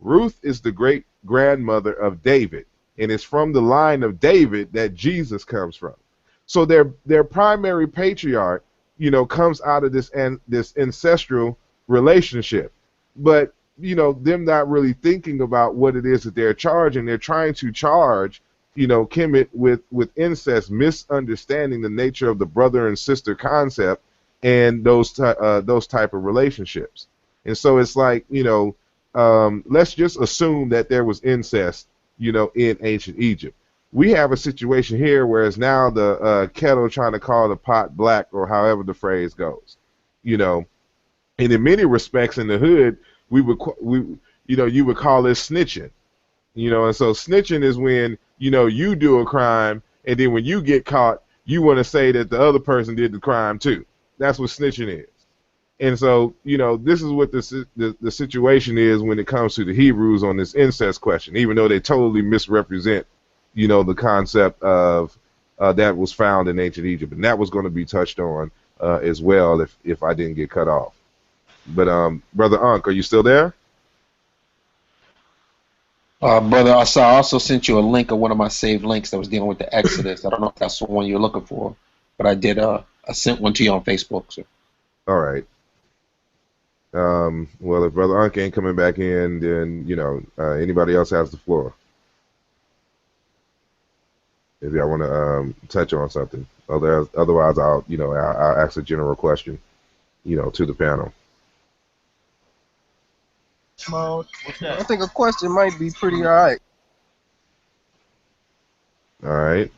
Ruth is the great grandmother of David, and it's from the line of David that Jesus comes from. So their primary patriarch, comes out of this ancestral relationship. But them not really thinking about what it is that they're charging. They're trying to charge, Kemet with incest, misunderstanding the nature of the brother and sister concept and those type of relationships. And so it's like, let's just assume that there was incest, in ancient Egypt. We have a situation here where it's now the kettle trying to call the pot black, or however the phrase goes, and in many respects in the hood, you would call this snitching, and so snitching is when, you do a crime, and then when you get caught, you want to say that the other person did the crime too. That's what snitching is. And so, this is what the situation is when it comes to the Hebrews on this incest question, even though they totally misrepresent, the concept of that was found in ancient Egypt. And that was going to be touched on as well if I didn't get cut off. But Brother Unc, are you still there? Brother, I also sent you a link of one of my saved links that was dealing with the Exodus. I don't know if that's the one you're looking for, but I did. I sent one to you on Facebook. So. All right. Well, if Brother Unc ain't coming back in, then anybody else has the floor. If y'all want to touch on something, otherwise I'll ask a general question, to the panel. I think a question might be pretty all right. All right.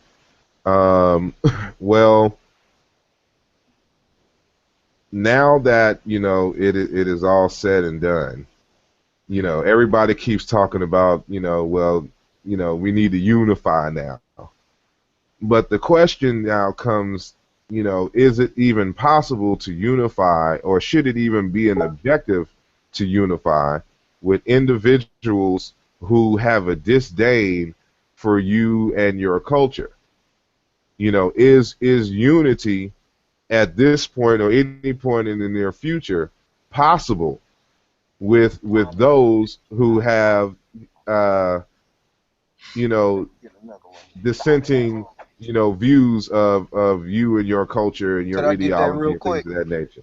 Well, now that it is all said and done, everybody keeps talking about we need to unify now. But the question now comes, is it even possible to unify, or should it even be an objective to unify with individuals who have a disdain for you and your culture? Is unity at this point or any point in the near future possible with those who have dissenting views of you and your culture and your ideology and things of that nature?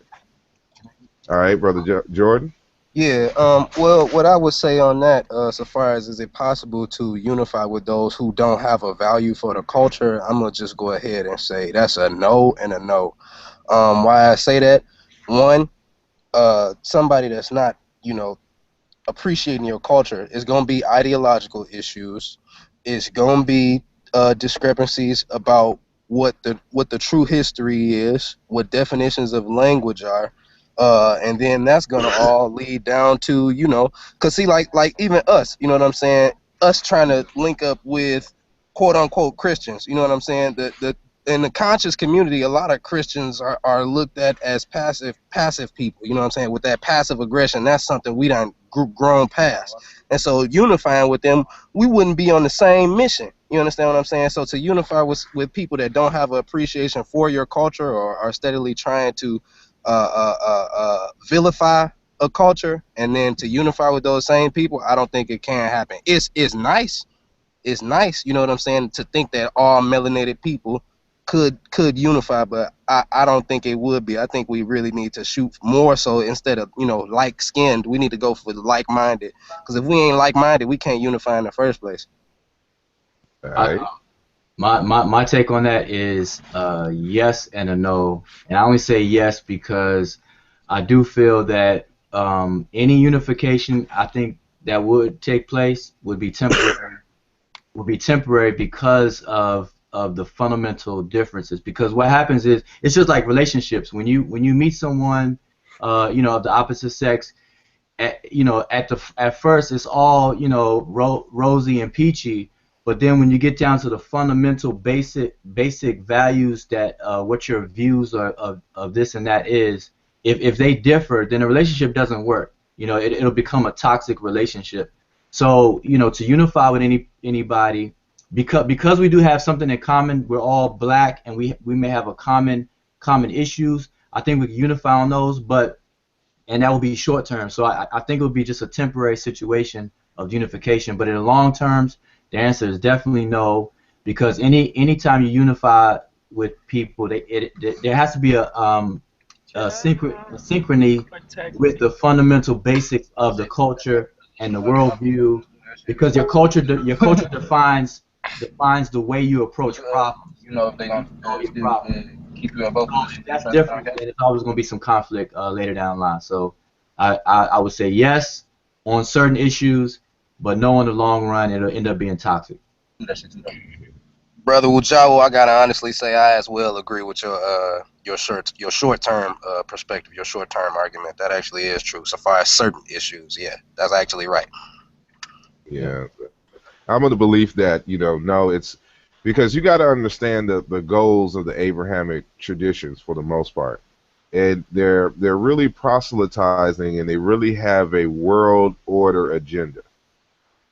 All right, Brother Jordan. Yeah, well, what I would say on that, so far as is it possible to unify with those who don't have a value for the culture, I'm going to just go ahead and say that's a no and a no. Why I say that? One, somebody that's not, appreciating your culture, is going to be ideological issues. It's going to be discrepancies about what the true history is, what definitions of language are, and then that's going to all lead down to, because see, like even us, you know what I'm saying? Us trying to link up with quote unquote Christians, you know what I'm saying? The in the conscious community, a lot of Christians are looked at as passive people. You know what I'm saying? With that passive aggression, that's something we done grown past. And so unifying with them, we wouldn't be on the same mission. You understand what I'm saying? So to unify with people that don't have an appreciation for your culture or are steadily trying to vilify a culture, and then to unify with those same people, I don't think it can happen. It's nice. It's nice, you know what I'm saying, to think that all melanated people could unify, but I don't think it would be. I think we really need to shoot more so instead of, like skinned, we need to go for the like minded. Because if we ain't like minded, we can't unify in the first place. Right. My take on that is yes and a no, and I only say yes because I do feel that any unification I think that would take place would be temporary. Would be temporary because of the fundamental differences. Because what happens is it's just like relationships. When you meet someone, of the opposite sex, at first it's all rosy and peachy, but then when you get down to the fundamental basic values that what your views are of this and that is, if they differ, then the relationship doesn't work. It'll become a toxic relationship. So to unify with anybody, because we do have something in common, we're all black and we may have a common issues. I think we can unify on those, and that will be short term. So I think it will be just a temporary situation of unification. But in the long terms, the answer is definitely no, because anytime you unify with people, there has to be a synchrony with the fundamental basics of the culture and the worldview, because your culture defines the way you approach problems. If they're going to keep you in both positions. That's different, and it's always going to be some conflict later down the line. So I would say yes on certain issues, but no in the long run. It'll end up being toxic. Brother Wujawo, I gotta honestly say I as well agree with your short term perspective, your short term argument. That actually is true. So far as certain issues, yeah, that's actually right. Yeah, I'm of the belief that no, it's because you got to understand the goals of the Abrahamic traditions for the most part, and they're really proselytizing, and they really have a world order agenda,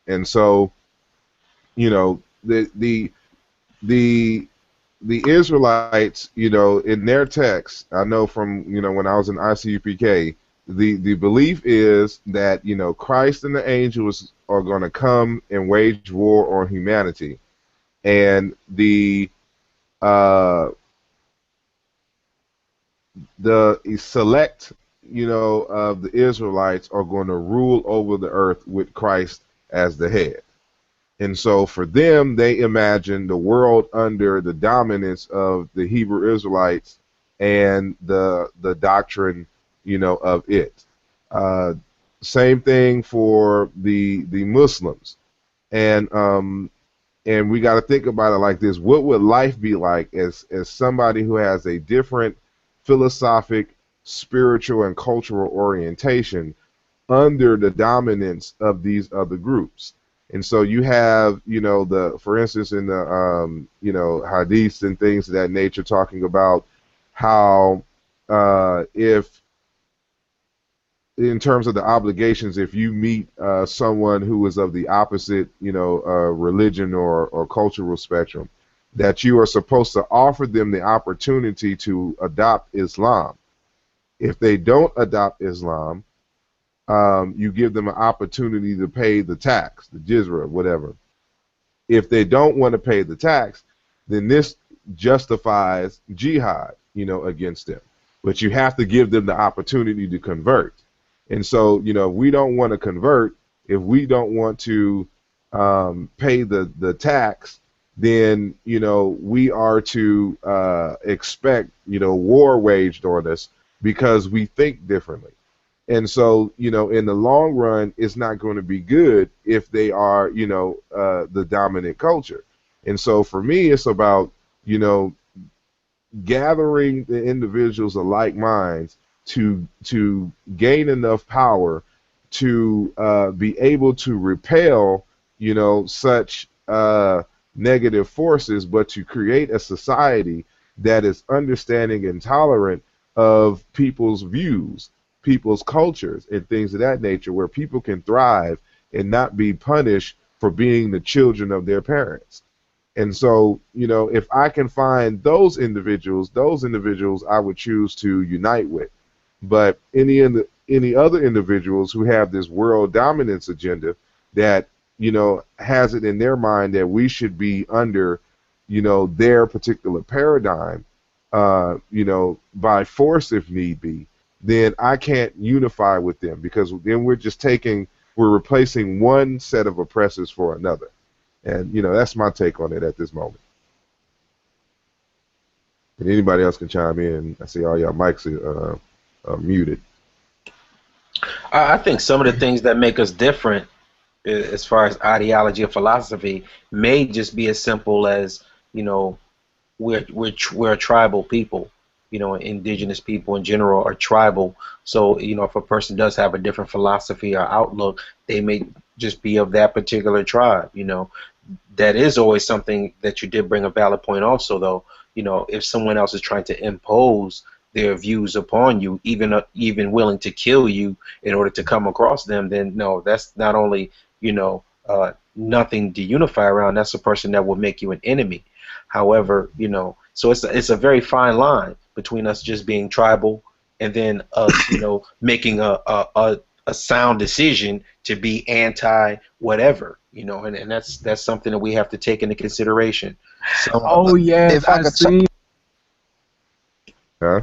and so the Israelites, in their text, I know from when I was in ICUPK, the belief is that Christ and the angels are going to come and wage war on humanity, and the select of the Israelites are going to rule over the earth with Christ as the head. And so for them, they imagine the world under the dominance of the Hebrew Israelites and the doctrine, of it. Same thing for the Muslims. And we got to think about it like this: what would life be like as somebody who has a different philosophic, spiritual, and cultural orientation under the dominance of these other groups? And so you have, for instance, in the, hadiths and things of that nature, talking about how if, in terms of the obligations, if you meet someone who is of the opposite, religion or cultural spectrum, that you are supposed to offer them the opportunity to adopt Islam. If they don't adopt Islam, you give them an opportunity to pay the tax, the jizya, whatever. If they don't want to pay the tax, then this justifies jihad, against them. But you have to give them the opportunity to convert. And so, we don't want to convert. If we don't want to pay the tax, then, we are to expect, war waged on us because we think differently. And so, in the long run, it's not going to be good if they are, the dominant culture. And so for me, it's about, you know, gathering the individuals of like minds to gain enough power to be able to repel, such negative forces, but to create a society that is understanding and tolerant of people's views, people's cultures, and things of that nature, where people can thrive and not be punished for being the children of their parents. And so, if I can find those individuals I would choose to unite with. But any other individuals who have this world dominance agenda that, has it in their mind that we should be under, their particular paradigm, by force if need be, then I can't unify with them, because then we're replacing one set of oppressors for another. And, that's my take on it at this moment. And anybody else can chime in. I see all y'all mics are muted. I think some of the things that make us different as far as ideology or philosophy may just be as simple as, we're a tribal people. Indigenous people in general are tribal. So, if a person does have a different philosophy or outlook, they may just be of that particular tribe. That is always something that you did bring a valid point also, though. If someone else is trying to impose their views upon you, even willing to kill you in order to come across them, then no, that's not only, nothing to unify around, that's a person that will make you an enemy. However, so it's a very fine line between us just being tribal and then us, making a sound decision to be anti whatever, and that's something that we have to take into consideration. So, Oh yeah, if I could Huh?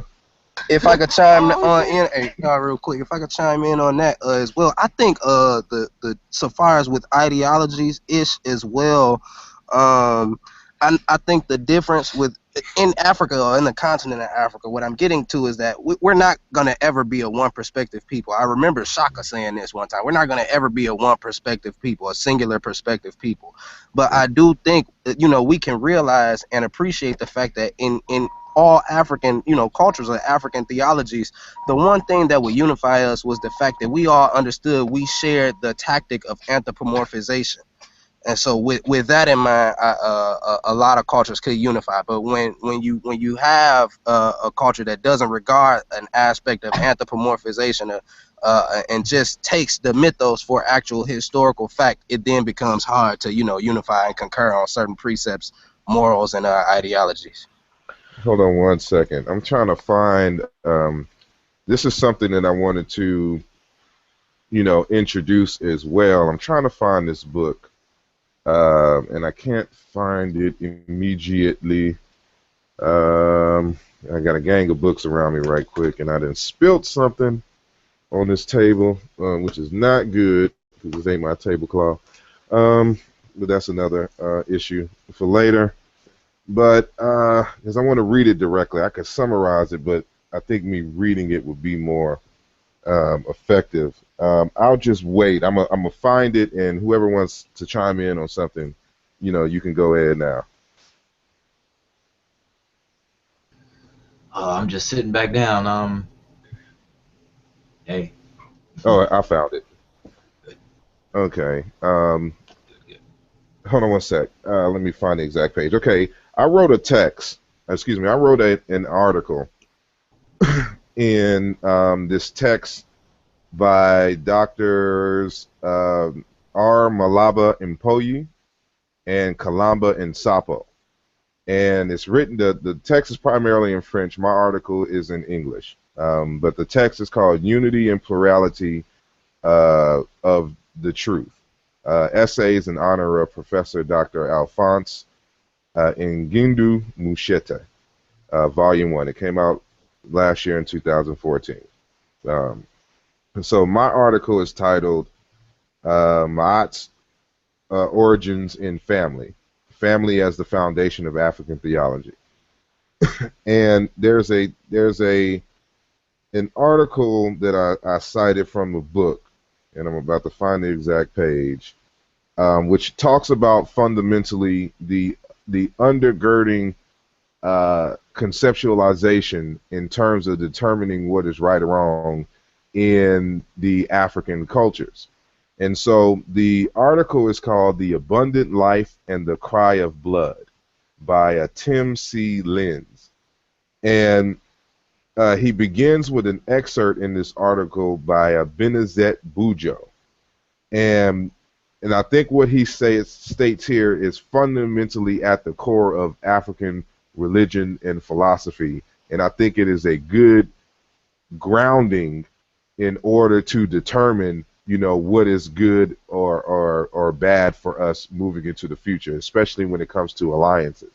if I could chime in, real quick, if I could chime in on that as well, I think the so far as with ideologies ish as well, I think the difference in Africa or in the continent of Africa, what I'm getting to is that we're not gonna ever be a one perspective people. I remember Shaka saying this one time. We're not gonna ever be a one perspective people, a singular perspective people. But I do think we can realize and appreciate the fact that in all African, cultures or African theologies, the one thing that would unify us was the fact that we all understood we shared the tactic of anthropomorphization. And so with that in mind, a lot of cultures could unify. But when you have a culture that doesn't regard an aspect of anthropomorphization and just takes the mythos for actual historical fact, it then becomes hard to unify and concur on certain precepts, morals, and ideologies. Hold on one second. I'm trying to find. This is something that I wanted to, introduce as well. I'm trying to find this book, and I can't find it immediately. I got a gang of books around me right quick, and I done spilt something on this table, which is not good because this ain't my tablecloth. But that's another issue for later. But because I want to read it directly, I could summarize it, but I think me reading it would be more effective. I'll just wait. I'm gonna find it, and whoever wants to chime in on something, you can go ahead now. I'm just sitting back down. Hey. Oh, I found it. Okay. Hold on one sec. Let me find the exact page. Okay. I wrote a text. Excuse me. I wrote an article in this text by doctors R. Malaba Mpoyi and Kalamba Nsapo. And it's written, the text is primarily in French. My article is in English. But the text is called Unity and Plurality of the Truth. Essays in honor of Professor Dr. Alphonse Ngindu Mushete, Volume 1. It came out last year in 2014. So my article is titled Ma'at's Origins in Family. Family as the Foundation of African Theology. And there's a an article that I cited from a book, and I'm about to find the exact page, which talks about fundamentally the undergirding conceptualization in terms of determining what is right or wrong in the African cultures. And so the article is called "The Abundant Life and the Cry of Blood" by Tim C. Lenz. And he begins with an excerpt in this article by Benazet Bujo. And I think what he states here is fundamentally at the core of African religion and philosophy. And I think it is a good grounding in order to determine, what is good or bad for us moving into the future, especially when it comes to alliances.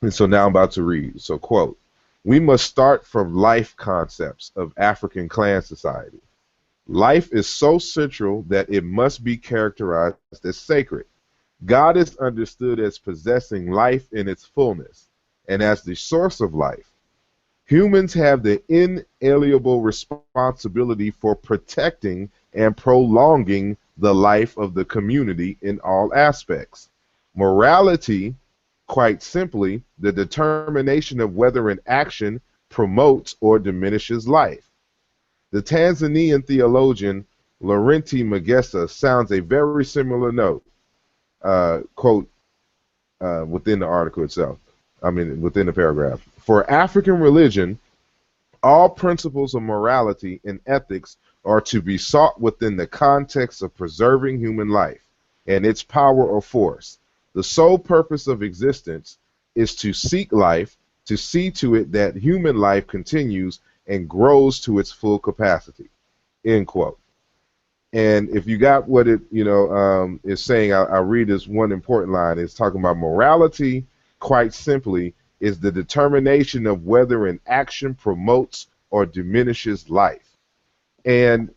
And so now I'm about to read. So, quote, "We must start from life concepts of African clan society. Life is so central that it must be characterized as sacred. God is understood as possessing life in its fullness and as the source of life. Humans have the inalienable responsibility for protecting and prolonging the life of the community in all aspects. Morality, quite simply, the determination of whether an action promotes or diminishes life. The Tanzanian theologian Laurenti Magesa sounds a very similar note, quote, within the article itself, within the paragraph. For African religion, all principles of morality and ethics are to be sought within the context of preserving human life and its power or force. The sole purpose of existence is to seek life, to see to it that human life continues and grows to its full capacity." End quote. And if you got what it is saying, I'll read this one important line. It's talking about morality, quite simply, is the determination of whether an action promotes or diminishes life. And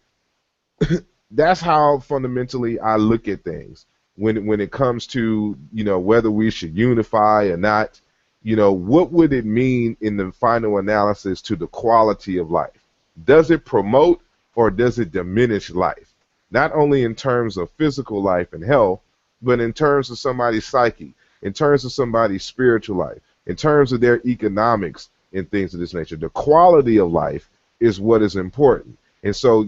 that's how fundamentally I look at things when it comes to, whether we should unify or not. What would it mean in the final analysis to the quality of life? Does it promote or does it diminish life? Not only in terms of physical life and health, but in terms of somebody's psyche, in terms of somebody's spiritual life, in terms of their economics and things of this nature. The quality of life is what is important. And so,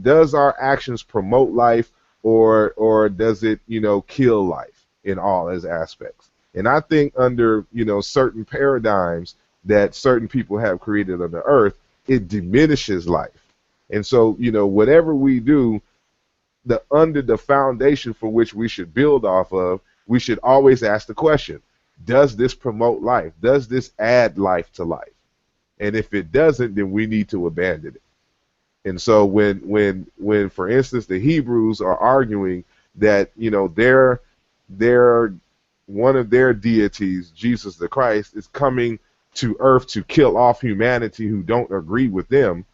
does our actions promote life or does it, kill life in all its aspects? And I think under, certain paradigms that certain people have created on the earth, it diminishes life. And so, whatever we do, under the foundation for which we should build off of, we should always ask the question, does this promote life? Does this add life to life? And if it doesn't, then we need to abandon it. And so when for instance, the Hebrews are arguing that, their one of their deities, Jesus the Christ, is coming to earth to kill off humanity who don't agree with them,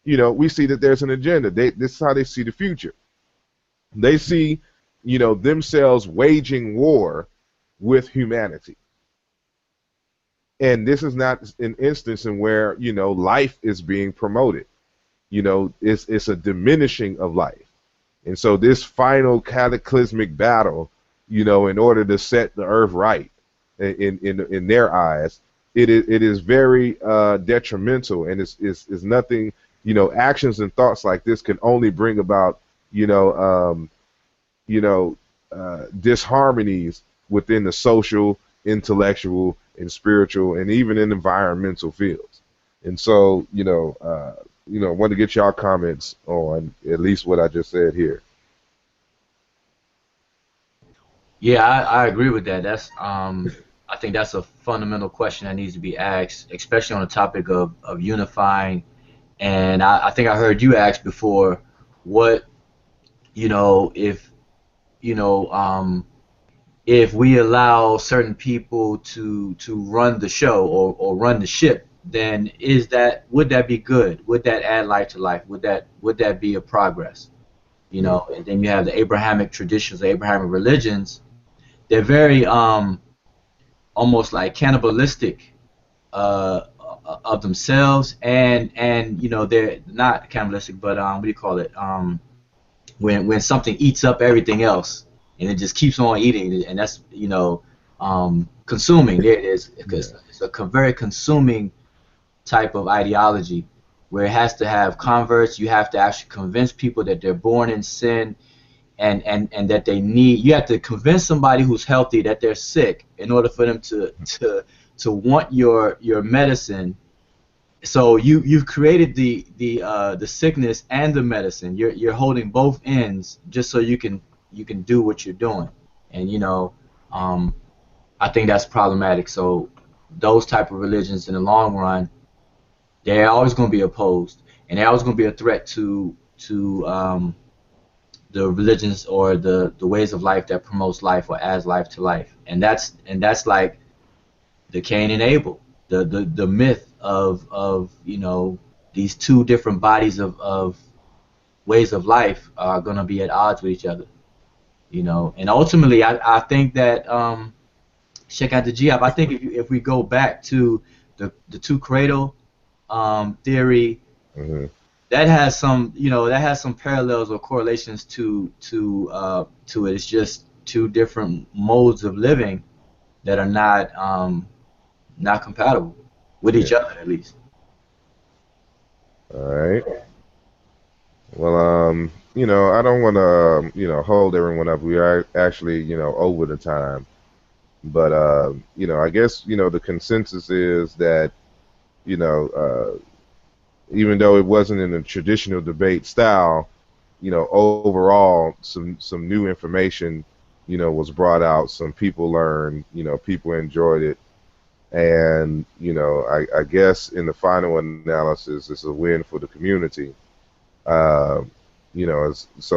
we see that there's an agenda. This is how they see the future. They see, themselves waging war with humanity. And this is not an instance in where, life is being promoted. It's a diminishing of life. And so this final cataclysmic battle, in order to set the earth right in their eyes, it is very detrimental, and it's nothing. Actions and thoughts like this can only bring about disharmonies within the social, intellectual, and spiritual, and even in environmental fields. And so, I want to get y'all comments on at least what I just said here. Yeah, I agree with that. That's I think that's a fundamental question that needs to be asked, especially on the topic of unifying. And I think I heard you ask before, what if if we allow certain people to run the show or run the ship, then would that be good? Would that add life to life? Would that be a progress? And then you have the Abrahamic traditions, the Abrahamic religions. They're very almost like cannibalistic of themselves, and you know they're not cannibalistic, but what do you call it? When something eats up everything else, and it just keeps on eating, and that's consuming. There it is. It's a very consuming type of ideology where it has to have converts. You have to actually convince people that they're born in sin, and that they need. You have to convince somebody who's healthy that they're sick in order for them to want your medicine. So you've created the sickness and the medicine. You're holding both ends just so you can do what you're doing, and I think that's problematic. So those type of religions in the long run, they're always going to be opposed, and they're always going to be a threat to the religions or the ways of life that promotes life or adds life to life, and that's like the Cain and Abel, the myth of these two different bodies of ways of life are going to be at odds with each other, and ultimately I think that check out the Geop. I think if we go back to the two cradle theory, that has some parallels or correlations to it. It's just two different modes of living that are not compatible with each other, at least. All right. Well, I don't want to, hold everyone up. We are actually, over the time. But, I guess, the consensus is that, even though it wasn't in a traditional debate style, overall, some new information, was brought out. Some people learned, people enjoyed it. And, I guess in the final analysis, it's a win for the community. So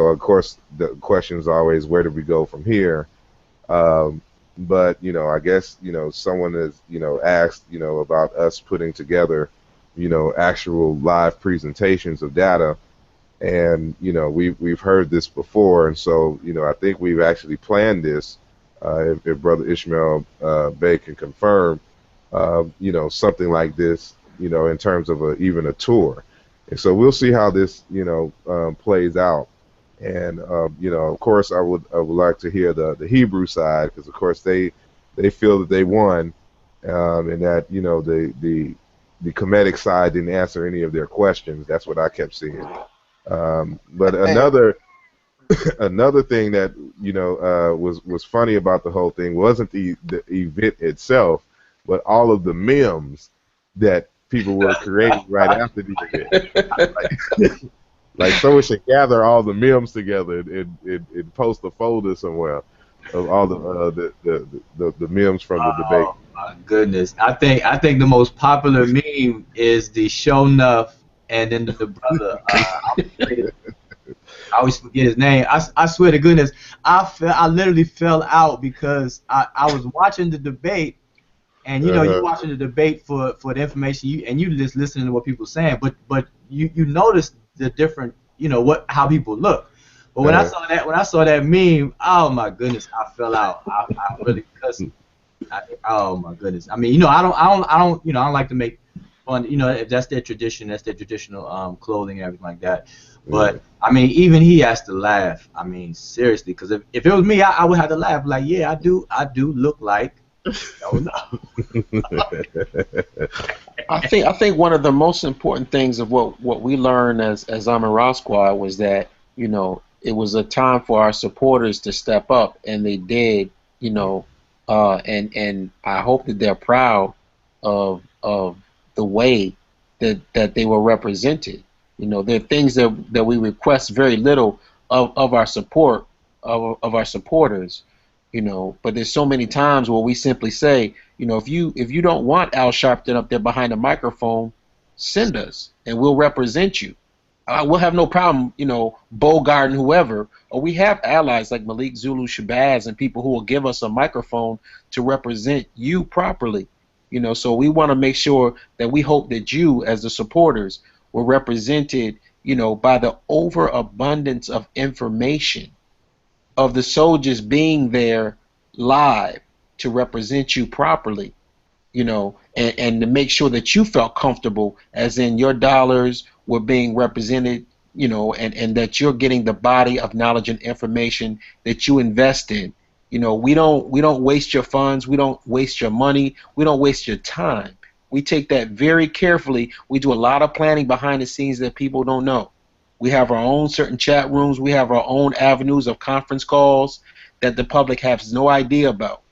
of course the question is always, where do we go from here? But I guess someone has asked about us putting together actual live presentations of data, and we've heard this before, and so I think we've actually planned this. If Brother Ishmael Bey can confirm, something like this, in terms of even a tour. And so we'll see how this, plays out. And, of course, I would like to hear the Hebrew side, because, of course, they feel that they won, and that, the Kemetic side didn't answer any of their questions. That's what I kept seeing. But another thing that, was funny about the whole thing wasn't the event itself, but all of the memes that people were creating right after the event. Like someone should gather all the memes together and post a folder somewhere of all the memes from the debate. Oh my goodness! I think the most popular meme is the show enough, and then the brother. I always forget his name. I swear to goodness, I literally fell out because I was watching the debate. And you're watching the debate for the information, you just listening to what people are saying, but you notice the different, how people look. But when I saw that meme, oh my goodness, I fell out. I really, because oh my goodness. I mean, I don't like to make fun. If that's their tradition, that's their traditional clothing and everything like that. But I mean, even he has to laugh. I mean, seriously, because if it was me, I would have to laugh. Like, yeah, I do look like. Oh, no. I think one of the most important things of what we learned as Amara Squad was that it was a time for our supporters to step up, and they did. And I hope that they're proud of the way that they were represented. There are things that we request very little of our support of our supporters. But there's so many times where we simply say, if you don't want Al Sharpton up there behind the microphone, send us and we'll represent you. We'll have no problem, Bogart and whoever, or we have allies like Malik Zulu Shabazz and people who will give us a microphone to represent you properly. So we want to make sure that we hope that you, as the supporters, were represented, by the overabundance of information of the soldiers being there live to represent you properly. you know, and to make sure that you felt comfortable, as in your dollars were being represented, you know, and that you're getting the body of knowledge and information that you invest in. You know, we don't waste your funds, we don't waste your money, we don't waste your time. We take that very carefully. We do a lot of planning behind the scenes that people don't know. We have our own certain chat rooms, we have our own avenues of conference calls that the public has no idea about.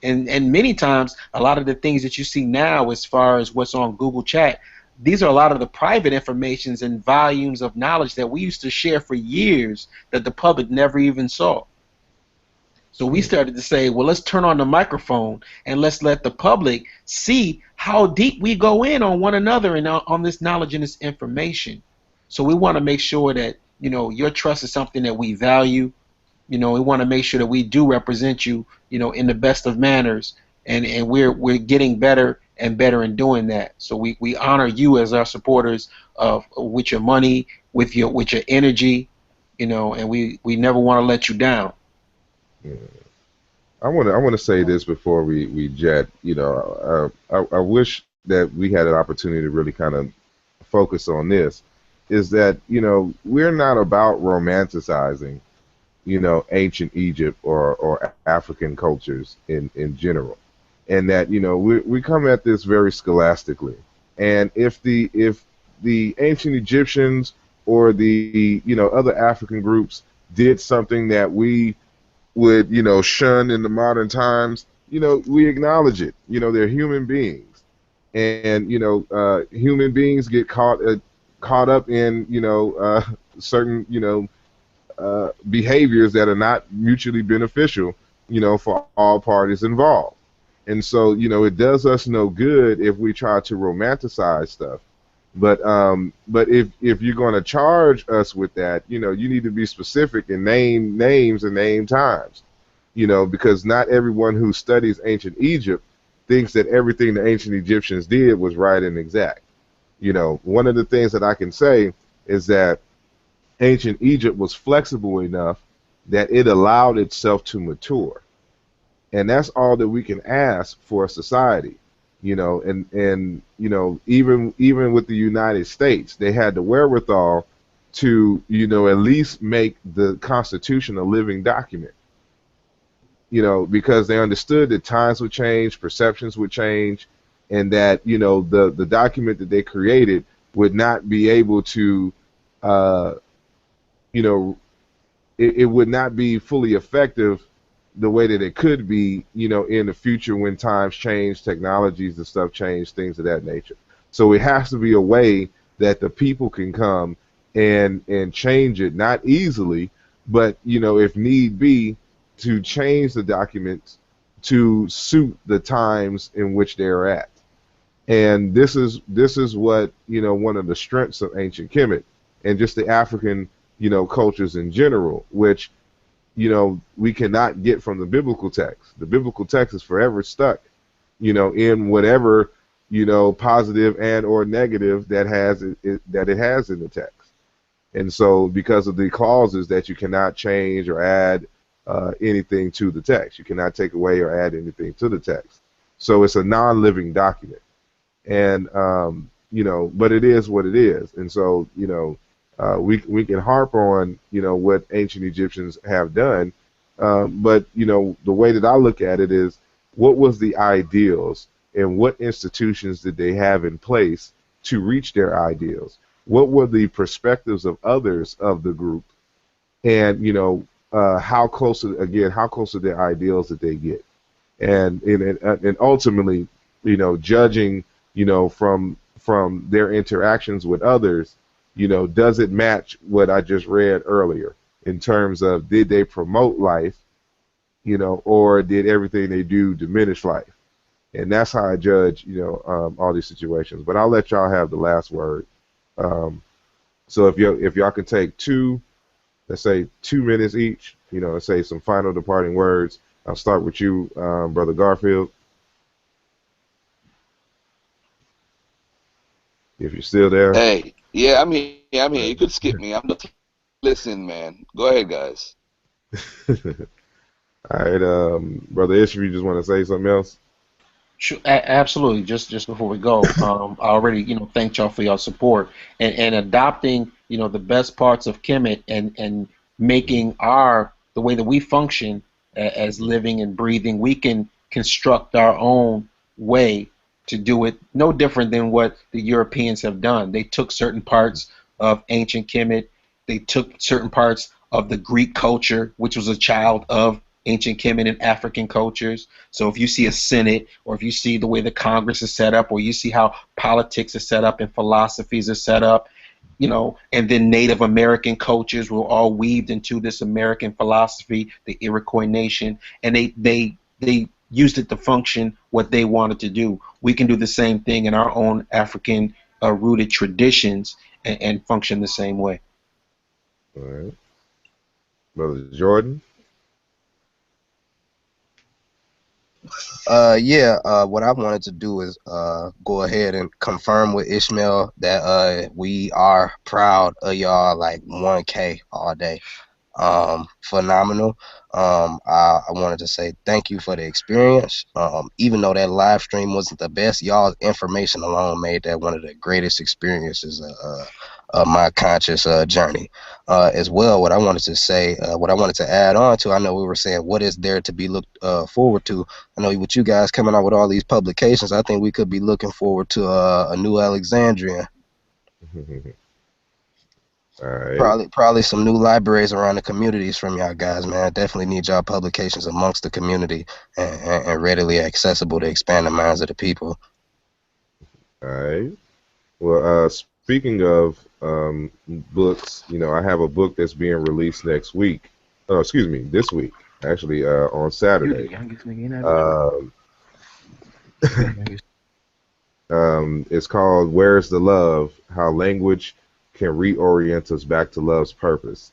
And many times, a lot of the things that you see now as far as what's on Google Chat, these are a lot of the private informations and volumes of knowledge that we used to share for years that the public never even saw. So we started to say, well, let's turn on the microphone and let's let the public see how deep we go in on one another and on this knowledge and this information. So we want to make sure that, you know, your trust is something that we value. You know, we want to make sure that we do represent you, you know, in the best of manners, and we're getting better and better in doing that. So we honor you as our supporters of with your money, with your energy, you know, and we never want to let you down. Yeah. I want to say this before we jet. You know, I wish that we had an opportunity to really kind of focus on this. Is that, you know, we're not about romanticizing, you know, ancient Egypt or African cultures in general, and that, you know, we come at this very scholastically. And if the ancient Egyptians or the, you know, other African groups did something that we would, you know, shun in the modern times, you know, we acknowledge it. You know, they're human beings, and, you know, human beings get caught up in, you know, certain, you know, behaviors that are not mutually beneficial, you know, for all parties involved. And so, you know, it does us no good if we try to romanticize stuff. But if you're going to charge us with that, you know, you need to be specific and name names and name times, you know, because not everyone who studies ancient Egypt thinks that everything the ancient Egyptians did was right and exact. You know, one of the things that I can say is that ancient Egypt was flexible enough that it allowed itself to mature. And that's all that we can ask for a society. You know, and you know, even with the United States, they had the wherewithal to, you know, at least make the Constitution a living document. You know, because they understood that times would change, perceptions would change, and that, you know, the document that they created would not be able to, uh, you know, it would not be fully effective the way that it could be, you know, in the future when times change, technologies and stuff change, things of that nature. So it has to be a way that the people can come and change it, not easily, but, you know, if need be, to change the documents to suit the times in which they're at. And this is what, you know, one of the strengths of ancient Kemet and just the African, you know, cultures in general, which, you know, we cannot get from the biblical text. The biblical text is forever stuck, you know, in whatever, you know, positive and or negative that it has in the text. And so, because of the clauses that you cannot change or add anything to the text, you cannot take away or add anything to the text. So it's a non-living document, and you know, but it is what it is. And so, you know, we can harp on, you know, what ancient Egyptians have done, but, you know, the way that I look at it is, what was the ideals and what institutions did they have in place to reach their ideals? What were the perspectives of others of the group, and, you know, how close to their ideals did they get, and ultimately, you know, judging, you know, from their interactions with others, you know, does it match what I just read earlier in terms of, did they promote life, you know, or did everything they do diminish life? And that's how I judge, you know, all these situations. But I'll let y'all have the last word. So if y'all can take let's say 2 minutes each, you know, let's say some final departing words. I'll start with you, Brother Garfield, if you're still there. Hey, yeah, I'm here. I'm here. You could skip me. I'm just listening, man. Go ahead, guys. All right, Brother Ishmael, you just want to say something else? Sure, absolutely. Just before we go, I already thanked y'all for your support and adopting the best parts of Kemet and making the way that we function as living and breathing. We can construct our own way to do it, no different than what the Europeans have done. They took certain parts of ancient Kemet, they took certain parts of the Greek culture, which was a child of ancient Kemet and African cultures. So if you see a Senate, or if you see the way the Congress is set up, or you see how politics is set up and philosophies are set up, and then Native American cultures were all weaved into this American philosophy, the Iroquois nation, and they used it to function what they wanted to do. We can do the same thing in our own African rooted traditions and function the same way. All right. Brother Jordan? What I wanted to do is go ahead and confirm with Ishmael that we are proud of y'all, like 1K all day. Phenomenal. I wanted to say thank you for the experience. Even though that live stream wasn't the best, y'all's information alone made that one of the greatest experiences of my conscious journey. As well, what I wanted to say, what I wanted to add on to, I know we were saying what is there to be looked forward to. I know with you guys coming out with all these publications, I think we could be looking forward to a new Alexandria. All right. Probably some new libraries around the communities from y'all guys, man. Definitely need y'all publications amongst the community and readily accessible to expand the minds of the people. All right. Well, speaking of books, I have a book that's being released next week. Oh, excuse me, this week, actually, on Saturday. It's called "Where's the Love? How Language Can Reorient Us Back to Love's Purpose."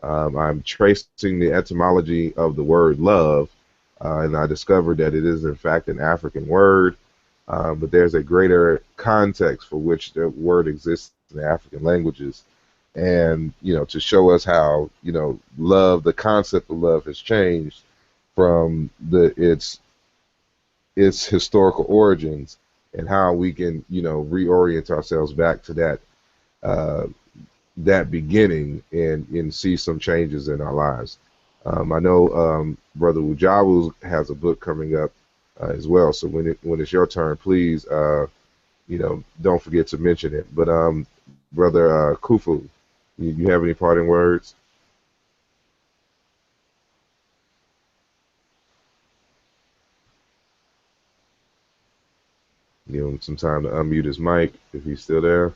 I'm tracing the etymology of the word love, and I discovered that it is in fact an African word. But there's a greater context for which the word exists in the African languages. And, to show us how, love, the concept of love has changed from its historical origins, and how we can, reorient ourselves back to that beginning and see some changes in our lives. I know Brother Wujawu has a book coming up as well. So when it's your turn, please, don't forget to mention it. But Brother Kufu, you have any parting words? Give him some time to unmute his mic if he's still there.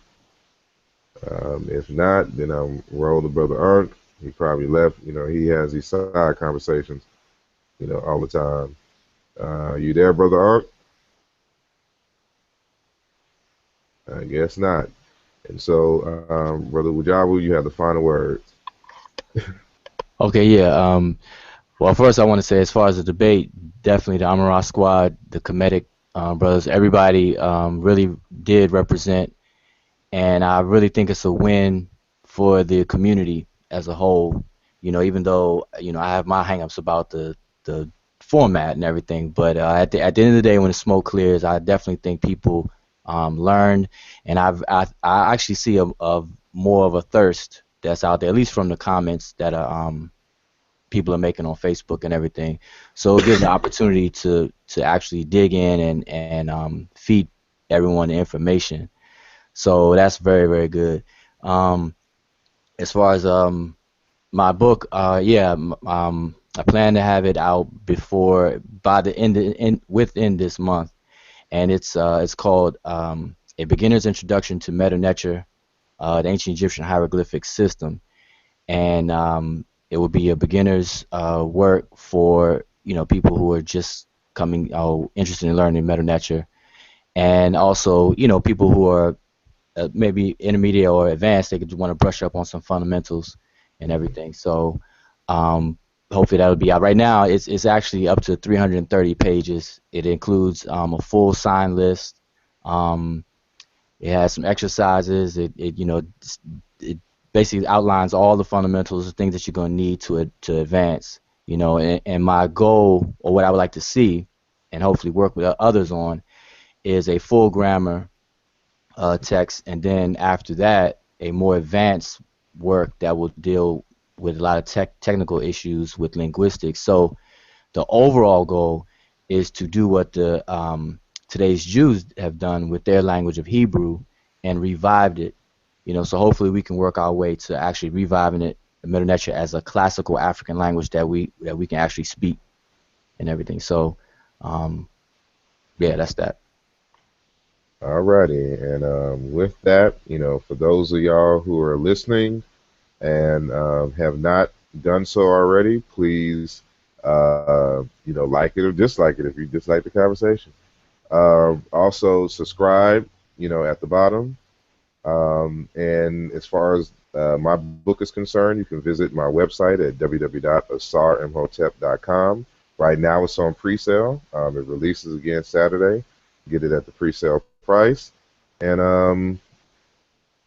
If not, then I'll roll to Brother Unk. He probably left. He has these side conversations, all the time. You there, Brother Unk? I guess not. And so, Brother Wujawu, you have the final words. Okay, yeah. Well, first I want to say, as far as the debate, definitely the Amara squad, the Kemetic brothers, everybody really did represent, and I really think it's a win for the community as a whole. Even though I have my hangups about the format and everything, but at the end of the day, when the smoke clears, I definitely think people learned, and I actually see a more of a thirst that's out there, at least from the comments that people are making on Facebook and everything. So it gives an opportunity to actually dig in and feed everyone the information. So that's very, very good. As far as my book, I plan to have it out by the within this month, and it's called A Beginner's Introduction to Meta Nature, the Ancient Egyptian Hieroglyphic System, and it will be a beginner's work for people who are just coming interested in learning Meta Nature, and also people who are maybe intermediate or advanced. They could want to brush up on some fundamentals and everything. So hopefully that'll be out. Right now, it's actually up to 330 pages. It includes a full sign list. It has some exercises. It basically outlines all the fundamentals, the things that you're going to need to advance. And my goal, or what I would like to see, and hopefully work with others on is a full grammar text, and then after that, a more advanced work that will deal with a lot of technical issues with linguistics. So the overall goal is to do what the today's Jews have done with their language of Hebrew and revived it. So hopefully we can work our way to actually reviving it, the Middle Netra, as a classical African language that we can actually speak and everything. So, yeah, that's that. Alrighty, and with that, for those of y'all who are listening and have not done so already, please, like it or dislike it if you dislike the conversation. Also, subscribe, at the bottom. And as far as my book is concerned, you can visit my website at www.asarmhotep.com. Right now, it's on pre-sale. It releases again Saturday. Get it at the pre-sale price. And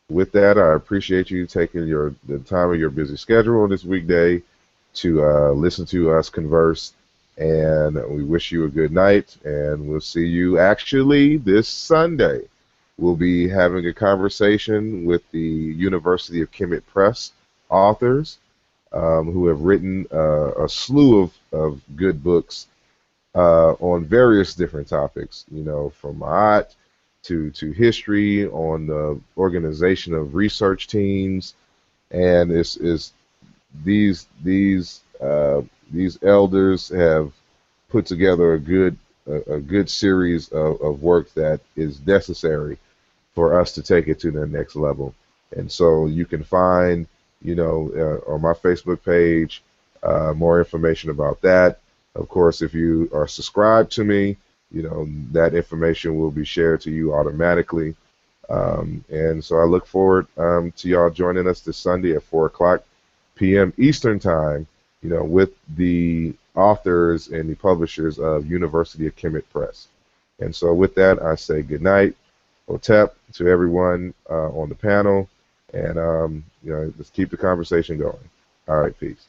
with that, I appreciate you taking the time of your busy schedule on this weekday to listen to us converse. And we wish you a good night. And we'll see you actually this Sunday. We'll be having a conversation with the University of Kemet Press authors who have written a slew of good books on various different topics, from art to history, on the organization of research teams, and it's these elders have put together a good series of work that is necessary for us to take it to the next level. And so you can find, on my Facebook page, more information about that. Of course, if you are subscribed to me, that information will be shared to you automatically. And so I look forward to y'all joining us this Sunday at 4 o'clock p.m. Eastern Time, with the authors and the publishers of University of Kemet Press. And so with that, I say good night, Hotep, to everyone on the panel, and let's keep the conversation going. All right, peace.